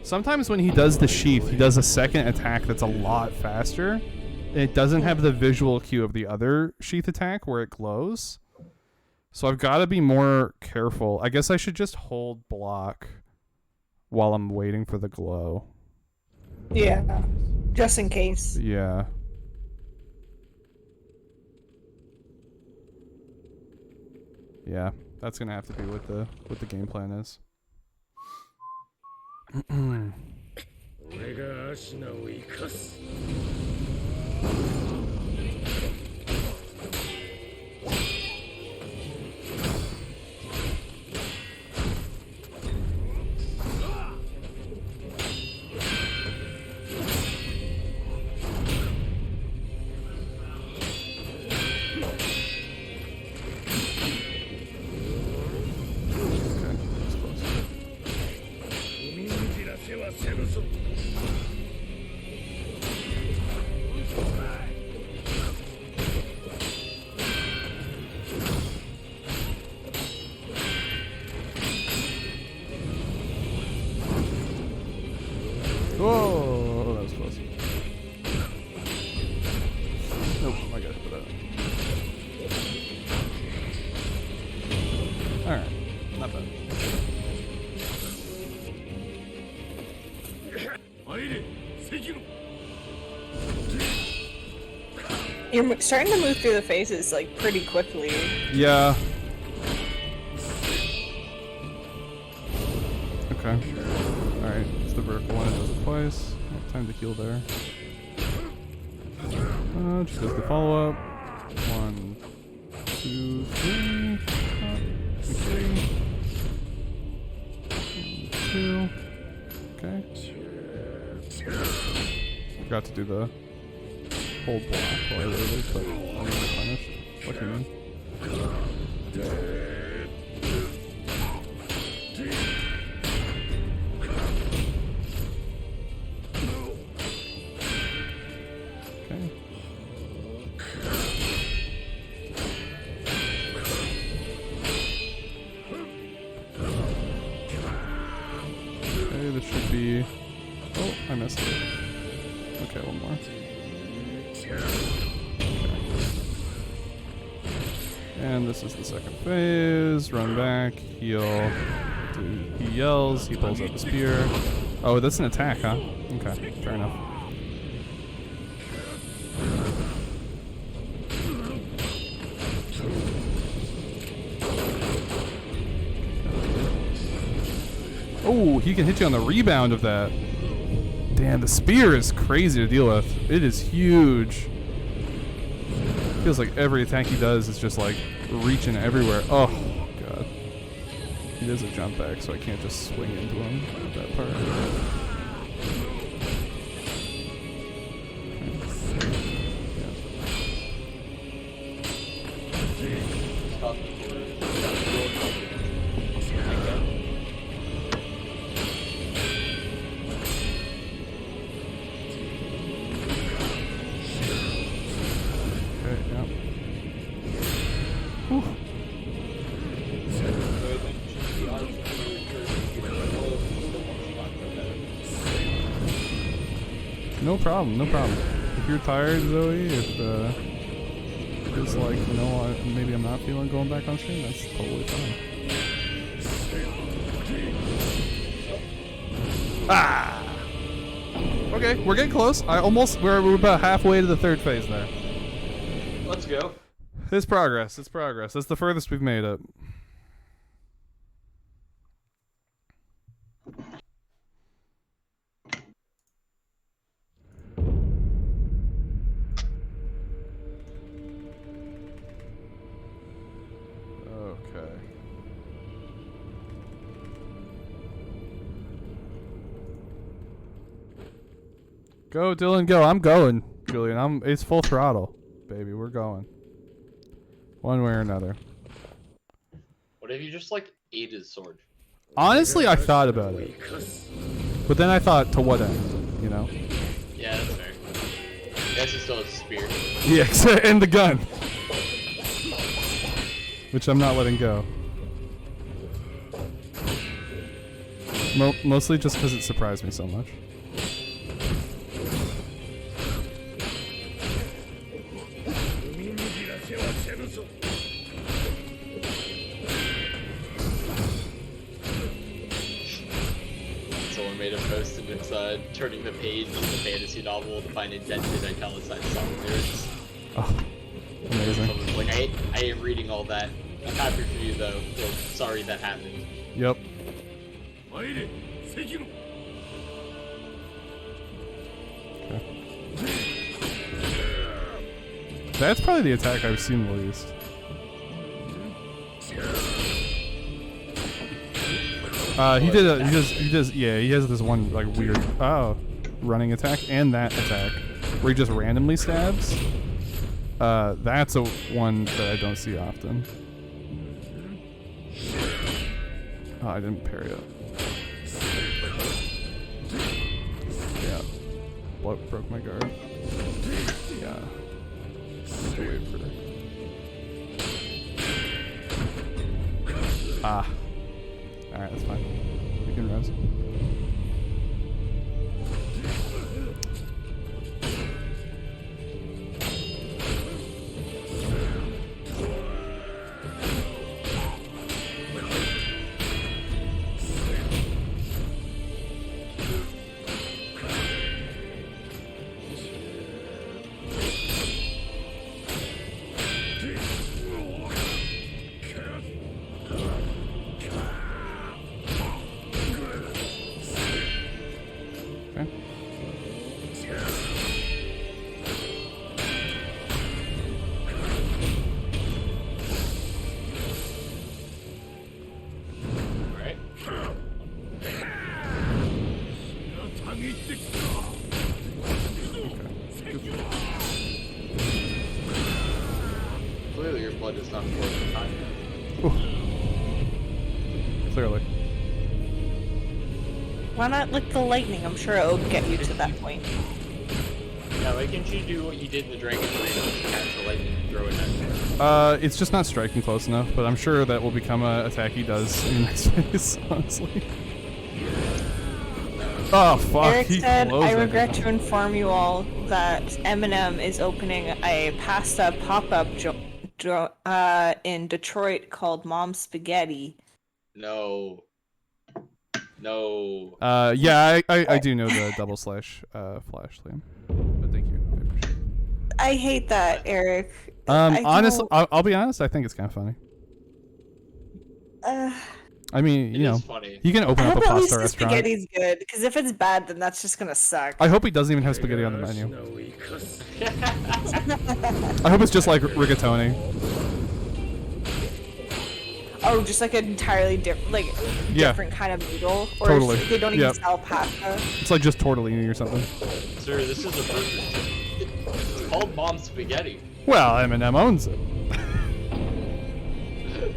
sometimes when he does the sheath, he does a second attack that's a lot faster. And it doesn't have the visual cue of the other sheath attack where it glows. So I've got to be more careful. I guess I should just hold block while I'm waiting for the glow. Yeah, just in case. Yeah. Yeah, that's gonna have to be what the game plan is. Alright, not bad. You're starting to move through the phases like pretty quickly. Yeah. Okay. Alright, it's the vertical one, it does it twice. Time to heal there. Just does the follow up. 1, 2, 3. 3. 2. Okay. Forgot to do the hold block while I loaded, but I'm gonna be punished. Lucky me. Okay. Okay, this should be. Oh, I missed it. Okay, one more. And this is the second phase. Run back, heal. He yells, he pulls out the spear. Oh, that's an attack, huh? Okay, fair enough. Oh, he can hit you on the rebound of that. Damn, the spear is crazy to deal with. It is huge. Feels like every attack he does is just like reaching everywhere. Oh god. He does a jump back, so I can't just swing into him at that part. No problem, no problem. If you're tired, Zoe, if it's like, you know, maybe I'm not feeling going back on stream, that's totally fine. Ah! Okay, we're getting close. We're about halfway to the third phase there. Let's go. It's progress, it's progress. That's the furthest we've made it. Go, Dylan, go. I'm going, Julian. It's full throttle, baby. We're going. One way or another. What if you just like ate his sword? Honestly, I thought about it. But then I thought, to what end? You know? Yeah, that's fair. I guess he still has a spear. Yeah, and the gun. Which I'm not letting go. Mostly just because it surprised me so much. Someone made a post and it's turning the page of the fantasy novel to find indented italicized song lyrics. Oh, amazing. So like, I hate reading all that. I'm happy for you though. So sorry that happened. Yep. Okay. That's probably the attack I've seen the least. He has this one like weird running attack and that attack where he just randomly stabs. That's a one that I don't see often. Oh, I didn't parry it. Yeah. Broke my guard. Yeah. Wait for it. Ah. Alright, that's fine. We can res. but it's not worth the time. Clearly. Why not lick the lightning? I'm sure it'll get you to that point. Yeah, why can't you do what you did in the Dragon Arena? Catch the lightning and throw it at you. It's just not striking close enough, but I'm sure that will become an attack he does in the next phase, honestly. Oh, fuck. Eric he said, blows I every regret time. to inform you all that Eminem is opening a pasta pop-up in Detroit called Mom Spaghetti. No. No. Yeah, I do know the double slash flash Liam. But thank you. I appreciate it. I hate that, Eric. Honestly, I'll be honest, I think it's kind of funny. I mean, It you know, is funny. you can open I up a hope at least pasta the restaurant. spaghetti's good, because if it's bad, then that's just gonna suck. I hope he doesn't even have spaghetti on the menu. I hope it's just like rigatoni. Oh, just like an entirely Yeah. different kind of noodle? Or Totally. they don't even Yep. sell pasta? It's like just tortellini or something. Sir, this is a burger. It's called Mom Spaghetti. Well, Eminem owns it.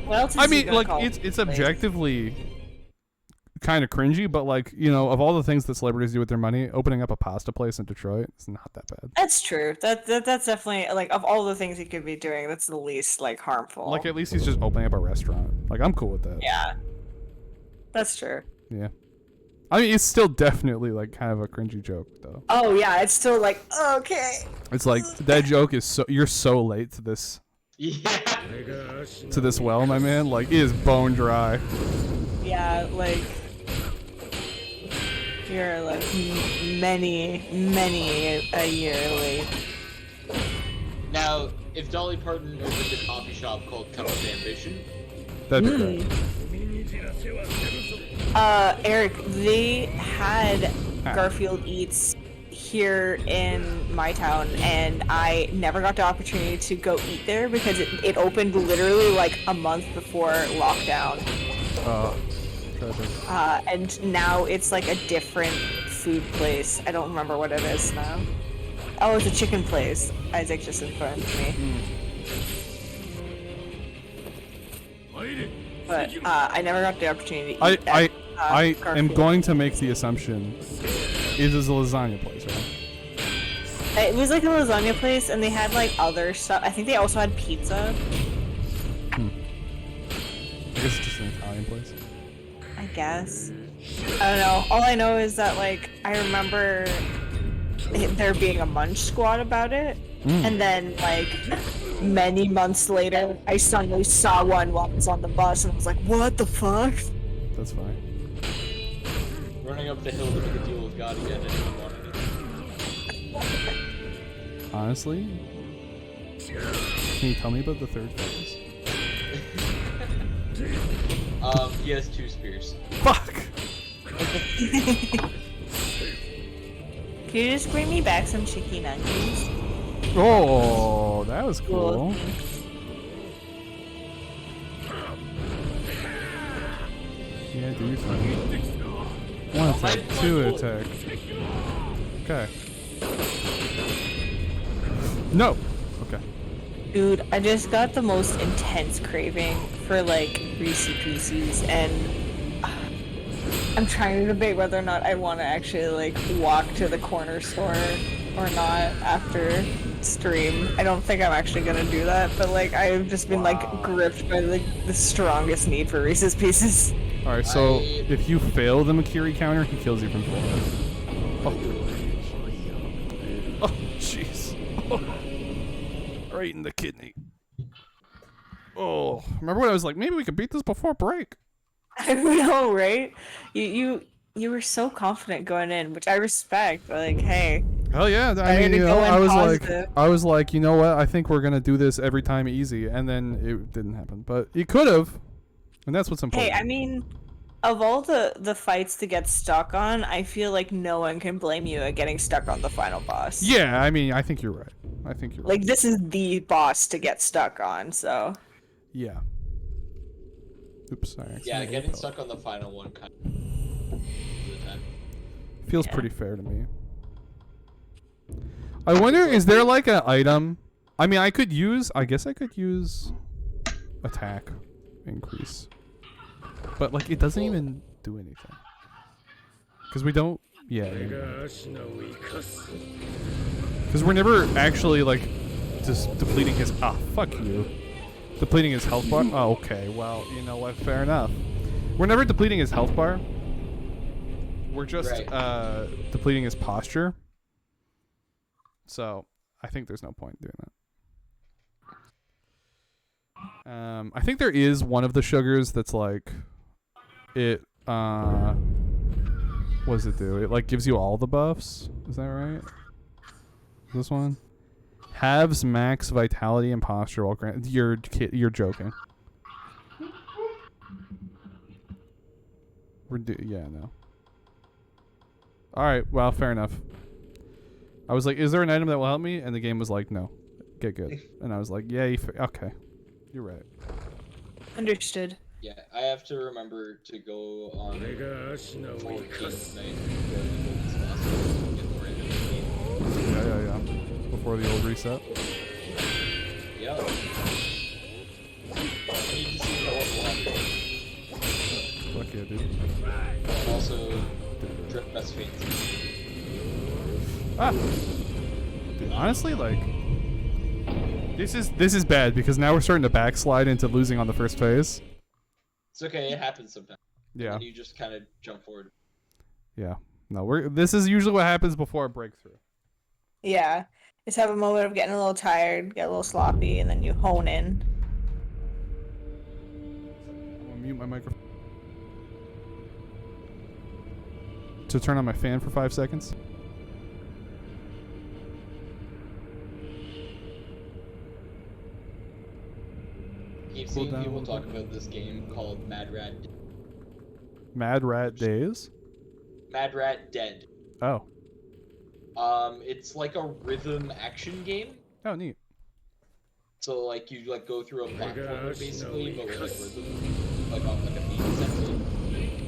What else is I he mean, gonna like, call it's this place? objectively kind of cringy, but like, you know, of all the things that celebrities do with their money, opening up a pasta place in Detroit is not that bad. That's true. That's definitely, like, of all the things he could be doing, that's the least, like, harmful. Like, at least he's just opening up a restaurant. Like, I'm cool with that. Yeah. That's true. Yeah. I mean, it's still definitely like kind of a cringy joke, though. Oh, yeah, it's still like, okay. It's like that joke is you're so late to this well, my man. Like, it is bone dry. Yeah, like, you're like many a year late. Now, if Dolly Parton opened a coffee shop called Cup of Ambition, That'd be great. Eric, they had Garfield Eats here in my town, and I never got the opportunity to go eat there because it opened literally like a month before lockdown. Tragic. And now it's like a different food place. I don't remember what it is now. Oh, it's a chicken place. Isaac just informed me. But I never got the opportunity to eat I am Garfield. going to make the assumption it is a lasagna place, right? It was like a lasagna place, and they had like other stuff. I think they also had pizza. I guess it's just an Italian place. I guess. I don't know. All I know is that like I remember there being a munch squad about it, and then like many months later, I suddenly saw one while I was on the bus, and I was like, "What the fuck?" That's fine. running up the hill to make a deal with God again, anyone want anything? Honestly, can you tell me about the third phase? He has 2 spears. Fuck! Can you just bring me back some chicken nuggets? Oh, that was cool. Yeah, do your thing. 1 attack, 2 attack. Okay. No! Okay. Dude, I just got the most intense craving for like Reese's Pieces, and I'm trying to debate whether or not I want to actually like walk to the corner store or not after stream. I don't think I'm actually gonna do that, but like I've just been like gripped by like the strongest need for Reese's Pieces. Alright, so if you fail the Makiri counter, he kills you from full. Oh, jeez. Right in the kidney. Oh, remember when I was like, maybe we could beat this before break? I know, right? You were so confident going in, which I respect. But like, hey, Hell yeah! I Ready mean, to you go know, in positive. I was like, you know what? I think we're gonna do this every time easy, and then it didn't happen. But it could have, and that's what's important. hey, I mean, of all the fights to get stuck on, I feel like no one can blame you at getting stuck on the final boss. Yeah, I mean, I think you're right. I think you're right. Like, this is the boss to get stuck on, so. Yeah. Oops, sorry. Yeah, accidentally getting repelled. stuck on the final one kind of Feels Yeah. pretty fair to me. I wonder, is there like an item? I mean, I guess I could use attack increase. But like it doesn't even do anything. Because we don't because we're never actually like just depleting his fuck you. Depleting his health bar? Oh, okay, well, you know what, fair enough. We're never depleting his health bar. We're just depleting his posture. So I think there's no point in doing that. I think there is one of the sugars that's like it what does it do? It like gives you all the buffs. Is that right? This one? Halves max vitality and posture while you're joking. Yeah, no. Alright, well, fair enough. I was like, is there an item that will help me? And the game was like, no. Get good. And I was like, yeah, okay. You're right. Understood. Yeah, I have to remember to go on 14th night Yeah. Before the old reset. Yep. I need to see how it Fuck yeah, dude. And also, drip best fancy. Dude, honestly, like, this is bad because now we're starting to backslide into losing on the first phase. It's okay, it happens sometimes. Yeah. And you just kind of jump forward. Yeah. No, this is usually what happens before a breakthrough. Yeah. Just have a moment of getting a little tired, get a little sloppy, and then you hone in. I'm gonna mute my microphone. To turn on my fan for 5 seconds. Keep seeing people talk about this game called Mad Rat Days? Mad Rat Dead. Oh. It's like a rhythm action game. Oh, neat. So like you like go through a platform basically, but with like rhythm, like on like a beat essentially.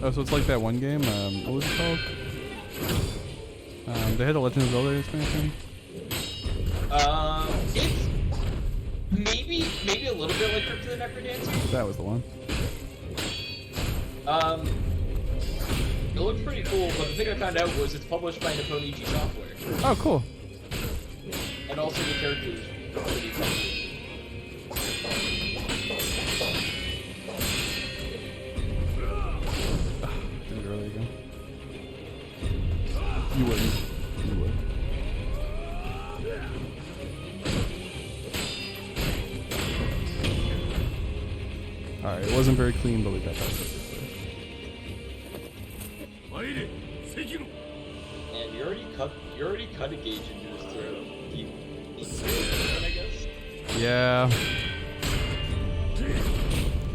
Oh, so it's like that one game. What was it called? They had a Legend of Zelda expansion. It's maybe a little bit like Crypt of the Necrodancer. That was the one. It looked pretty cool, but the thing I found out was it's published by Nippon Software. Oh, cool. And also the characters are pretty cool. Do it early again. You wouldn't. You would. Alright, it wasn't very clean, but we got that. And you already cut a gauge into his throat. I guess. Yeah.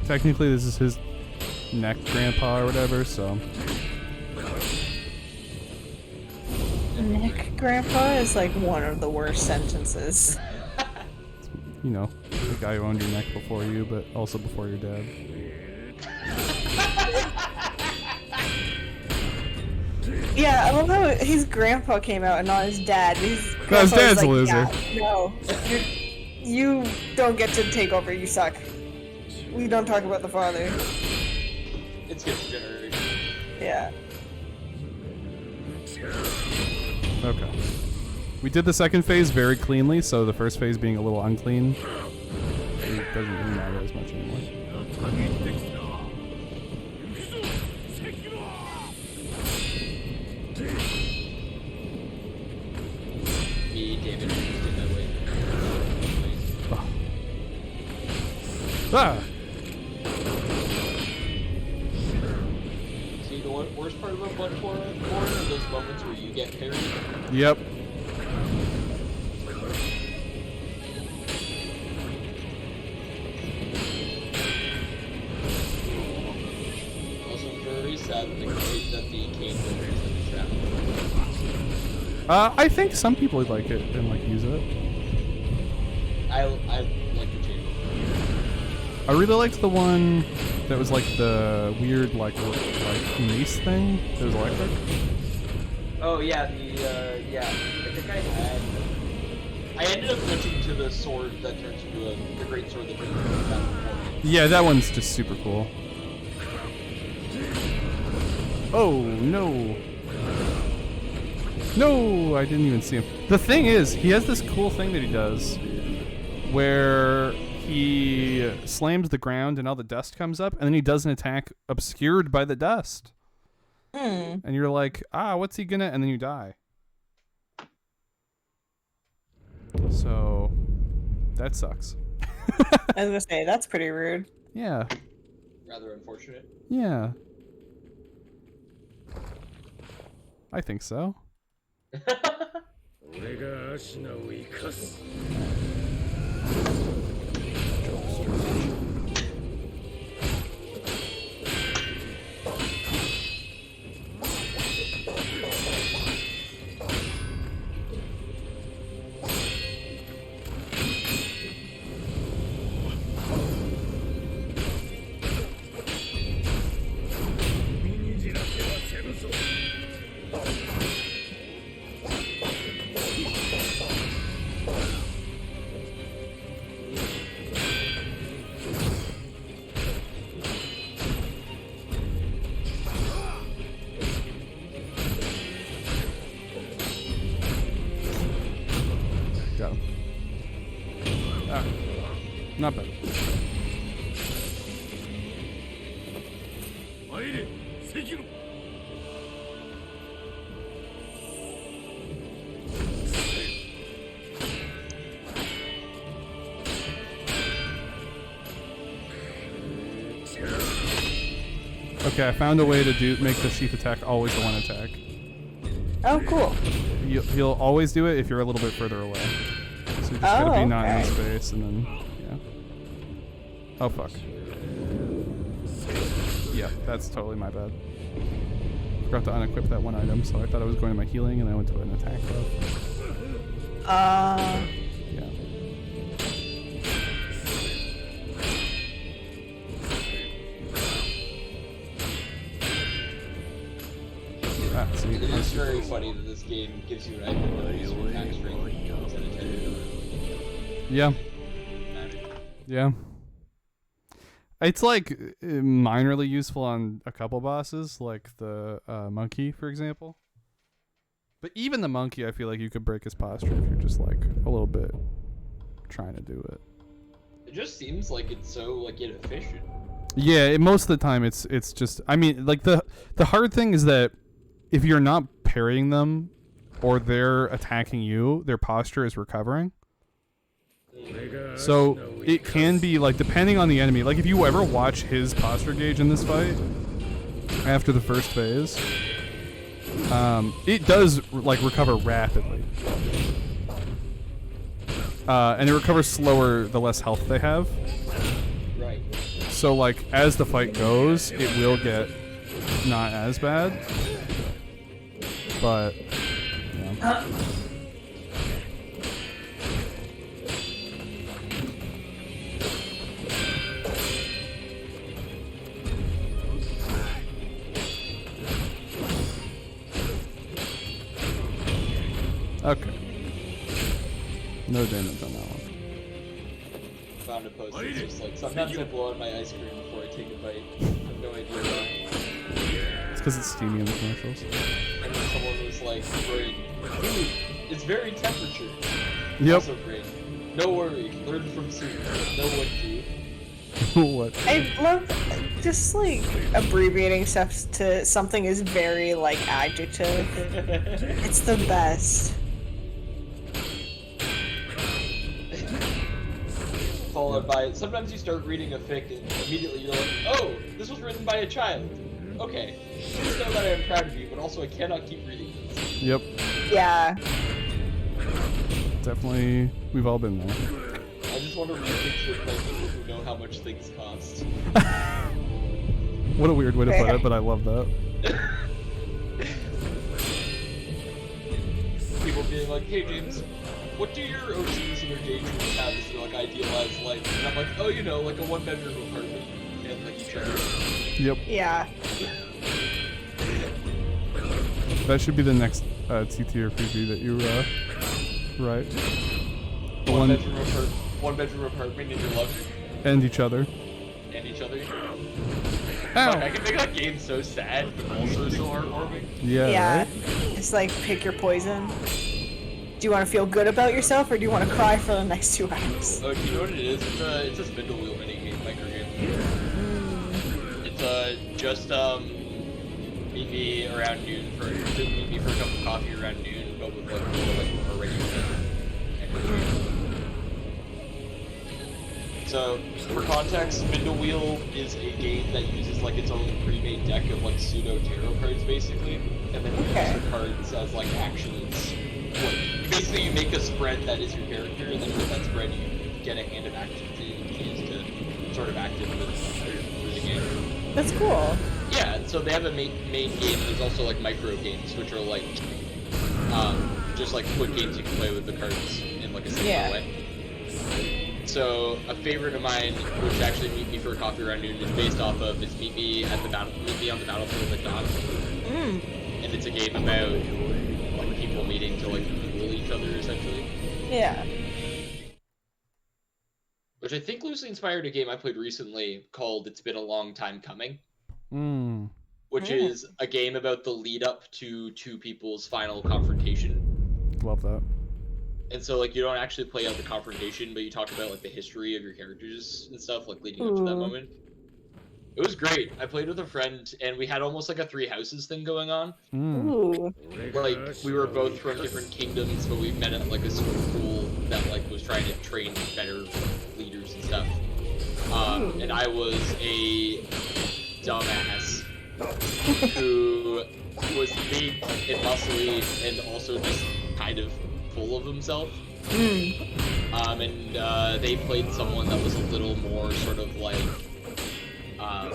Technically, this is his neck grandpa or whatever, so. Neck grandpa is like one of the worst sentences. You know, the guy who owned your neck before you, but also before your dad. Yeah, I love how his grandpa came out and not his dad. His dad's like, a loser. Yeah, no, you don't get to take over. You suck. We don't talk about the father. It's good generation. Yeah. Okay. We did the second phase very cleanly, so the first phase being a little unclean, it doesn't really matter as much anymore. Ah! See, the worst part about Bloodborne are those moments where you get parried. Yep. Also, very sad that the cane builders in the trap. I think some people would like it and like use it. I like the chain. I really liked the one that was like the weird like mace thing. It was electric. Oh yeah, I think I had I ended up switching to the sword that turns into the great sword that turns into a battle warrior. Yeah, that one's just super cool. Oh, no. No, I didn't even see him. The thing is, he has this cool thing that he does where he slams the ground and all the dust comes up, and then he does an attack obscured by the dust. And you're like, what's he gonna? And then you die. So, that sucks. I was gonna say, that's pretty rude. Yeah. Rather unfortunate. Yeah. I think so. Got him. Not bad. Okay, I found a way to make the sheath attack always a one attack. Oh, cool. He'll always do it if you're a little bit further away. So you just gotta be not in his face, and then yeah. Oh fuck. Yeah, that's totally my bad. Forgot to unequip that one item, so I thought I was going to my healing, and I went to an attack buff. Yeah. See, It is very funny that this game gives you an item that is your attack strength instead of 10. Yeah. Yeah. It's like minorly useful on a couple bosses, like the monkey, for example. But even the monkey, I feel like you could break his posture if you're just like a little bit trying to do it. It just seems like it's so like inefficient. Yeah, most of the time it's just. I mean, like the hard thing is that if you're not parrying them or they're attacking you, their posture is recovering. So it can be like, depending on the enemy, like if you ever watch his posture gauge in this fight after the first phase, it does like recover rapidly. And it recovers slower the less health they have. Right. So like as the fight goes, it will get not as bad. But yeah. Okay. No damage on that one. Found a post that's just like, sometimes I blow out my ice cream before I take a bite. I have no idea why. It's because it's steamy in the commercials. And then someone was like, Brain, dude, it's very temperature. Yep. Also, Brain, no worry, learn from soup. No one do. What? I love just like abbreviating stuff to something is very like adjective. It's the best. Followed by, sometimes you start reading a fic and immediately you're like, oh, this was written by a child. Okay, please know that I am proud of you, but also I cannot keep reading this. Yep. Yeah. Definitely, we've all been there. I just want to read fics with people who know how much things cost. What a weird way to put it, but I love that. People being like, hey James, what do your OCs and your daydreams have as your like idealized life? And I'm like, oh, you know, like a one-bedroom apartment and like each other. Yep. Yeah. That should be the next T-tier preview that you write. The one bedroom apartment and you love it. And each other. And each other. Ow. Fuck, I can make that game so sad, but also so heartwarming. Yeah. Right? It's like pick your poison. Do you want to feel good about yourself, or do you want to cry for the next 2 hours? Oh, do you know what it is? It's a spindle wheel minigame, micro game. It's just meet me around noon for a cup of coffee around noon, but with like more already. So, for context, Spindle Wheel is a game that uses like its own pre-made deck of like pseudo tarot cards, basically, and then you use the cards as like actions. Like, basically, you make a spread that is your character, and then with that spread, you get a hand of actions that you can use to sort of active through the game. That's cool. Yeah, and so they have a main game. There's also like micro games, which are like just like quick games you can play with the cards in like a simple way. So a favorite of mine, which actually Meet Me for a Coffee around noon is based off of, is Meet Me on the Battlefield at dawn. And it's a game about like people meeting to like duel each other essentially. Yeah. Which I think loosely inspired a game I played recently called It's Been a Long Time Coming. Which is a game about the lead up to two people's final confrontation. Love that. And so, like, you don't actually play out the confrontation, but you talk about, like, the history of your characters and stuff, like, leading up to that moment. It was great. I played with a friend, and we had almost, like, a three houses thing going on. Like, we were both from different kingdoms, but we met at, like, a school that, like, was trying to train better leaders and stuff. And I was a dumbass who was big and muscly and also just kind of full of himself. And they played someone that was a little more sort of like a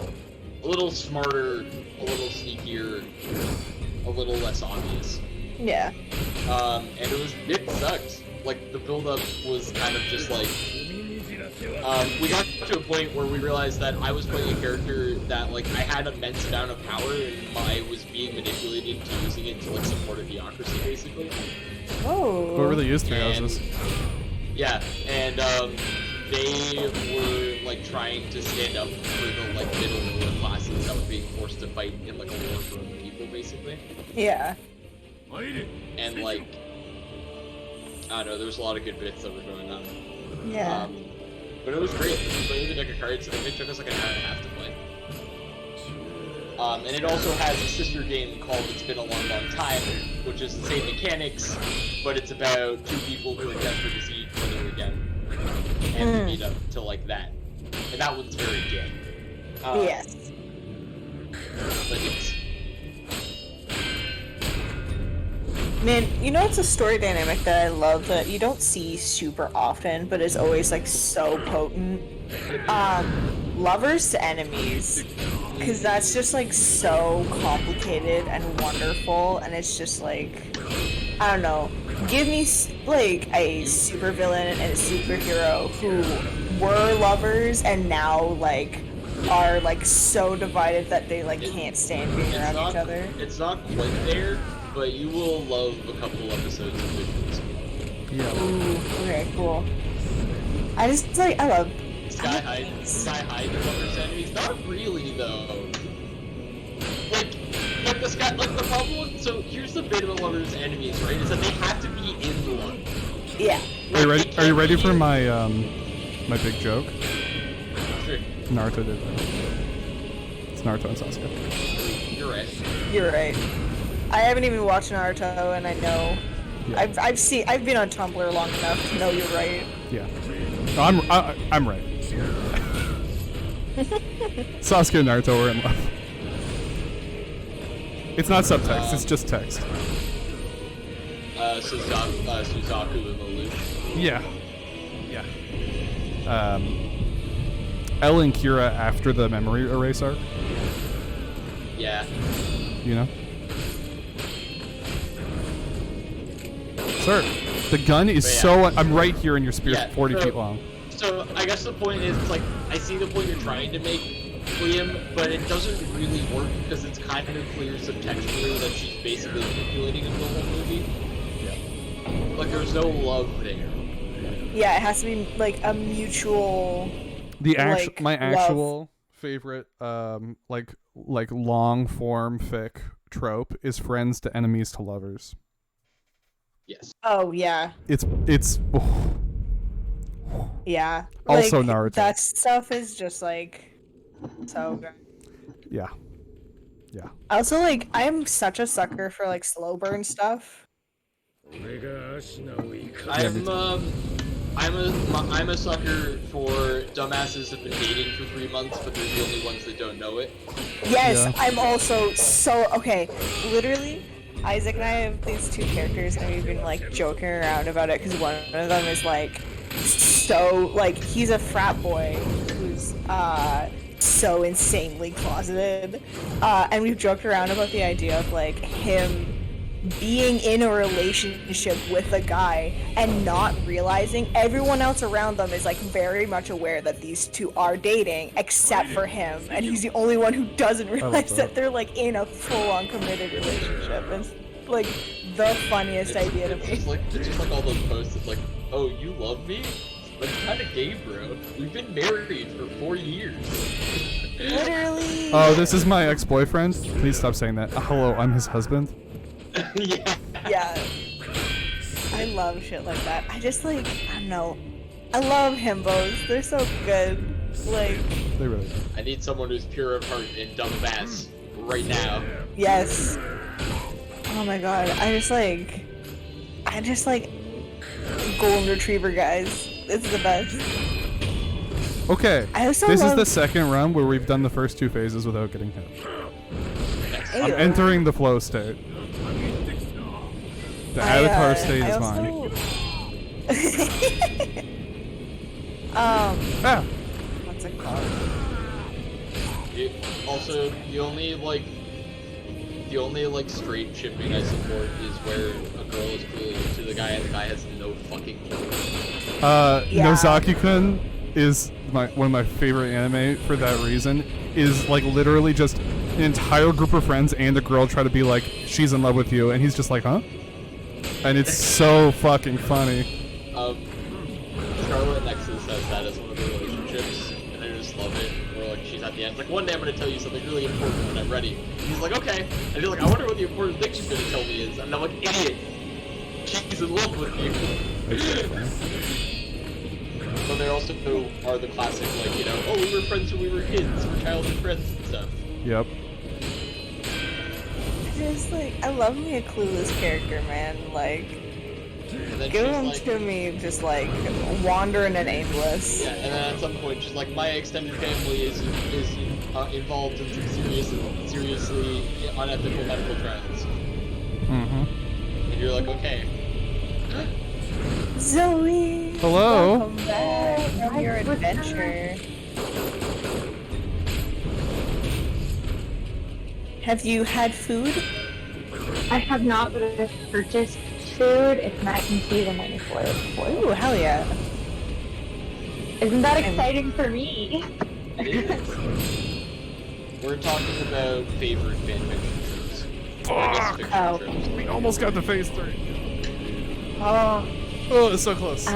little smarter, a little sneakier, a little less obvious. Yeah. And it sucked. Like, the build-up was kind of just like we got to a point where we realized that I was playing a character that, like, I had immense amount of power and I was being manipulated into using it to, like, support a theocracy, basically. Oh. What really is three houses? Yeah, and they were, like, trying to stand up for the, like, middle ruler classes that were being forced to fight in, like, a war for other people, basically. Yeah. And, like, I don't know, there was a lot of good bits that were going on. Yeah. But it was great. We played with a deck of cards, and it took us like an hour and a half to play. And it also has a sister game called It's Been a Long, Long Time, which is the same mechanics, but it's about two people who are desperate to see each other again, and to meet up to like that. And that one's very gay. Yes. But yes. Man, you know, it's a story dynamic that I love that you don't see super often, but is always like so potent. Lovers to enemies, because that's just like so complicated and wonderful, and it's just like, I don't know, give me like a supervillain and a superhero who were lovers and now like are like so divided that they like can't stand being around each other. It's not quite there, but you will love a couple episodes of Visuals. Yeah. Ooh, okay, cool. I just like, I love Sky High the lovers enemies. Not really though. Like the problem. So here's the bit about lovers enemies, right? Is that they have to be in one. Yeah. Like, Are you ready for my my big joke? Sure. Naruto did that. It's Naruto and Sasuke. You're right. You're right. I haven't even watched Naruto, and I know. Yeah. I've been on Tumblr long enough to know you're right. Yeah. No, I'm right. Sasuke and Naruto were in love. It's not subtext, it's just text. Suzaku and Lelouch. Yeah. Yeah. Elle and Kira after the memory erase arc, Yeah. you know? Sir, the gun is so... I'm right here in your spear, 40 feet long. So, I guess the point is, like, I see the point you're trying to make, Liam, but it doesn't really work because it's kind of clear subtextually that she's basically manipulating him the whole movie. Yeah. Like, there's no love there. Yeah, it has to be like a mutual. My love. actual favorite like long form fic trope is friends to enemies to lovers. Yes. Oh yeah, It's yeah. Also like, Naruto. That stuff is just like so good. yeah. Also, like, I'm such a sucker for like slow burn stuff. I'm a sucker for dumbasses who've been dating for 3 months, but they're the only ones that don't know it. Yes, Yeah. I'm also so okay. Literally, Isaac and I have these two characters, and we've been like joking around about it because one of them is like so like he's a frat boy who's so insanely closeted, and we've joked around about the idea of like him being in a relationship with a guy and not realizing everyone else around them is like very much aware that these two are dating except for him, and he's the only one who doesn't realize that they're like in a full-on committed relationship. It's like the funniest idea to me. It's just like all those posts. It's like, oh, you love me? But it's kind of gay, bro. We've been married for 4 years. Literally. Oh, this is my ex-boyfriend. Please stop saying that. Hello, I'm his husband. Yeah. Yeah. I love shit like that. I just like, I don't know. I love himbos. They're so good. Like, They really do. I need someone who's pure of heart and dumb of ass right now. yes. Oh my god. I just like golden retriever guys. It's the best. Okay. I also This is love- the second run where we've done the first 2 phases without getting hit. I'm Ew. entering the flow state. The avatar state is mine. Ah. What's it called? Also, the only straight shipping I support is where a girl is clearly into the guy and the guy has no fucking clue. Yeah. Nozaki-kun is one of my favorite anime for that reason. Is like literally just an entire group of friends and a girl try to be like, she's in love with you, and he's just like, huh? And it's so fucking funny. Charlotte Nexus has that as one of the relationships, and I just love it. Where like she's at the end, like one day I'm gonna tell you something really important when I'm ready. And he's like, okay. And he's like, I wonder what the important thing she's gonna tell me is. And I'm like, idiot. She's in love with you. But there also are the classic, like, you know, oh, we were friends when we were kids, we're childhood friends and stuff. Yep. Just like, I love me a clueless character, man. Like, And then give she's them like, to me just like wandering and aimless. yeah, and then at some point she's like, my extended family is involved in some seriously unethical medical trials. Mm-hmm. And you're like, okay. Zoe! Hello. Welcome back on your adventure. Have you had food? I have not, but I've purchased food. It's mac and cheese and mini for it. Ooh, hell yeah. Isn't that exciting for me? It is. We're talking about favorite fanfiction tropes. I guess fiction Oh. tropes. We almost got to phase 3. Oh. Oh, it's so close.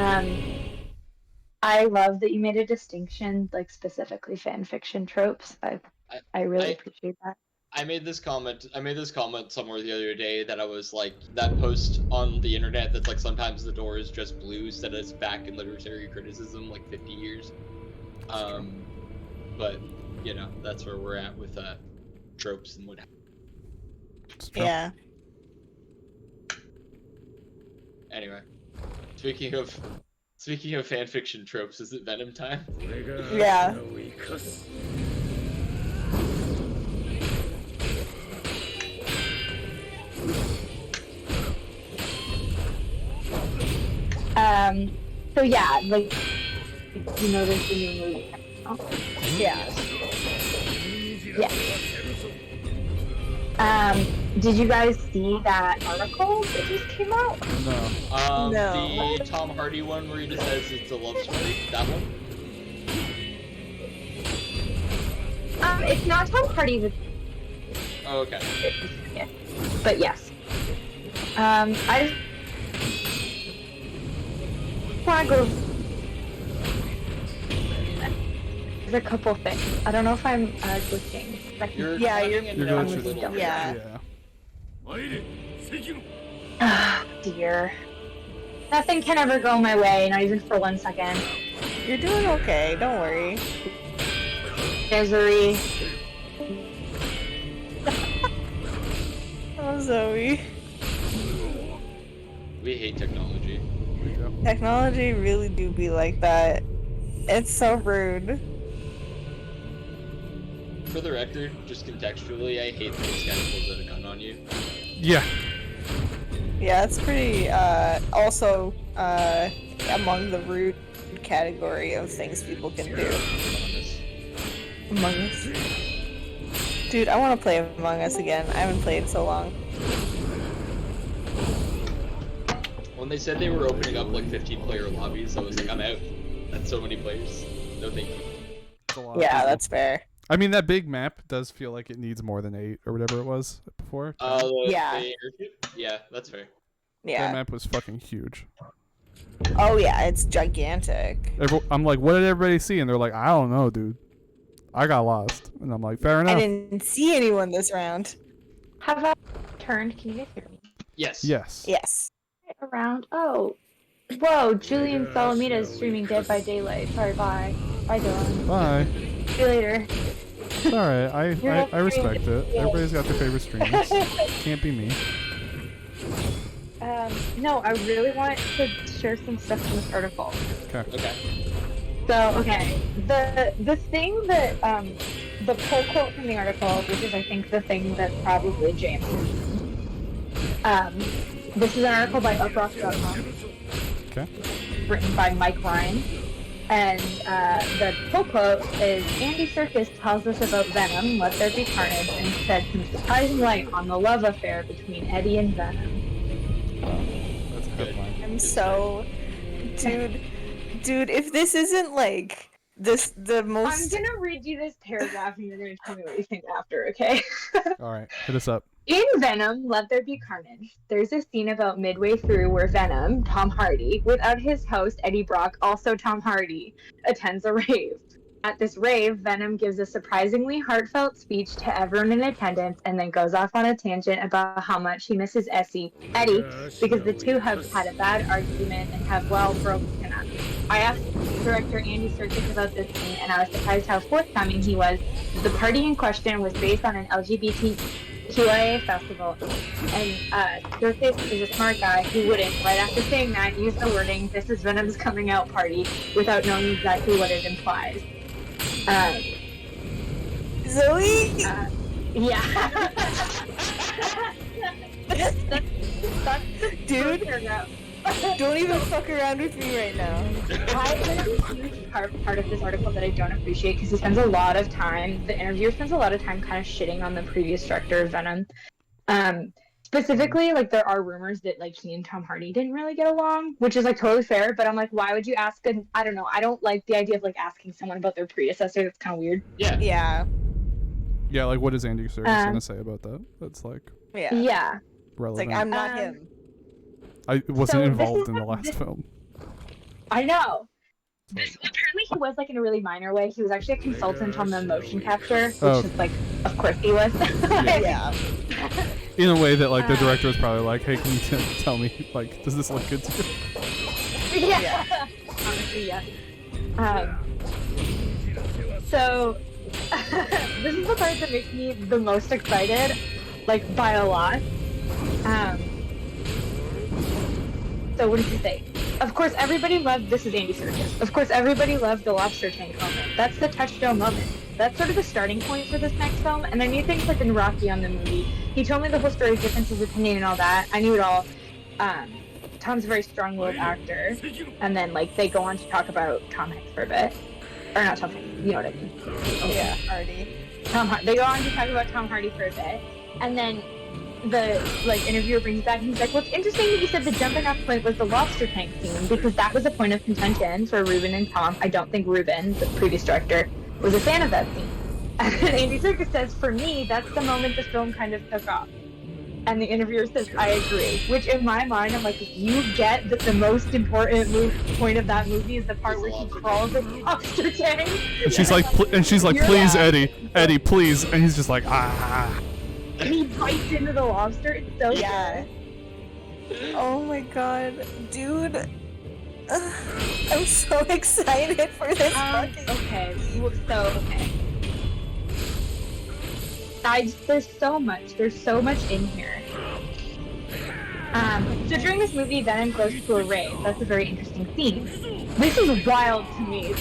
I love that you made a distinction, like specifically fan fiction tropes. I really appreciate that. I made this comment somewhere the other day that I was like, that post on the internet that's like, sometimes the door is just blue, said it's back in literary criticism like 50 years. But you know, that's where we're at with tropes and what have you. Yeah. Anyway, speaking of fanfiction tropes, is it Venom time? Yeah. So yeah, like, you know, there's the new movie. Yeah. Yeah. Did you guys see that article that just came out? No. No. The Tom Hardy one where he just says it's a love story. That one. It's not Tom Hardy, but Oh, okay. yeah. But yes. I want to go. There's a couple things. I don't know if I'm glitching. You're Yeah, cutting you're- and You're going going a through- little bit. Yeah. Ah, dear. Nothing can ever go my way, not even for 1 second. You're doing okay. Don't worry. Misery. Oh, Zoe. We hate technology. We go. Technology really do be like that. It's so rude. For the record, just contextually, I hate that this guy pulls out a gun on you. Yeah. Yeah, it's pretty, also, among the rude category of things people can do. Among Us. Dude, I want to play Among Us again. I haven't played in so long. When they said they were opening up like 15-player lobbies, I was like, I'm out. That's so many players. No thank you. It's a lot of Yeah, people. that's fair. I mean, that big map does feel like it needs more than 8 or whatever it was before. Yeah. The airship? Yeah, that's fair. That Yeah. map was fucking huge. Oh yeah, it's gigantic. I'm like, what did everybody see? And they're like, I don't know, dude. I got lost. And I'm like, fair I enough. didn't see anyone this round. Have I turned? Can you guys hear me? Yes. Yes. Yes. Around. Oh. Whoa, Julian Salamita is streaming Dead by Daylight. Sorry, bye. Bye, Dylan. Bye. See you later. It's alright. You're not I respect streaming. it. Everybody's got their favorite streams. Can't be me. No, I really want to share some stuff from this article. Okay. So, okay, the thing that, the pull quote from the article, which is I think the thing that probably James, this is an article by uprock.com, Okay. written by Mike Ryan, and the pull quote is, Andy Serkis tells us about Venom, Let There Be Carnage, and shed some surprising light on the love affair between Eddie and Venom. That's a headline. I'm so, dude. If this isn't like the I'm most. gonna read you this paragraph and you're gonna tell me what you think after, okay? Alright, hit us up. In Venom, Let There Be Carnage, there's a scene about midway through where Venom, Tom Hardy, without his host Eddie Brock, also Tom Hardy, attends a rave. At this rave, Venom gives a surprisingly heartfelt speech to everyone in attendance and then goes off on a tangent about how much he misses Eddie, because the two have had a bad argument and have, well, broken up. I asked director Andy Serkis about this scene, and I was surprised how forthcoming he was. The party in question was based on an LGBTQIA festival, and Serkis is a smart guy who wouldn't, right after saying that, use the wording, this is Venom's coming out party, without knowing exactly what it implies. Zoe. Yeah. Dude, don't even fuck around with me right now. I think a huge part of this article that I don't appreciate, because he spends a lot of time, the interviewer spends a lot of time kind of shitting on the previous director of Venom. Specifically, like, there are rumors that, like, he and Tom Hardy didn't really get along, which is, like, totally fair, but I'm like, why would you ask I don't know, I don't like the idea of, like, asking someone about their predecessor. That's kind of weird. Yeah. Yeah. Yeah, like, what is Andy Serkis gonna say about that? That's, like, Yeah. Yeah. It's relevant. like I'm not him. I wasn't So this involved is in the the- last film. I know. Apparently he was, like, in a really minor way. He was actually a consultant on the motion capture, which Oh. is, like, of course he was. Yeah. In a way that, like, the director was probably like, hey, can you tell me, like, does this look good to you? Yeah. Honestly, yeah. So, this is the part that makes me the most excited, like, by a lot. So what did he say? Of course, everybody loved, this is Andy Serkis, of course, everybody loved the lobster tank moment. That's the touchstone moment. That's sort of the starting point for this next film, and then you think, like, in Rocky on the movie, he told me the whole story, differences of opinion and all that. I knew it all. Tom's a very strong-willed actor, and then, like, they go on to talk about Tom Hanks for a bit. Or not Tom Hanks, you know what I mean. Yeah. Hardy. They go on to talk about Tom Hardy for a bit, and then the, like, interviewer brings back and he's like, well, it's interesting that you said the jumping off point was the lobster tank scene, because that was a point of contention for Ruben and Tom. I don't think Ruben, the previous director, was a fan of that scene. And Andy Serkis says, for me, that's the moment the film kind of took off. And the interviewer says, I agree. Which in my mind, I'm like, you get that the most important point of that movie is the part where he crawls in the lobster tank. And she's like, please, Yeah. Eddie, please. And he's just like, ah. And he bites into the lobster. It's so Yeah. good. Oh my god, dude. I'm so excited for this fucking. Okay. Okay. There's so much in here. So during this movie, Venom goes to a rave. That's a very interesting scene. This is wild to me.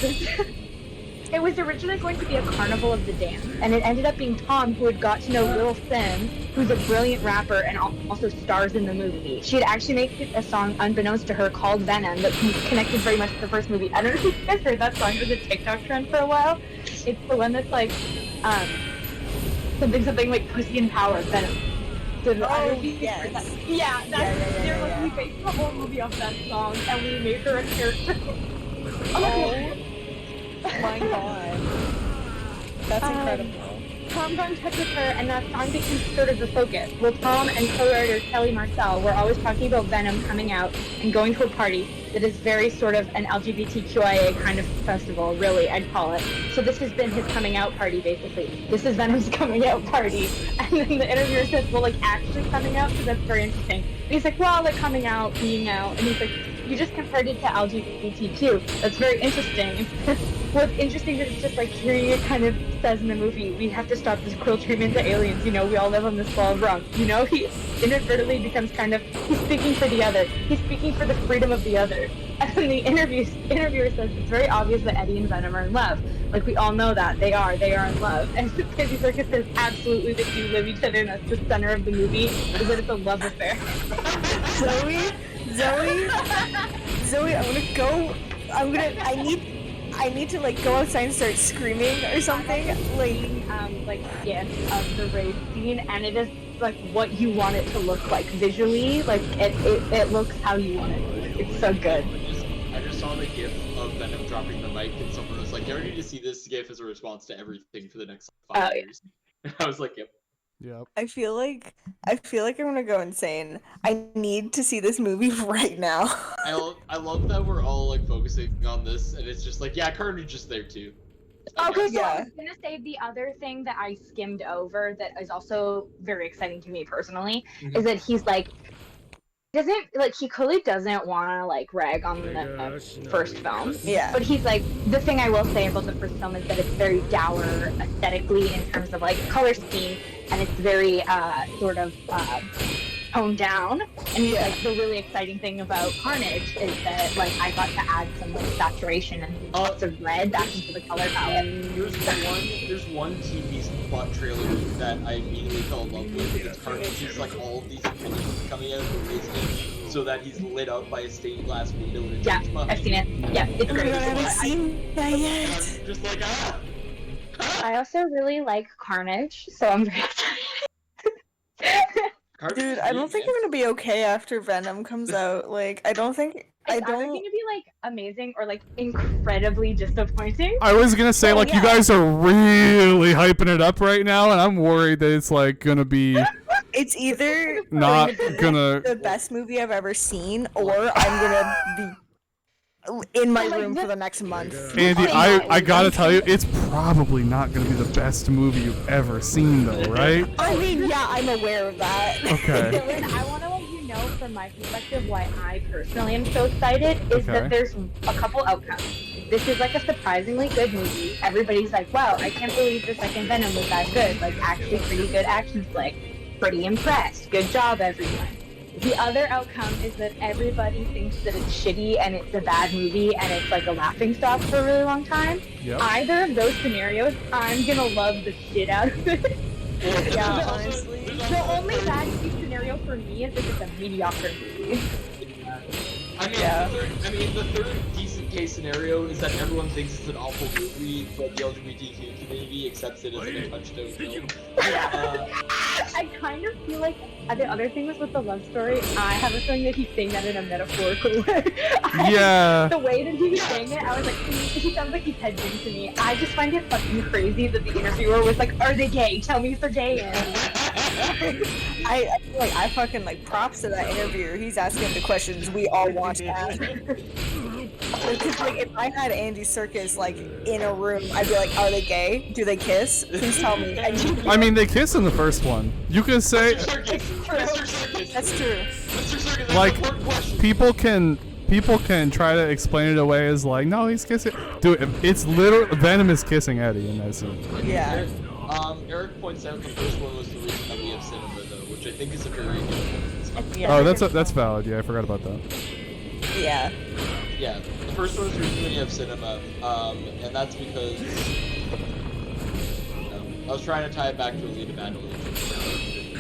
It was originally going to be a carnival of the damned, and it ended up being Tom who had got to know Lil Sim, who's a brilliant rapper and also stars in the movie. She had actually made a song unbeknownst to her called Venom that connected very much to the first movie. I don't know if you guys heard that song. It was a TikTok trend for a while. It's the one that's like, something like Pussy in Power, Venom. Oh, yes. Yeah, Yeah. we based the whole movie off that song, and we made her a character. Oh my god. That's incredible. Tom got in touch with her, and that song became sort of the focus. Well, Tom and co-writer Kelly Marcel were always talking about Venom coming out and going to a party that is very sort of an LGBTQIA kind of festival, really, I'd call it. So this has been his coming out party, basically. This is Venom's coming out party. And then the interviewer says, well, like, actually coming out? Because that's very interesting. And he's like, well, like, coming out, being out. And he's like, you just compared it to LGBTQ. That's very interesting. What's interesting is just like hearing it kind of says in the movie, we have to stop this cruel treatment to aliens, you know, we all live on this ball of rung. You know, he inadvertently becomes kind of, he's speaking for the other. He's speaking for the freedom of the other. And then the interviewer says, it's very obvious that Eddie and Venom are in love. Like, we all know that. They are in love. And Andy Serkis says, absolutely, they do love each other, and that's the center of the movie, is that it's a love affair. Zoe, I need to like go outside and start screaming or something. Like gifs of the race scene, and it is like what you want it to look like visually. Like it looks how you want it to look. It's so good. I just saw the gif of Venom dropping the mic, and someone was like, "You ever need to see this gif as a response to everything for the next 5 years?" And I was like, "Yep." Yep. I feel like I'm gonna go insane. I need to see this movie right now. I love that we're all like focusing on this, and it's just like, yeah, Carnage is there too. Okay, so Yeah. I was gonna say the other thing that I skimmed over that is also very exciting to me personally is that he's like he clearly doesn't want to like rag on the first film. Yeah. But he's like, the thing I will say about the first film is that it's very dour aesthetically in terms of like color scheme, and it's very sort of toned down. And he's like, the really exciting thing about Carnage is that like I got to add some like saturation and lots of red back into the color palette. There's one TV plot trailer that I immediately fell in love with. It's Carnage. It's like all of these opinions coming out of the basement, so that he's lit up by a stained glass window. And Yeah, I've seen it. Yeah, it's And great. then I haven't seen that and yet. I'm just like, ah. I also really like Carnage, so I'm very excited. Carnage Dude, is I don't neat, think man. I'm gonna be okay after Venom comes out. Like, I don't think It's either going to be like amazing or like incredibly disappointing. I was gonna say, Oh, like, you yeah. guys are really hyping it up right now, and I'm worried that it's like gonna be It's either not gonna. the best movie I've ever seen, or I'm gonna be in my Like, room this- for the next month. Andy, I gotta tell you, it's probably not gonna be the best movie you've ever seen, though, right? I mean, yeah, I'm aware of that. Okay. Dylan, I want to let you know from my perspective why I personally am so excited is Okay. that there's a couple outcomes. This is like a surprisingly good movie. Everybody's like, wow, I can't believe the second Venom was that good. Like, actually pretty good action flick. Pretty impressed. Good job, everyone. The other outcome is that everybody thinks that it's shitty and it's a bad movie and it's like a laughingstock for a really long time. Yep. Either of those scenarios, I'm gonna love the shit out of it. Yeah, There's honestly. also The only bad case scenario for me is if it's a mediocre movie. The third decent case scenario is that everyone thinks it's an awful movie, but the LGBTQ community accepts it as like a touchstone film. I kind of feel like the other thing was with the love story. I have a feeling that he's saying that in a metaphorical way. Yeah. The way that he was saying it, I was like, he sounds like he's hedging to me. I just find it fucking crazy that the interviewer was like, are they gay? Tell me if they're gay. And I fucking like props to that interviewer. He's asking the questions we all want to ask. Because like if I had Andy Serkis like in a room, I'd be like, are they gay? Do they kiss? Please tell me. I mean, they kiss in the first one. You can say Mr. Circus. That's true. Mr. Circus, that's like an important question. people can try to explain it away as like, no, he's kissing. Dude, it's literally Venom is kissing Eddie in that scene. Yeah. Eric points out the first one was the reason that we have cinema, though, which I think is a very good point. Yeah. Oh, that's valid. Yeah, I forgot about that. Yeah. Yeah, the first one is the reason that you have cinema, and that's because I was trying to tie it back to Alita Battle Legion.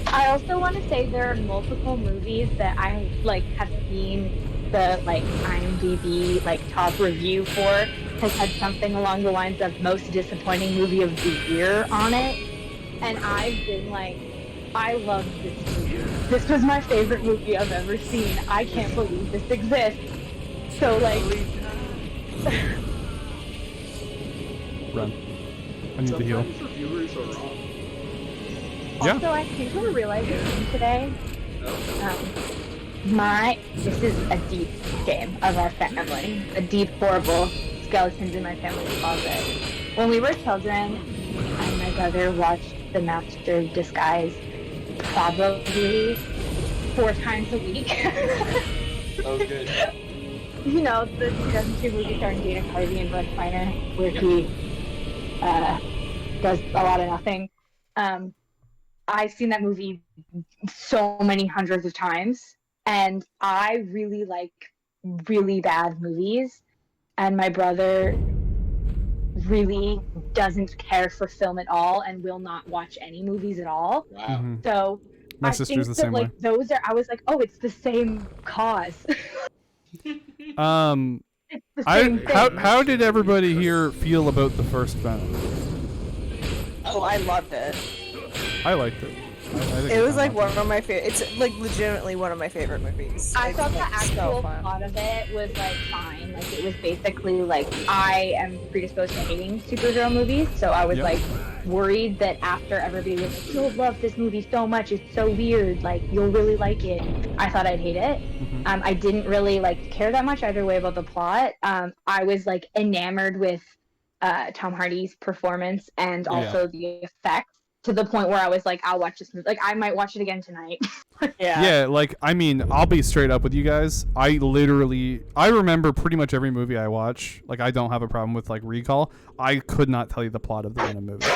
I also want to say there are multiple movies that I like have seen the like IMDb like top review for has had something along the lines of most disappointing movie of the year on it, and I've been like, I love this movie. This was my favorite movie I've ever seen. I can't believe this exists. So like, Run. I need to heal. Sometimes reviewers are wrong. Yeah. also I came to a realization today. This is a deep game of our family. A deep, horrible skeletons in my family's closet. When we were children, I and my brother watched The Master of Disguise probably 4 times a week. Oh, good. You know, the 2002 movie starring Dana Carvey and Brett Spiner, where he does a lot of nothing. I've seen that movie so many hundreds of times, and I really like really bad movies, and my brother really doesn't care for film at all and will not watch any movies at all. Wow. Mm-hmm. So My I sister's think the that same like way. those are, I was like, oh, it's the same cause. It's the same thing. How did everybody here feel about the first Venom? Oh, I loved it. I liked it. I think It was kinda like one of my favorite. It's like legitimately one of my favorite movies. I It's, thought the like, so actual fun. plot of it was like fine. Like it was basically like I am predisposed to hating superhero movies, so I was Yep. like worried that after everybody was like, "You'll love this movie so much. It's so weird. Like you'll really like it." I thought I'd hate it. Mhm. I didn't really like care that much either way about the plot. I was like enamored with Tom Hardy's performance and also the effects to the point where I was like, I'll watch this movie. Like I might watch it again tonight. Yeah, like, I mean, I'll be straight up with you guys. I remember pretty much every movie I watch. Like, I don't have a problem with, like, recall. I could not tell you the plot of the Venom movie.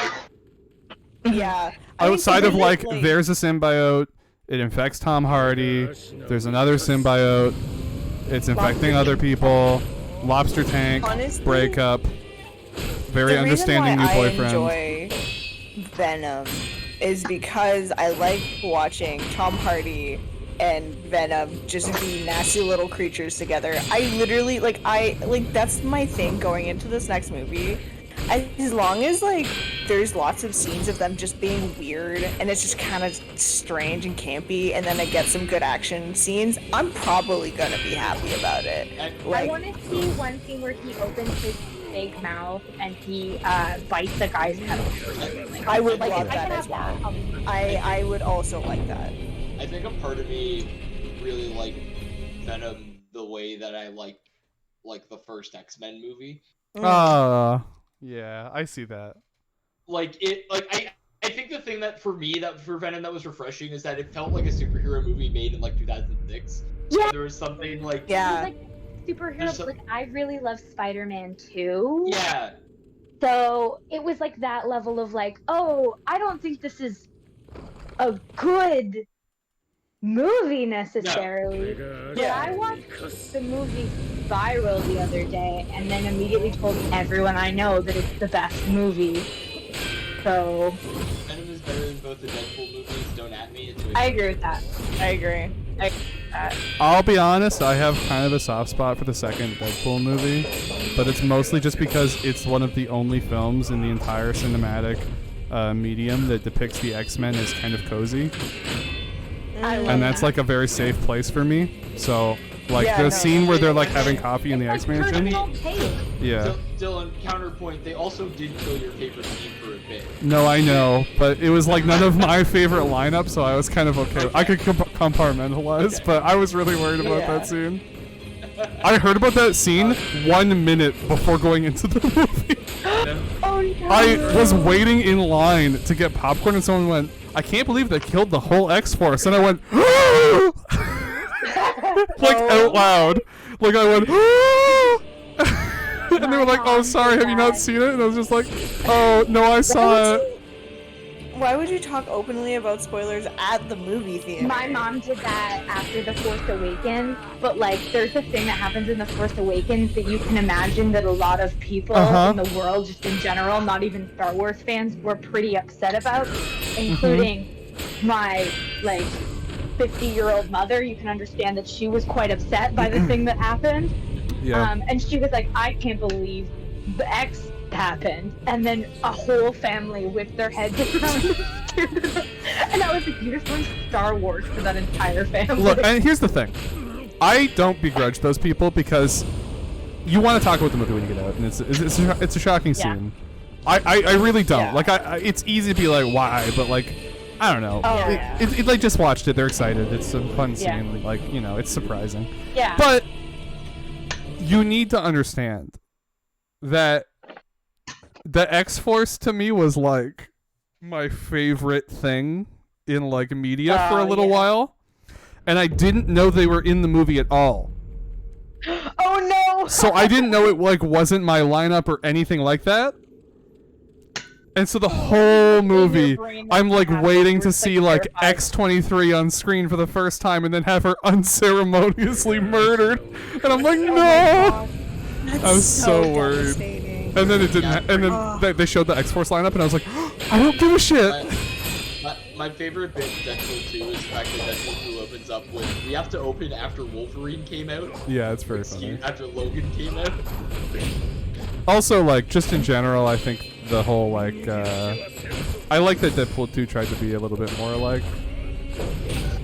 Yeah. I think Outside the of, way like, that, there's a symbiote, it infects Tom Hardy, there's another symbiote, it's infecting other people, lobster tank, Honestly, breakup, very the understanding reason new why boyfriend. I enjoy Venom is because I like watching Tom Hardy and Venom just be nasty little creatures together. I literally that's my thing going into this next movie. As long as like there's lots of scenes of them just being weird and it's just kind of strange and campy, and then I get some good action scenes, I'm probably gonna be happy about it. I Like, want to see one scene where he opens his big mouth and he bites a guy's head off or something. Like, I would like, love if I that can as have well. I'll be- I would also like that. I think a part of me really liked Venom the way that I like the first X-Men movie. Yeah, I see that. I think the thing that for Venom that was refreshing is that it felt like a superhero movie made in like 2006. Yeah. There was something like Yeah. Like superheroes, There's some- like I really love Spider-Man too. Yeah. So it was like that level of like, oh, I don't think this is a good movie necessarily. But Yeah. I watched the movie Viral the other day and then immediately told everyone I know that it's the best movie. So Venom is better than both the Deadpool movies. Don't at me. It's I agree with that. I agree. I'll be honest, I have kind of a soft spot for the second Deadpool movie, but it's mostly just because it's one of the only films in the entire cinematic medium that depicts the X-Men as kind of cozy. And that's like a very safe place for me. So Like Yeah, the no, scene where they're like and having they- coffee in the X Like Mansion. personal taste. Yeah. Dylan, counterpoint, they also did kill your favorite scene for a bit. No, I know, but it was like none of my favorite lineup, so I was kind of okay. I could compartmentalize, Okay. but I was really worried about Yeah. that scene. I heard about that scene 1 minute before going into the movie. Oh no. I was waiting in line to get popcorn, and someone went, "I can't believe they killed the whole X-Force," and I went, like out loud, like I went, and they were like, "Oh, sorry, have you not seen it?" And I was just like, "Oh no, I saw it." Why would you talk openly about spoilers at the movie theater? My mom did that after The Force Awakens, but like there's a thing that happens in The Force Awakens that you can imagine that a lot of people in the world, just in general, not even Star Wars fans, were pretty upset about, including my like 50-year-old mother. You can understand that she was quite upset by the thing that happened. Yeah. And she was like, I can't believe the X happened, and then a whole family whipped their heads around and I was like, you just went Star Wars for that entire family. Look, and here's the thing. I don't begrudge those people because you want to talk about the movie when you get out, and it's a shocking Yeah. scene. I really don't. Yeah. Like, it's easy to be like, why? But, like, I don't know. Oh, It like, just watched it. They're excited. It's a fun Yeah. scene. Like, you know, it's surprising. Yeah. But you need to understand that the X-Force to me was, like, my favorite thing in, like, media for a little while. And I didn't know they were in the movie at all. Oh no! So I didn't know it, like, wasn't my lineup or anything like that. And so the whole movie, brain I'm like doesn't waiting have to to see like, like X-23 on screen for the first time, and then have her unceremoniously murdered. And I'm like, no. That's I was so worried. devastating. And then it didn't. And then they showed the X-Force lineup, and I was like, I don't give a shit. My favorite bit in Deadpool 2 is the fact that Deadpool 2 opens up with, we have to open after Wolverine came out. Yeah, it's very funny. After Logan came out. Also, like, just in general, I think the whole, like, I like that Deadpool 2 tried to be a little bit more, like,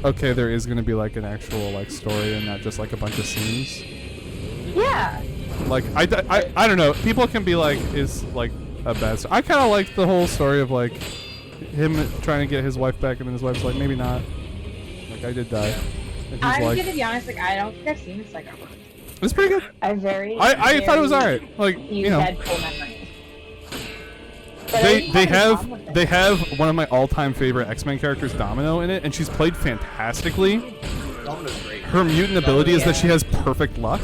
okay, there is going to be, like, an actual, like, story and not just, like, a bunch of scenes. Yeah. Like, I don't know. People can be like, is, like, a bad story. I kind of like the whole story of, like, him trying to get his wife back, and then his wife's like, maybe not. Like, I did die. And he's I'm like, gonna be honest, like I don't think I've seen the second one. it's pretty good. I I thought it was alright. Like, you know. Deadpool memories. But I They didn't they have a problem with have it. they have one of my all-time favorite X-Men characters, Domino, in it, and she's played fantastically. Domino's great. Her mutant ability is that she has perfect luck,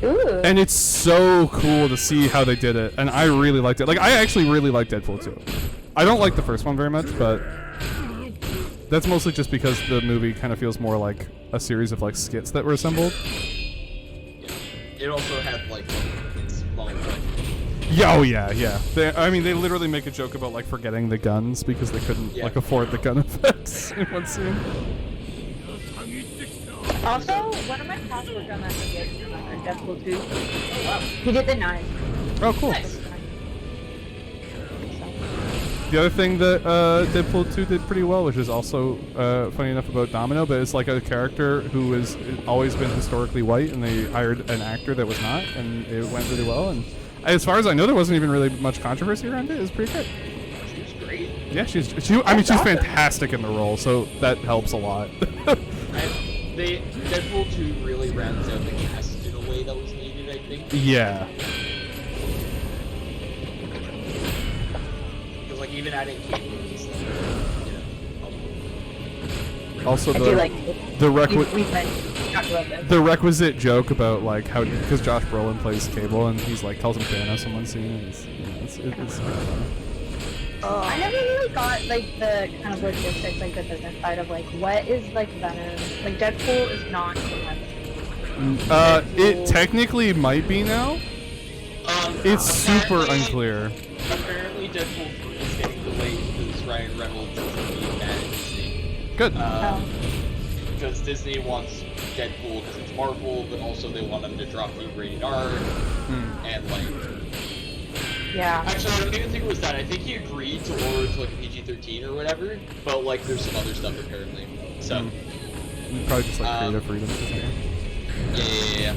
Ooh. and it's so cool to see how they did it. And I really liked it. Like, I actually really liked Deadpool 2. I don't like the first one very much, but that's mostly just because the movie kind of feels more like a series of like skits that were assembled. It also had like small like, Yeah, oh yeah, yeah. I mean, they literally make a joke about like forgetting the guns because they couldn't like afford the gun effects in one scene. Also, one of my pals worked on that movie, Deadpool 2. He did the knife. Oh, cool. The other thing that Deadpool 2 did pretty well, which is also funny enough about Domino, but it's like a character who has always been historically white, and they hired an actor that was not, and it went really well. And as far as I know, there wasn't even really much controversy around it. It was pretty great. she was great. Yeah, she's fantastic in the role, so that helps a lot. Deadpool 2 really rounds out the cast in a way that was needed, I think. Yeah. Because like even adding Kate Moon's, Also, I do like the the requisite joke about like how, because Josh Brolin plays Cable and he's like calls him Thanos in one scene. It's funny. I never really got like the kind of logistics, like the business side of like what is like Venom. Like Deadpool is not Venom. It technically might be now. It's super unclear. Apparently, Deadpool 3 is getting delayed because Ryan Reynolds is being mad at Disney. Good. Because Disney wants Deadpool because it's Marvel, but also they want him to drop the rated R. And like, Yeah. actually, I don't even think it was that. I think he agreed to lower it to like a PG-13 or whatever. But like, there's some other stuff apparently. So. Probably just like creative freedom or something. Yeah.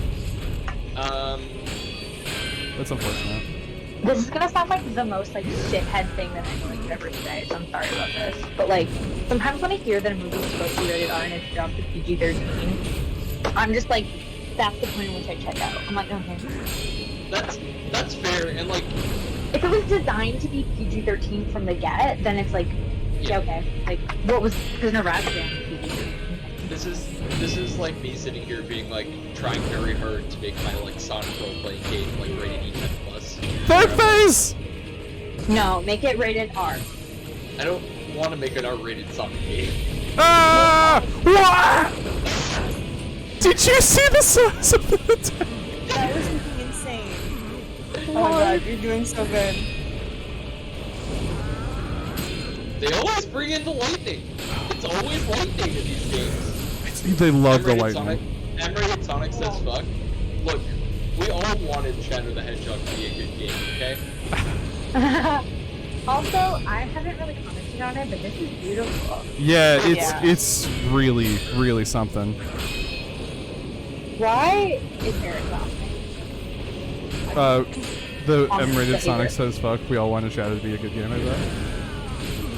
That's unfortunate. This is gonna sound like the most like shithead thing that anyone could ever say, so I'm sorry about this. But like, sometimes when I hear that a movie is supposed to be rated R and it's dropped to PG-13, I'm just like, that's the point at which I check out. I'm like, okay. That's fair, and like, If it was designed to be PG-13 from the get, then it's like, yeah, okay. Like, what was Prisoner of Azkaban PG-13? this is like me sitting here being like trying very hard to make my like Sonic role-playing game like rated E10 plus. Third phase! No, make it rated R. I don't want to make an R-rated Sonic game. Ah! What? Did you see the size of the attack? That was fucking insane. Oh my god, you're doing so good. They always bring in the lightning. It's always lightning in these games. They love the M-rated lightning. M-rated Sonic says fuck. Look, we all wanted Shadow the Hedgehog to be a good game, okay? Also, I haven't really commented on it, but this is beautiful. Yeah, Yeah. it's really, really something. Why is Eric laughing? The Awesome M-rated behavior. Sonic says fuck. We all want Shadow to be a good game, I bet.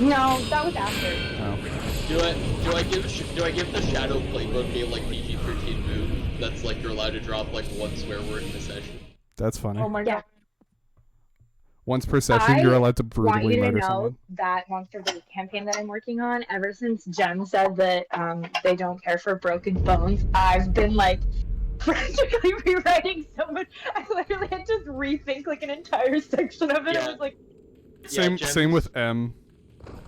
No, that was after. No. Do I give the Shadow playbook a like PG-13 move that's like you're allowed to drop like one swear word in a session? That's funny. Oh my god. Once per session, you're allowed to want brutally you to murder know someone. that Monster Boot campaign that I'm working on, ever since Jem said that they don't care for broken bones, I've been like frantically rewriting so much. I literally had to rethink like an entire section of it. Yeah. I was like, Same with M.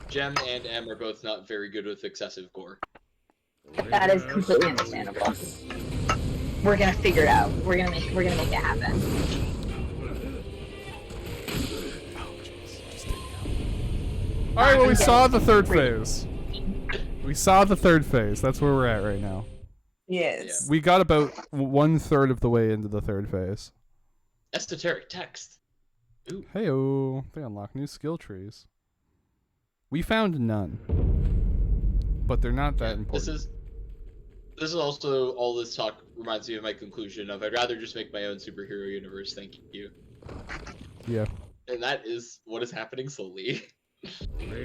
Gem and M are both not very good with excessive gore. that is completely understandable. We're gonna figure it out. We're gonna make it happen. Alright, well, we saw the third phase. We saw the third phase. That's where we're at right now. Yes. We got about 1/3 of the way into the third phase. Esoteric text. Ooh. Heyo, they unlock new skill trees. We found none, but they're not that important. This is also, all this talk reminds me of my conclusion of I'd rather just make my own superhero universe, thank you. Yeah. And that is what is happening slowly.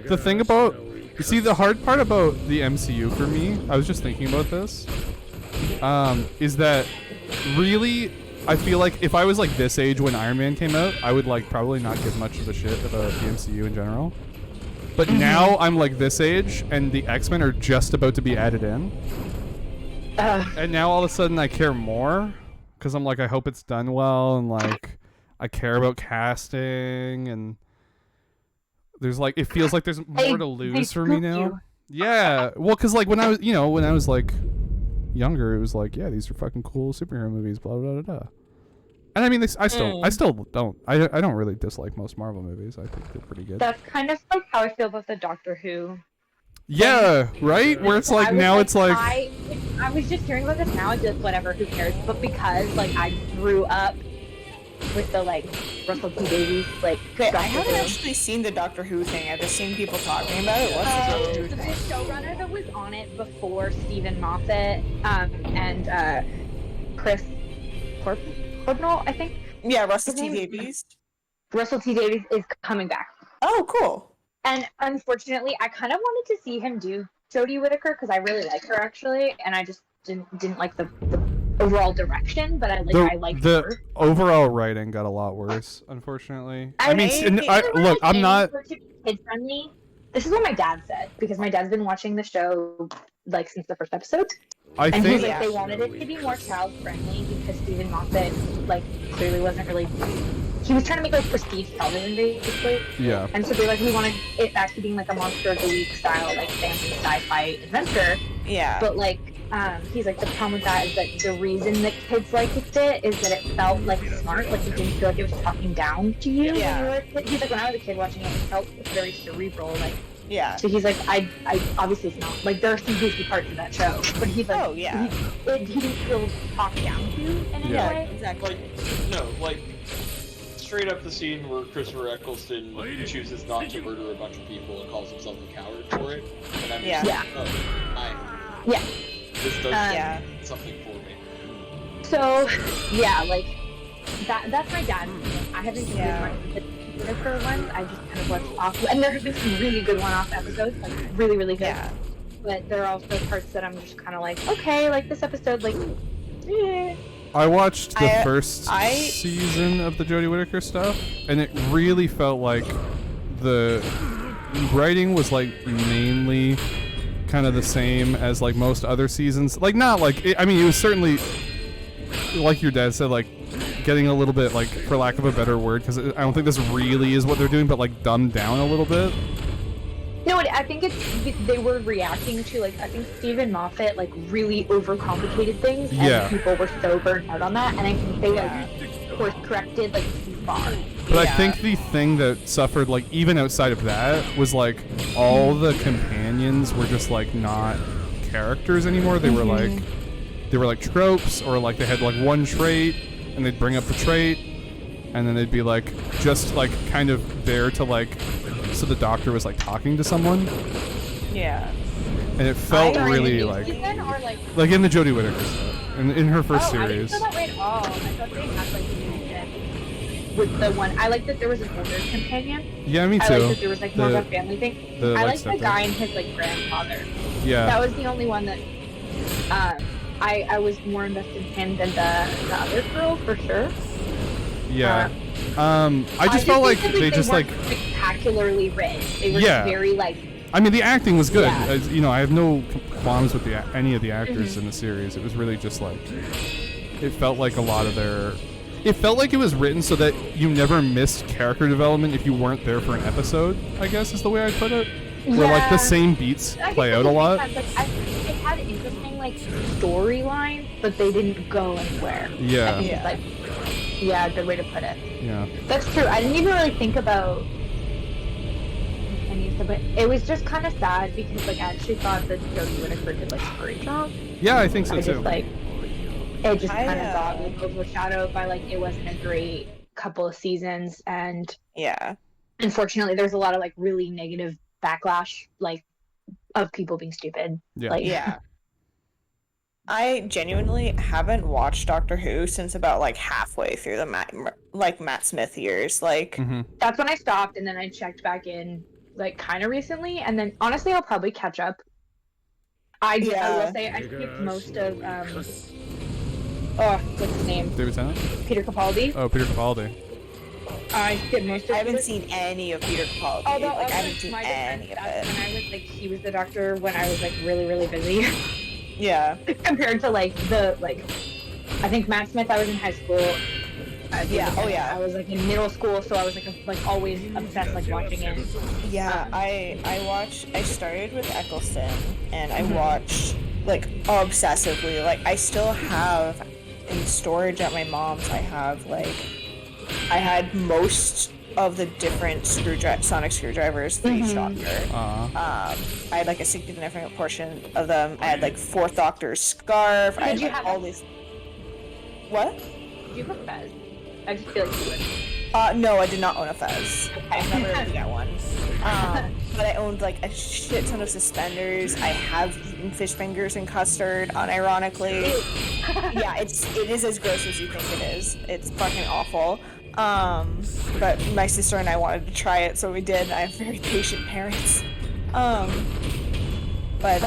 The thing about, you see, the hard part about the MCU for me, I was just thinking about this, is that really, I feel like if I was like this age when Iron Man came out, I would like probably not give much of a shit about the MCU in general. But now I'm like this age, and the X-Men are just about to be added in. And now all of a sudden I care more, because I'm like, I hope it's done well, and like, I care about casting, and there's like, it feels like there's more to lose for me now. Yeah, well, because like when I was like younger, it was like, yeah, these are fucking cool superhero movies, blah blah blah blah. And I mean, I still don't. I don't really dislike most Marvel movies. I think they're pretty good. That's kind of like how I feel about the Doctor Who. Yeah, right. Where it's like now it's like I was just hearing about this now. I'd be like, whatever, who cares? But because like I grew up with the like Russell T Davies like. Okay, I Doctor haven't Who. actually seen the Doctor Who thing. I've just seen people talking about it. What's the Doctor Who The thing? showrunner that was on it before Stephen Moffat and Chris Cornell, I think. Yeah, Russell T His name- Davies. Russell T Davies is coming back. Oh, cool. And unfortunately, I kind of wanted to see him do Jodie Whittaker because I really like her actually, and I just didn't like the overall direction, but I liked the her. overall writing got a lot worse, unfortunately. I mean, mean, look, I'm not. Kid friendly. This is what my dad said because my dad's been watching the show like since the first episode, I and think he's like they wanted it to be more child friendly because Stephen Moffat like clearly wasn't really. He was trying to make like prestige television basically. Yeah. And so they like we wanted it back to being like a Monster of the Week style like fantasy sci-fi adventure. Yeah. But like he's like the problem with that is that the reason that kids liked it is that it felt like smart, like you didn't feel like it was talking down to you. Yeah. When you were a kid. He's like when I was a kid watching it, it felt very cerebral. Like Yeah. so he's like I obviously it's not like there are some goofy parts of that show, but he's like Oh, yeah. he didn't feel talked down to in any Yeah. way. Exactly. Like, no, like, straight up the scene where Christopher Eccleston chooses not to murder a bunch of people and calls himself a coward for it. And I'm just Yeah. like, oh, Yeah. this does Yeah. something for me. So, yeah, like that's my dad's thing. I haven't seen Yeah. much of the Whitaker ones. I just kind of watched off, and there have been some really good one-off episodes, like really, really good. Yeah. But there are also parts that I'm just kind of like, okay, like this episode, like, eh. I watched the I- first I- season of the Jodie Whittaker stuff, and it really felt like the writing was like mainly kind of the same as like most other seasons. Like not like I mean, it was certainly like your dad said, like getting a little bit like, for lack of a better word, because I don't think this really is what they're doing, but like dumbed down a little bit. No, I think they were reacting to, like, I think Stephen Moffat like really overcomplicated things, and Yeah. people were so burnt out on that, and I think they like course corrected like too far. But I Yeah. think the thing that suffered, like, even outside of that, was like all the companions were just like not characters anymore. They were like tropes, or like they had like one trait, and they'd bring up the trait, and then they'd be like just like kind of there to like, so the doctor was like talking to someone, Yeah. and it felt Sorry, really in the like new season, or like in the Jodie Whittaker stuff, in her first I didn't series. feel that way at all. I thought they had like season with the one. I like that there was an older companion. Yeah, me too. I like that there was like more of a family thing. the, I like, like the stepdad. guy and his like grandfather. Yeah. That was the only one that I was more invested in him than the other girl for sure. Yeah. I just felt like think they just like, weren't spectacularly written. They were Yeah. just very like I mean, the acting was good. Yeah. You know, I have no qualms with any of the actors in the series. It was really just like, it felt like a lot of their. It felt like it was written so that you never missed character development if you weren't there for an episode, I guess is the way I'd put it. Where like the Yeah. same beats I play guess out a it lot. makes sense. Like, I think it had interesting like storylines, but they didn't go anywhere. I Yeah. think it's like, yeah, good way to put it. Yeah. That's true. I didn't even really think about any of it, but it was just kind of sad because like I actually thought that Jodie Whittaker did like a great job. Yeah, I think so I too. just like it just I, kind of got like overshadowed by like it wasn't a great couple of seasons, and Yeah. unfortunately there's a lot of like really negative backlash like of people being stupid. Yeah. Like Yeah. I genuinely haven't watched Doctor Who since about like halfway through the Matt Smith years. Like, hmm that's when I stopped, and then I checked back in like kind of recently, and then honestly I'll probably catch up. I will say I skipped most of what's his name? David Tennant? Peter Capaldi. Oh, Peter Capaldi. I skipped most of I haven't Peter- seen any of Peter Capaldi. Although Like, I also, haven't seen my any defense, of that's it. when I was like he was the doctor when I was like really, really busy. Yeah. Compared to like the I think Matt Smith I was in high school. Yeah, oh, yeah. I was like in middle school, so I was like always obsessed like watching it. Yeah, I started with Eccleston, and I watched like obsessively. Like, I still have in storage at my mom's. I had most of the different sonic screwdrivers for each doctor. I had like a significant portion of them. I had like fourth Doctor's scarf. I had you like, have all a- these. What? Do you have a Fez? I just feel like you would. No, I did not own a Fez. I Okay. never really got one. But I owned like a shit ton of suspenders. I have eaten fish fingers and custard, unironically. Yeah, it is as gross as you think it is. It's fucking awful. But my sister and I wanted to try it, so we did. And I have very patient parents. But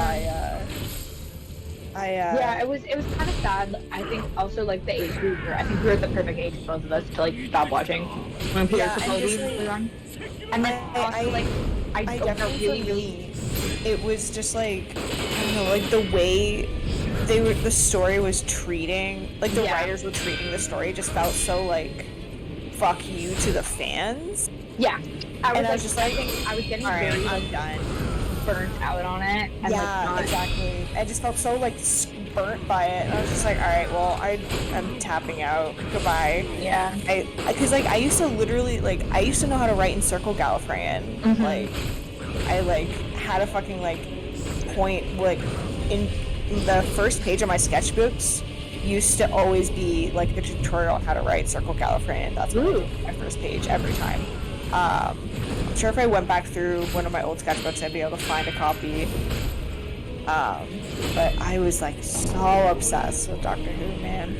Yeah, it was kind of sad. I think also like the age we were. I think we were at the perfect age, both of us, to like stop watching when Peter Yeah, and Capaldi just, like, was on. And then also like I don't know, definitely really, for really. me, it was just like, I don't know, like the way the story was treating, like the Yeah. writers were treating the story just felt so like, fuck you to the fans. Yeah, And I was just like, I think I was getting Alright, very I'm like done. burnt out on it, and Yeah, like not. exactly. I just felt so like burnt by it, and I was just like, all right, well, I'm tapping out. Goodbye. Yeah. Because like I used to literally like I used to know how to write in Circle Gallifreyan. Mhm. Like I like had a fucking like point like in the first page of my sketchbooks used to always be like the tutorial on how to write Circle Gallifreyan. That's what I did on my first page every time. I'm sure if I went back through one of my old sketchbooks, I'd be able to find a copy. But I was like so obsessed with Doctor Who, man.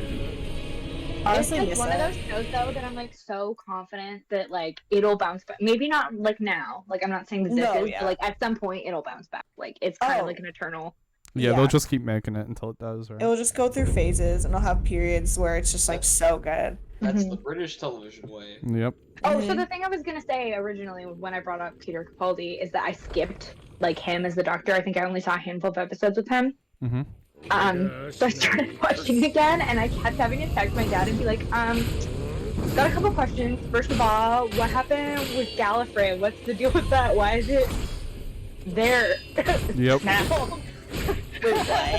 Honestly, it's miss like one that. of those shows though that I'm like so confident that like it'll bounce back. Maybe not like now. Like I'm not saying that this No, is, yeah. but like at some point it'll bounce back. Like it's kind of Oh. like an eternal. Yeah, Yeah. they'll just keep making it until it does, right? It'll just go through phases, and it'll have periods where it's just like so good. That's Mhm. the British television way. Yep. Oh, so Mhm. the thing I was gonna say originally when I brought up Peter Capaldi is that I skipped like him as the Doctor. I think I only saw a handful of episodes with him. Mm-hmm. So I started watching again, and I kept having to text my dad and be like, got a couple questions. First of all, what happened with Gallifrey? What's the deal with that? Why is it there Yep. now? Wait, what?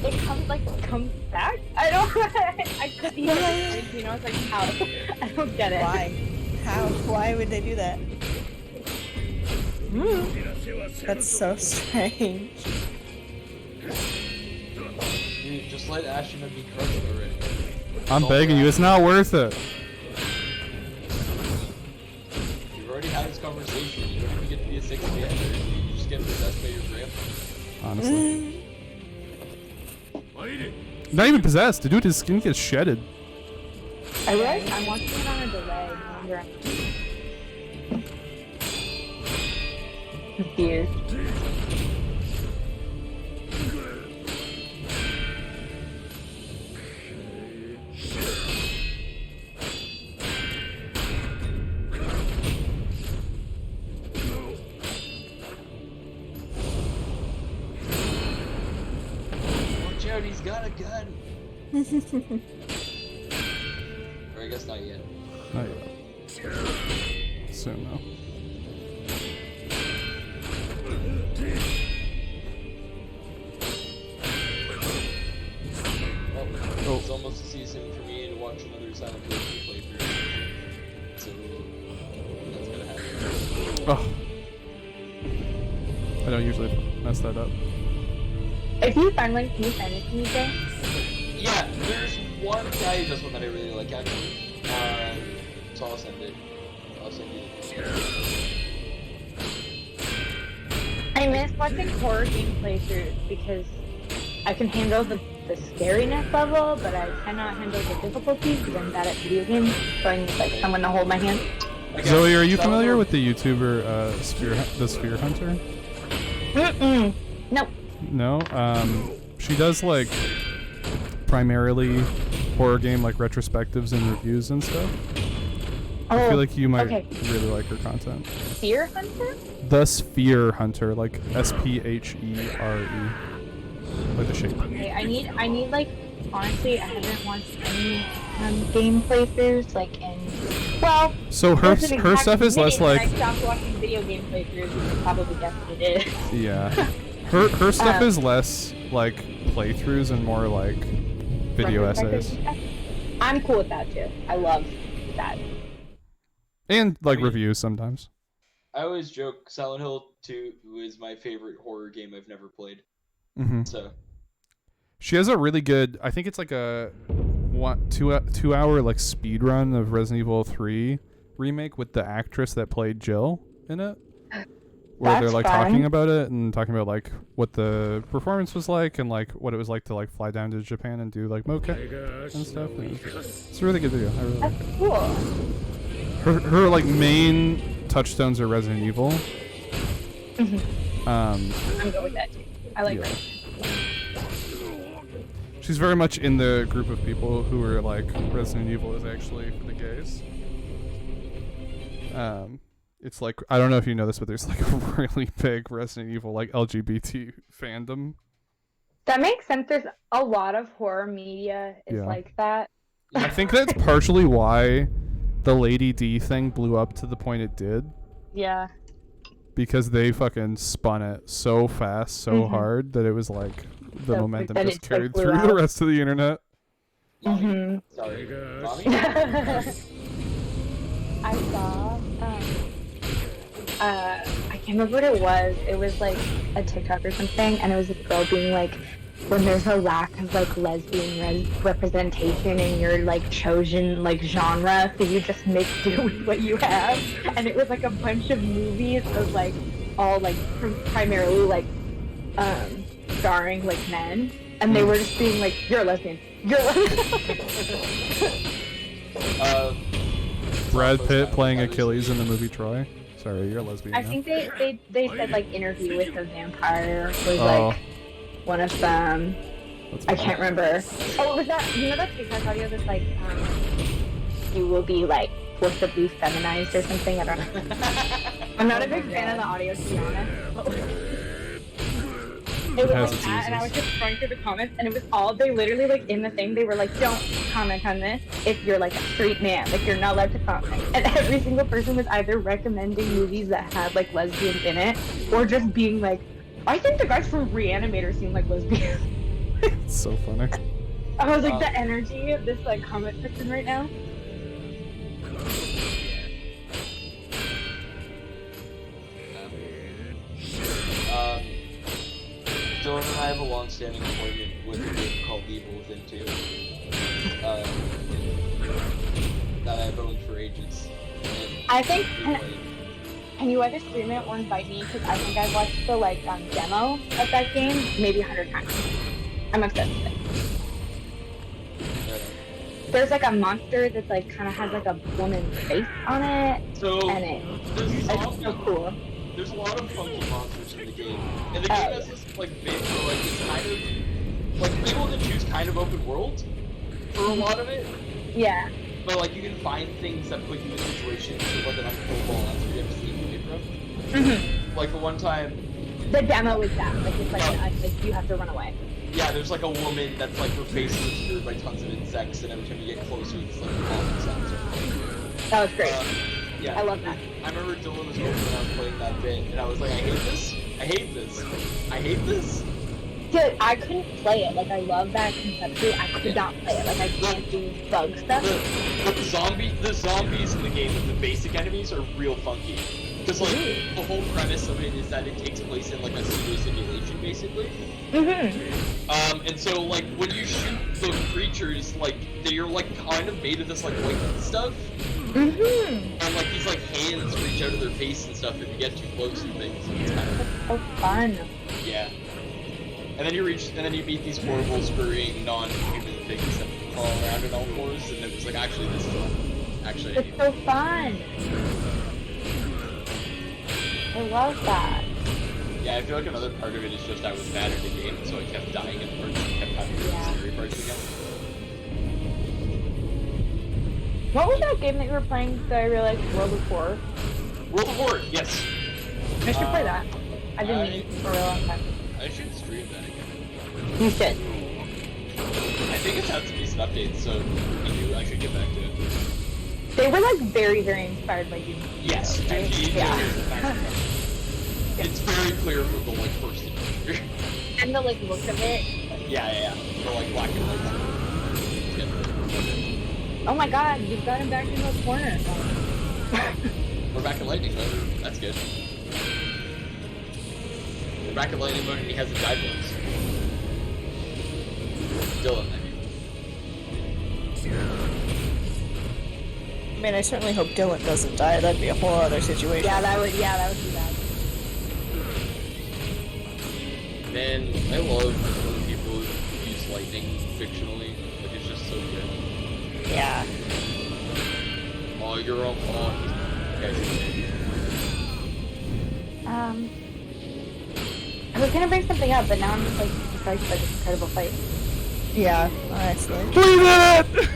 It comes back? I don't. I couldn't even explain, you know. It's like how? I don't get it. Why? How? Why would they do that? That's so strange. Dude, just let Ashton be crushed already. I'm begging you, it's not worth it. We've already had this conversation. You don't even get to be a 6 man. You just get possessed by your grandpa. Honestly. Not even possessed. The dude, his skin gets shedded. I realize I'm watching it on a delay. No wonder I'm confused. Watch out, he's got a gun. Or I guess not yet. Not yet. Soon though. Oh, it's almost a season for me to watch another Silent Hill 2 playthrough. So that's gonna happen. Oh. I don't usually mess that up. If you find one, can you send it to me, Jay? Yeah, there's one guy who does one that I really like actually. So I'll send it. I'll send you the I miss watching horror game playthroughs because I can handle the scariness level, but I cannot handle the difficulties because I'm bad at video games. So I need like someone to hold my hand. Zoe, are you familiar with the YouTuber the Sphere Hunter? No. No. She does like primarily horror game like retrospectives and reviews and stuff. I feel like you might really like her content. Fear Hunter? The Sphere Hunter, like SPHERE, like the shape. Okay, I need like honestly, I haven't watched any game playthroughs like in. Well, So her there's an her exact stuff is less minute like that I stopped watching video game playthroughs. You can probably guess what it is. yeah. Her stuff is less like playthroughs and more like video essays I'm cool with that too. I love that. and like reviews sometimes. I always joke Silent Hill 2 is my favorite horror game I've never played. Mm-hmm. So She has a really good. I think it's like a 2 hour like speed run of Resident Evil 3 remake with the actress that played Jill in it, where they're That's like fun. talking about it and talking about like what the performance was like and like what it was like to like fly down to Japan and do like mocap and stuff. And it's a really good video. I really like That's it. cool. Her like main touchstones are Resident Evil. I'm good with that too. I like Yeah. it. She's very much in the group of people who are like Resident Evil is actually for the gays. It's like I don't know if you know this, but there's like a really big Resident Evil like LGBT fandom. That makes sense. There's a lot of horror media is Yeah. like that. I think that's partially why the Lady D thing blew up to the point it did, Yeah. because they fucking spun it so fast, so hard that it was like the So momentum that just it, like, carried blew through the out. rest of the internet. Mm-hmm. sorry, mommy. I saw, I can't remember what it was. It was like a TikTok or something, and it was a girl being like, when there's a lack of like lesbian representation in your like chosen like genre, so you just make do with what you have. And it was like a bunch of movies of like all like primarily like starring like men, and they were just being like, "You're a lesbian. You're a lesbian." Brad Pitt playing Achilles in the movie Troy. Sorry, you're a lesbian. I now. think they said like Interview with a Vampire was Oh. like one of them. That's I fine. can't remember. Oh, was that that TikTok audio that's like you will be like forcibly feminized or something? I don't know. I'm not a big fan of the audio, to be honest. It was has like its that, and I was uses. just scrolling through the comments, and it was all they literally like in the thing. They were like, "Don't comment on this if you're like a straight man. Like you're not allowed to comment." And every single person was either recommending movies that had like lesbians in it, or just being like, "I think the guys from Reanimator seem like lesbians." It's so funny. I was like, the energy of this like comment section right now. Dylan and I have a long-standing appointment with a game called Evil Within 2. That I've owned for ages. And I think. we played. Can you either stream it or invite me? Because I think I've watched the like demo of that game maybe 100 times. I'm obsessed with it. There's like a monster that's like kind of has like a woman's face on it, So, and there's it's zombie. so cool. There's a lot of funky monsters in the game. And the game has this like big, like it's kind of like Evil Within 2's kind of open world for a lot of it. Yeah. But like you can find things that put you in situations like an unkillable monster you have to sleep away from. Mm-hmm. Like the one time, The demo is that like it's like you have to run away. yeah, there's like a woman that's like her face is obscured by tons of insects, and every time you get closer, it's like calling sounds. That was great. Yeah, I love that. I remember Dylan was over when I was playing that bit, and I was like, I hate this. I hate this. I hate this. Dude, I couldn't play it. Like I love that conceptually. I could not play it. Like I can't do bug stuff. The zombies in the game, like the basic enemies, are real funky. Because like the whole premise of it is that it takes place in like a pseudo simulation, basically. Mm-hmm. And so like when you shoot the creatures, like they're like kind of made of this like white stuff, Mm-hmm. and like these like hands reach out of their face and stuff if you get too close and things. And it's kind of So fun. yeah. And then you meet these horrible, scurrying, non-human things that crawl around in all fours, and it was like, actually, this is fun. Actually, I It's need so fun. I love that. yeah, I feel like another part of it is just I was bad at the game, so I kept dying in parts and kept having to do the scary parts again. What was that game that you were playing that I realized World of War? World of War, yes. I should play that. I've been meaning for a real long time. I should stream that again. You should. I think it's had some decent updates, so I should get back to it. They were like very, very inspired by you. Yes, Right? yeah. Yeah. It's very clear from the like first adventure. And the like look of it. yeah. The like black and white. Yeah. Oh my god, you've got him back in the corner. We're back in lightning mode. That's good. We're back in lightning mode and he hasn't died once. Dylan, I mean. I mean, I certainly hope Dylan doesn't die. That'd be a whole other situation. Yeah, that would be bad. Man, I love when people use lightning fictionally. Like, it's just so good. Yeah. Oh, you're all on. Okay. I was gonna bring something up, but now I'm just like surprised by this incredible fight. Yeah, honestly. We did it!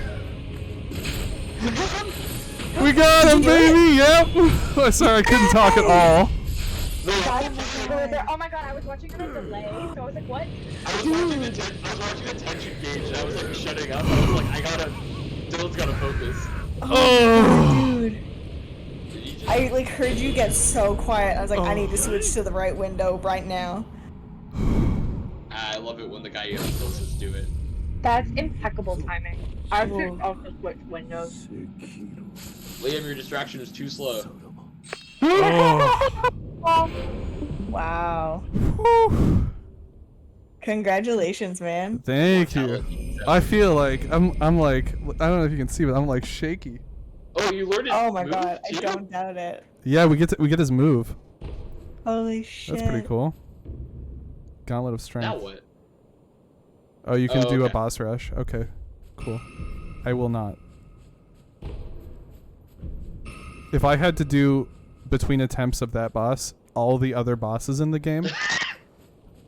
We got him, baby! Yep! Sorry, I couldn't talk at all. Oh my god, I was watching on a delay, so I was like, what? I was watching the tension gauge and I was like shutting up. I was like, Dylan's gotta focus. Oh! Dude. Did he just... I like heard you get so quiet. I was like, I need to switch to the right window right now. I love it when the guy tells us to do it. That's impeccable timing. I should also switch windows. Liam, your distraction is too slow. Oh. Wow. Congratulations, man. Thank you. I feel like I'm like I don't know if you can see, but I'm like shaky. Oh, you learned it. Oh my god, I don't doubt it. Yeah, we get his move. Holy shit. That's pretty cool. Gauntlet of Strength. Now what? Oh, you can do a okay. boss rush. Okay, cool. I will not. If I had to do between attempts of that boss, all the other bosses in the game,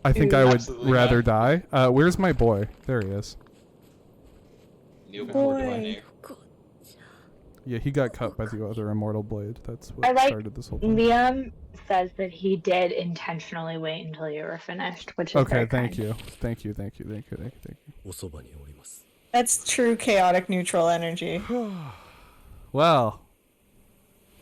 I think I would Absolutely rather not. die. Where's my boy? There he is. You open door to my Boy. name. Yeah, he got cut by the other immortal blade. That's what I like started this whole thing. Liam says that he did intentionally wait until you were finished, which is Okay, very thank kind. you. Thank you, thank you, thank you, thank you, thank you. おそばにおります That's true chaotic neutral energy. Well,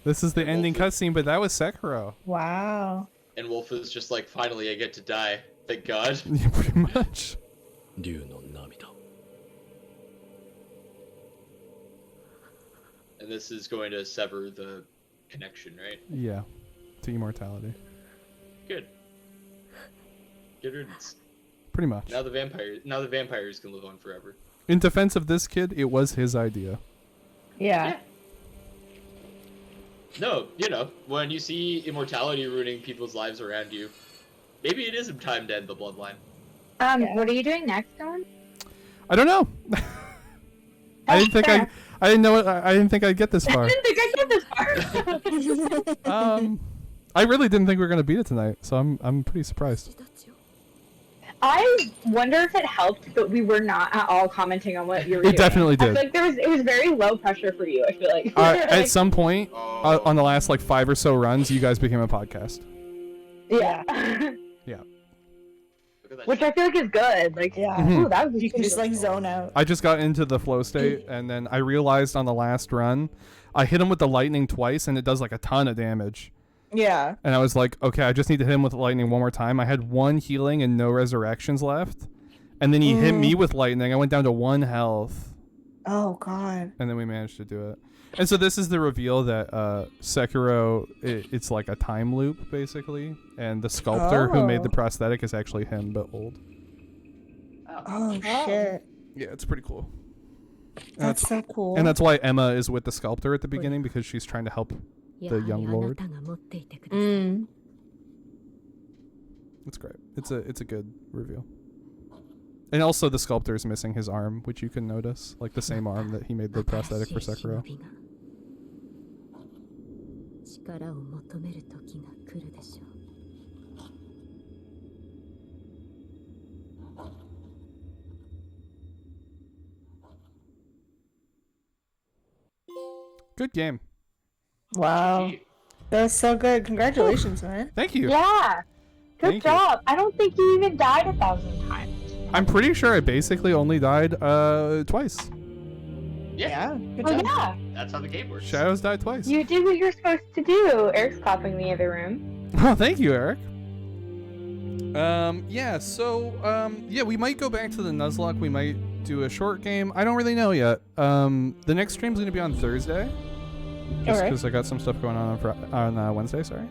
this is the ending cutscene, but that was Sekiro. Wow. And Wolf is just like, finally, I get to die. Thank God. Yeah, pretty much. 竜の涙 And this is going to sever the connection, right? Yeah, to immortality. Good. Good riddance. Pretty much. Now the vampires can live on forever. In defense of this kid, it was his idea. Yeah. No, you know, when you see immortality ruining people's lives around you, maybe it is time to end the bloodline. What are you doing next, Dawn? I don't know. I didn't think fair. I didn't know. I didn't think I'd get this far. I didn't think I'd get this far. I really didn't think we were gonna beat it tonight, so I'm pretty surprised. I wonder if it helped, but we were not at all commenting on what you were doing. It definitely I did. feel like it was very low pressure for you. I feel like. At some point Oh. on the last like 5 or so runs, you guys became a podcast. Yeah. Yeah. Look at that Which shit. I feel like is good. Like, Yeah. Mhm. ooh, that was You can just like zone out. I just got into the flow state, and then I realized on the last run, I hit him with the lightning twice, and it does like a ton of damage. Yeah. And I was like, okay, I just need to hit him with lightning one more time. I had 1 healing and no resurrections left. And then he hit me with lightning. I went down to 1 health. Oh god. And then we managed to do it. And so this is the reveal that Sekiro, it's like a time loop, basically. And the sculptor who made the Oh. prosthetic is actually him, but old. Oh shit. Yeah, it's pretty cool. And That's so cool. and that's why Emma is with the sculptor at the beginning, because she's trying to help the young lord. Mm. It's great. It's a good reveal. And also the sculptor is missing his arm, which you can notice, like the same arm that he made the prosthetic for Sekiro. 力を求める時が来るでしょう。 Good game. Wow. That was so good. Congratulations, man. Thank you. Yeah. Good Thank you. job. I don't think you even died 1,000 times. I'm pretty sure I basically only died twice. Yeah, Good Oh job. yeah. that's how the game works. Shadows died twice. You did what you're supposed to do. Eric's clapping in the other room. Oh, thank you, Eric. Yeah, so, yeah, we might go back to the Nuzlocke. We might do a short game. I don't really know yet. The next stream's going to be on Thursday. Just Alright. because I got some stuff going on Wednesday, sorry.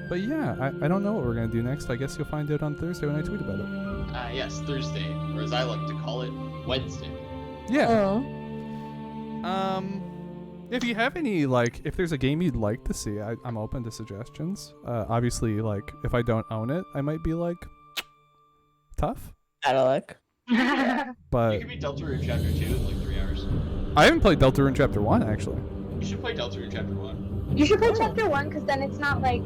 But yeah, I don't know what we're going to do next. I guess you'll find out on Thursday when I tweet about it. Yes, Thursday, or as I like to call it, Wednesday. Yeah. Oh. If you have any, like, if there's a game you'd like to see, I'm open to suggestions. Obviously, like, if I don't own it, I might be like, tough. That'll look. You But can beat Deltarune Chapter 2 in like 3 hours. I haven't played Deltarune Chapter 1, actually. You should play Deltarune Chapter 1. You should play chapter 1 because then it's not like.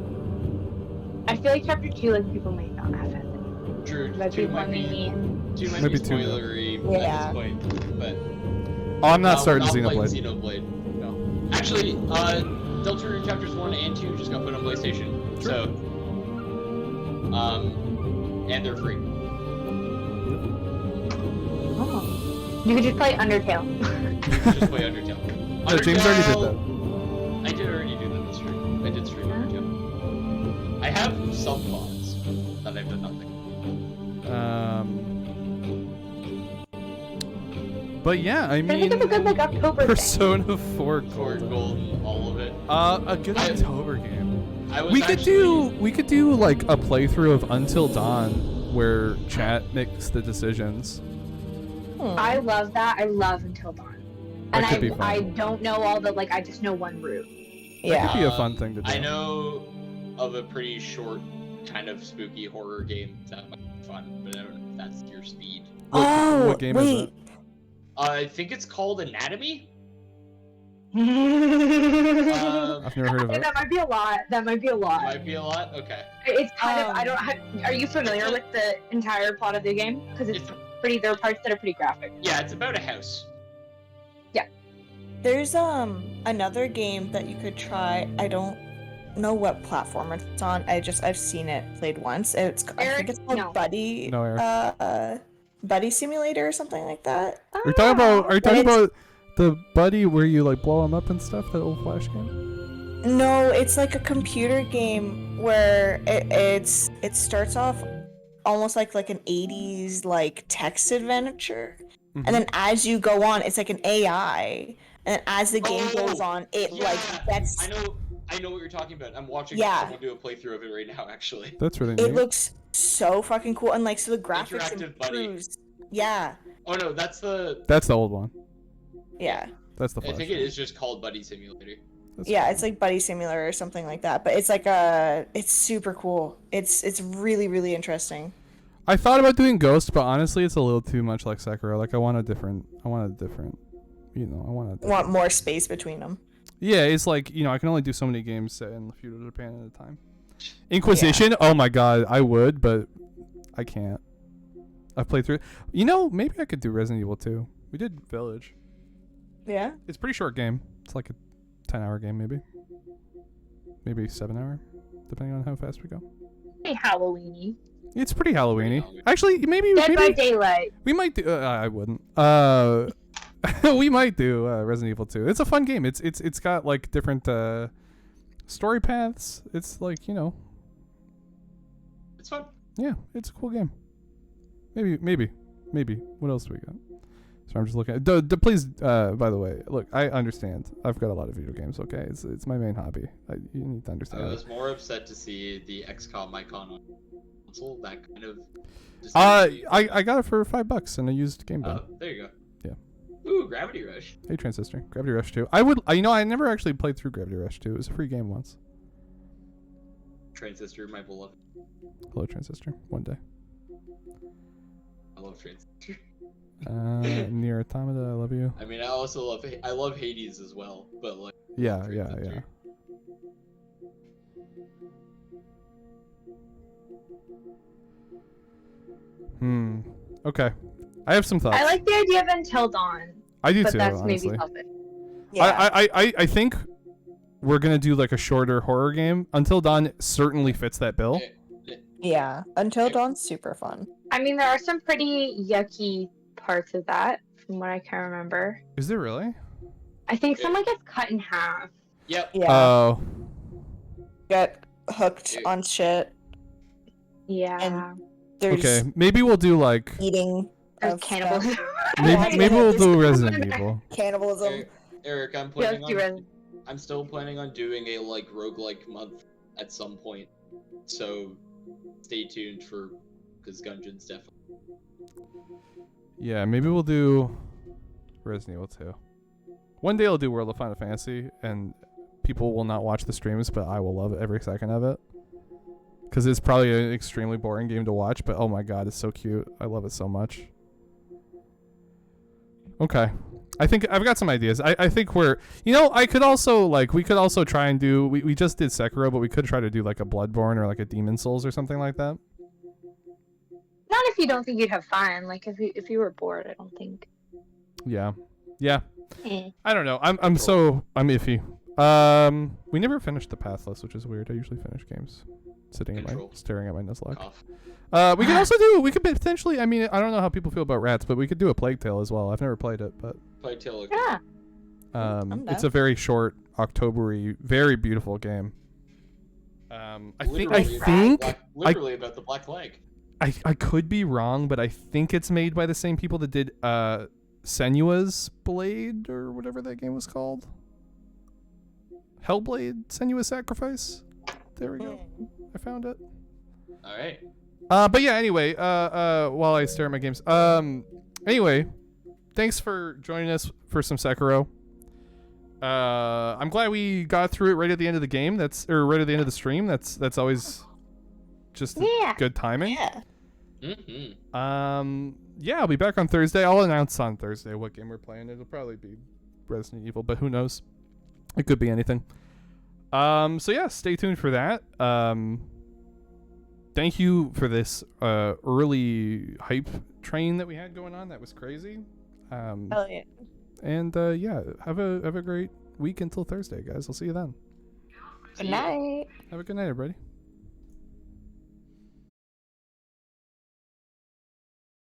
I feel like chapter 2, like people may not have it. True, Like 2 people might be, may. 2 might Maybe be 2, yeah. spoilery Yeah. at this point, but Oh, I'm not starting playing Xenoblade. Xenoblade. No. Actually, Deltarune Chapters 1 and 2 just got put on PlayStation, Sure. so and they're free. Oh. You could just play Undertale. Just play Undertale. No, James already did that. I did already do that this stream. I did stream Undertale. I have some mods that I've done nothing. But yeah, I I mean, think it's a good like October thing. Persona 4 For Golden. Golden, all of it. A good I- October game. I was We could actually, do like a playthrough of Until Dawn where chat makes the decisions. I love that. I love Until Dawn. That And could be fun. I don't know all the like. I just know one route. That Yeah. could be a fun thing to do. I know of a pretty short, kind of spooky horror game that fun, but I don't know if that's your speed. What game is wait. it? I think it's called Anatomy. I've I've never heard of it. That might be a lot. That might be a lot. Might be a lot. Okay. It's kind of. I don't. Are you familiar with the entire plot of the game? Because it's pretty. There are parts that are pretty graphic. Yeah, it's about a house. There's another game that you could try. I don't know what platform it's on. I've seen it played once. I think it's called no. Buddy. No, Eric. Buddy Simulator or something like that. Are you talking about the buddy where you like blow them up and stuff? That old Flash game? No, it's like a computer game where it starts off almost like an 80s like text adventure, Mhm. and then as you go on, it's like an AI, and as the game goes on, it like that's. I know what you're talking about. I'm watching someone do a playthrough of it right now, actually. That's really neat. It looks so fucking cool, and like so the graphics Interactive Buddy. improves. Yeah, Oh no, that's the. old one. yeah, That's the I Flash. think it is just called Buddy Simulator. yeah. It's like Buddy Simulator or something like that, but it's like it's super cool. It's really really interesting. I thought about doing Ghost, but honestly, it's a little too much like Sekiro. Like I want a different. Want more space between them. Yeah, it's like, I can only do so many games set in feudal Japan at a time. Inquisition? Oh my god, I would, but I can't. I've played through. Maybe I could do Resident Evil 2. We did Village. Yeah. It's a pretty short game. It's like a 10-hour game, maybe. Maybe 7-hour, depending on how fast we go. Pretty Halloweeny. It's pretty Halloween-y. Actually, maybe Dead by Daylight. we might do. I wouldn't. We might do Resident Evil 2. It's a fun game. It's got like different story paths. It's like It's fun. yeah, it's a cool game. Maybe. What else do we got? So I'm just looking. Please, by the way, look. I understand. I've got a lot of video games. Okay, it's my main hobby. You need to I understand. was more upset to see the XCOM icon on console. That kind of. I got it for $5 in a used game bin. Oh, there you go. Yeah. Ooh, Gravity Rush. Hey, Transistor. Gravity Rush 2. I never actually played through Gravity Rush 2. It was a free game once. Transistor, my beloved. Hello, Transistor. One day. I love Transistor. Near Automata, I love you. I mean, I also love Hades as well, but like. Yeah. Transistor. Okay. I have some thoughts. I like the idea of Until Dawn. I do but too, that's honestly. maybe selfish. Yeah. I think we're gonna do like a shorter horror game. Until Dawn certainly fits that bill. Yeah. Until Dawn's super fun. I mean, there are some pretty yucky parts of that, from what I can remember. Is there really? I think someone gets cut in half. Yep. Yeah. Oh. Get hooked on shit. Yeah. And there's Okay. Maybe we'll do like. eating There's of cannibalism. Maybe we'll do Resident Evil. cannibalism. Eric, I'm Yes, planning do on. Resident. I'm still planning on doing a roguelike month at some point, so stay tuned for because Gungeon's definitely. Yeah, maybe we'll do Resident Evil 2. One day I'll do World of Final Fantasy, and people will not watch the streams, but I will love every second of it. Because it's probably an extremely boring game to watch, but oh my god, it's so cute. I love it so much. Okay. I think I've got some ideas. I think we're... I could also, we could also try and do... We just did Sekiro, but we could try to do, like, a Bloodborne or, like, a Demon Souls or something like that. Not if you don't think you'd have fun. Like, if you were bored, I don't think. Yeah. Eh. I don't know. I'm iffy. We never finished the Pathless, which is weird. I usually finish games staring at my Nuzlocke. We could potentially, I mean, I don't know how people feel about rats, but we could do a Plague Tale as well. I've never played it, but Plague Tale. Yeah. it's a very short, October-y, very beautiful game. Literally about the Black Flag. I could be wrong, but I think it's made by the same people that did Senua's Blade or whatever that game was called. Hellblade, Senua's Sacrifice. There we go. I found it. All right. But yeah, anyway, while I stare at my games. Anyway, thanks for joining us for some Sekiro. I'm glad we got through it right at the end of the game. Right at the end of the stream. That's always just good timing. Yeah. Yeah, I'll be back on Thursday. I'll announce on Thursday what game we're playing. It'll probably be Resident Evil, but who knows? It could be anything. So yeah, stay tuned for that. Thank you for this early hype train that we had going on. That was crazy. Hell yeah. And yeah, have a great week until Thursday, guys. I'll see you then. Good night. Have a good night, everybody.